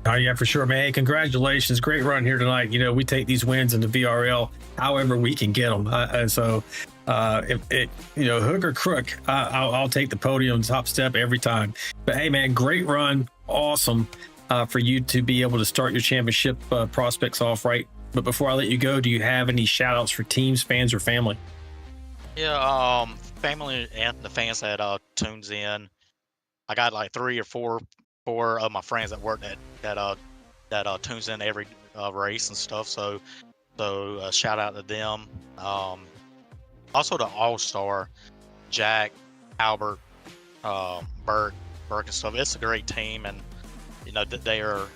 [SPEAKER 1] Oh, yeah, for sure, man. Hey, congratulations. Great run here tonight. We take these wins in the VRL however we can get them. If it, hook or crook, I'll take the podium top step every time. But hey, man, great run. Awesome for you to be able to start your championship prospects off right. But before I let you go, do you have any shout outs for teams, fans, or family?
[SPEAKER 7] Yeah, family and the fans that tunes in. I got like 3 or 4 of my friends that work that tunes in every race and stuff. So shout out to them. Also to All-Star, Jack, Albert, Burke and stuff. It's a great team, and they are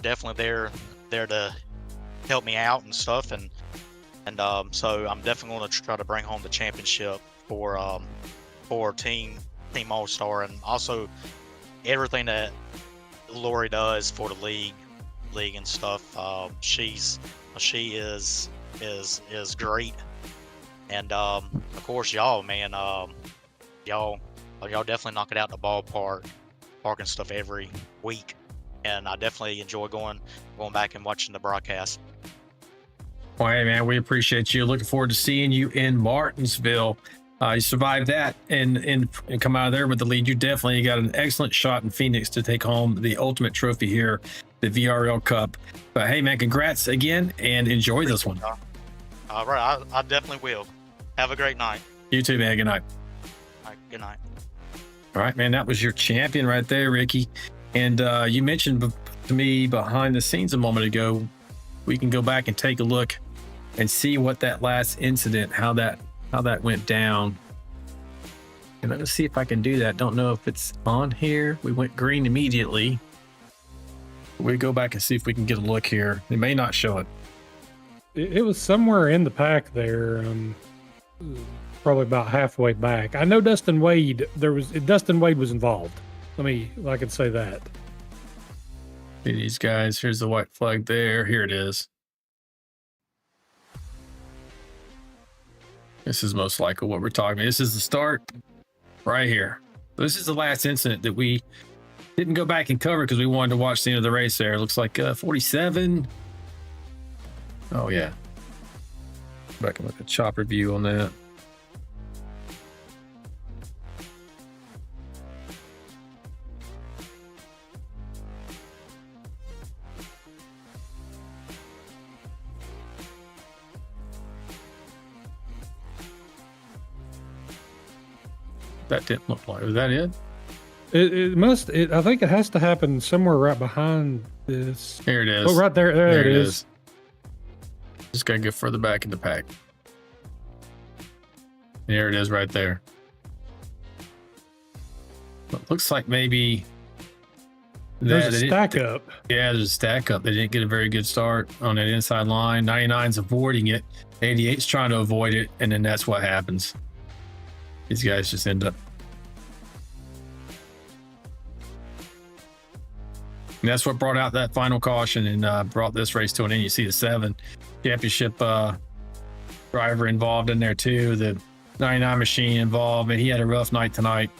[SPEAKER 7] definitely there to help me out and stuff. And so I'm definitely going to try to bring home the championship for team All-Star, and also everything that Lori does for the league and stuff. She is great, and of course y'all, man, y'all definitely knock it out the ballpark, and stuff every week, and I definitely enjoy going back and watching the broadcast.
[SPEAKER 1] Well, hey, man, we appreciate you. Looking forward to seeing you in Martinsville. You survived that and come out of there with the lead. You definitely got an excellent shot in Phoenix to take home the ultimate trophy here, the VRL Cup. But hey, man, congrats again, and enjoy this one.
[SPEAKER 7] All right, I definitely will. Have a great night.
[SPEAKER 1] You too, man. Good night.
[SPEAKER 7] All right, good night.
[SPEAKER 1] All right, man, that was your champion right there, Ricky. And you mentioned to me behind the scenes a moment ago, we can go back and take a look and see what that last incident, how that went down. And let's see if I can do that. Don't know if it's on here. We went green immediately. We go back and see if we can get a look here. It may not show it.
[SPEAKER 3] It was somewhere in the pack there, probably about halfway back. I know Dustin Wade was involved. I can say that.
[SPEAKER 1] See these guys. Here's the white flag there. Here it is. This is most likely what we're talking about. This is the start right here. This is the last incident that we didn't go back and cover because we wanted to watch the end of the race there. It looks like 47. Oh, yeah. Back and look at chopper view on that. That didn't look like. Was that it?
[SPEAKER 3] It must. I think it has to happen somewhere right behind this.
[SPEAKER 1] Here it is.
[SPEAKER 3] Oh, right there. There it is.
[SPEAKER 1] Just gotta get further back in the pack. There it is, right there. It looks like maybe
[SPEAKER 3] there's a stack up.
[SPEAKER 1] Yeah, there's a stack up. They didn't get a very good start on that inside line. 99's avoiding it. 88's trying to avoid it, and then that's what happens. These guys just end up. And that's what brought out that final caution and brought this race to an end. You see the 7 championship driver involved in there too. The 99 machine involved, and he had a rough night tonight.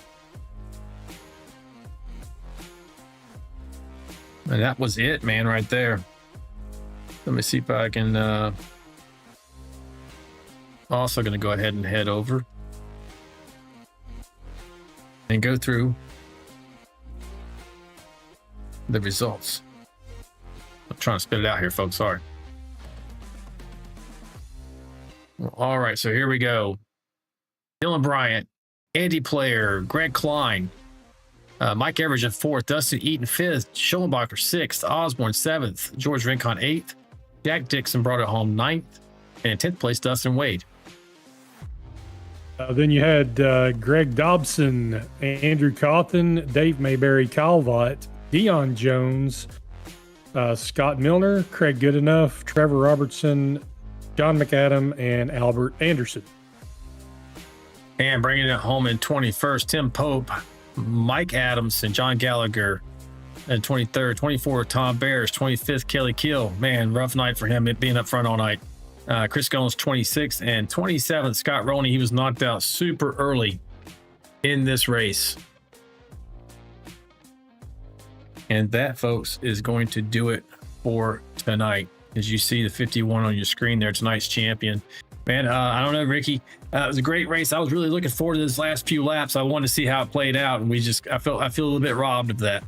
[SPEAKER 1] And that was it, man, right there. Let me see if I can. Also going to go ahead and head over and go through the results. I'm trying to spit it out here, folks. Sorry. All right, so here we go. Dylan Bryant, Andy Player, Greg Klein, Mike Everidge in 4th, Dustin Eaton 5th, Schellenbacher 6th, Osborne 7th, George Rincon 8th, Jack Dixon brought it home 9th, and 10th place, Dustin Wade.
[SPEAKER 3] Then you had Greg Dobson, Andrew Cawthon, Dave Mayberry Calvott, Dion Jones, Scott Milner, Craig Goodenough, Trevor Robertson, John McAdam, and Albert Anderson.
[SPEAKER 1] And bringing it home in 21st, Tim Pope, Mike Adams, and John Gallagher. And 23rd, 24th, Tom Bears, 25th, Kelly Kill. Man, rough night for him, it being up front all night. Chris Goins, 26th, and 27th, Scott Roney. He was knocked out super early in this race. And that, folks, is going to do it for tonight. As you see the 51 on your screen there, tonight's champion. Man, I don't know, Ricky. It was a great race. I was really looking forward to this last few laps. I wanted to see how it played out, and I feel a little bit robbed of that.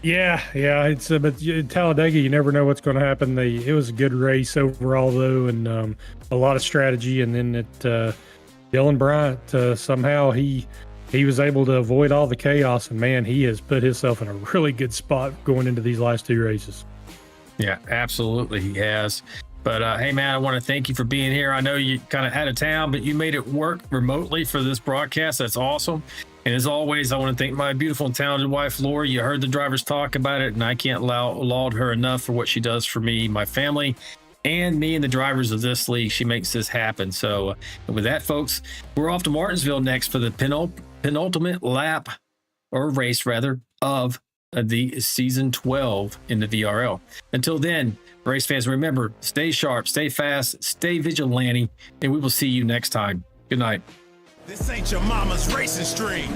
[SPEAKER 3] Yeah, it's but Talladega, you never know what's going to happen. It was a good race overall, though, and a lot of strategy. And then Dylan Bryant, somehow he was able to avoid all the chaos, and man, he has put himself in a really good spot going into these last 2 races.
[SPEAKER 1] Yeah, absolutely, he has. But hey, man, I want to thank you for being here. I know you kind of out of town, but you made it work remotely for this broadcast. That's awesome. And as always, I want to thank my beautiful and talented wife, Lori. You heard the drivers talk about it, and I can't laud her enough for what she does for me, my family, and me and the drivers of this league. She makes this happen. So with that, folks, we're off to Martinsville next for the penultimate lap, or race rather, of the season 12 in the VRL. Until then, race fans, remember, stay sharp, stay fast, stay vigilante, and we will see you next time. Good night.
[SPEAKER 12] This ain't your mama's racing stream.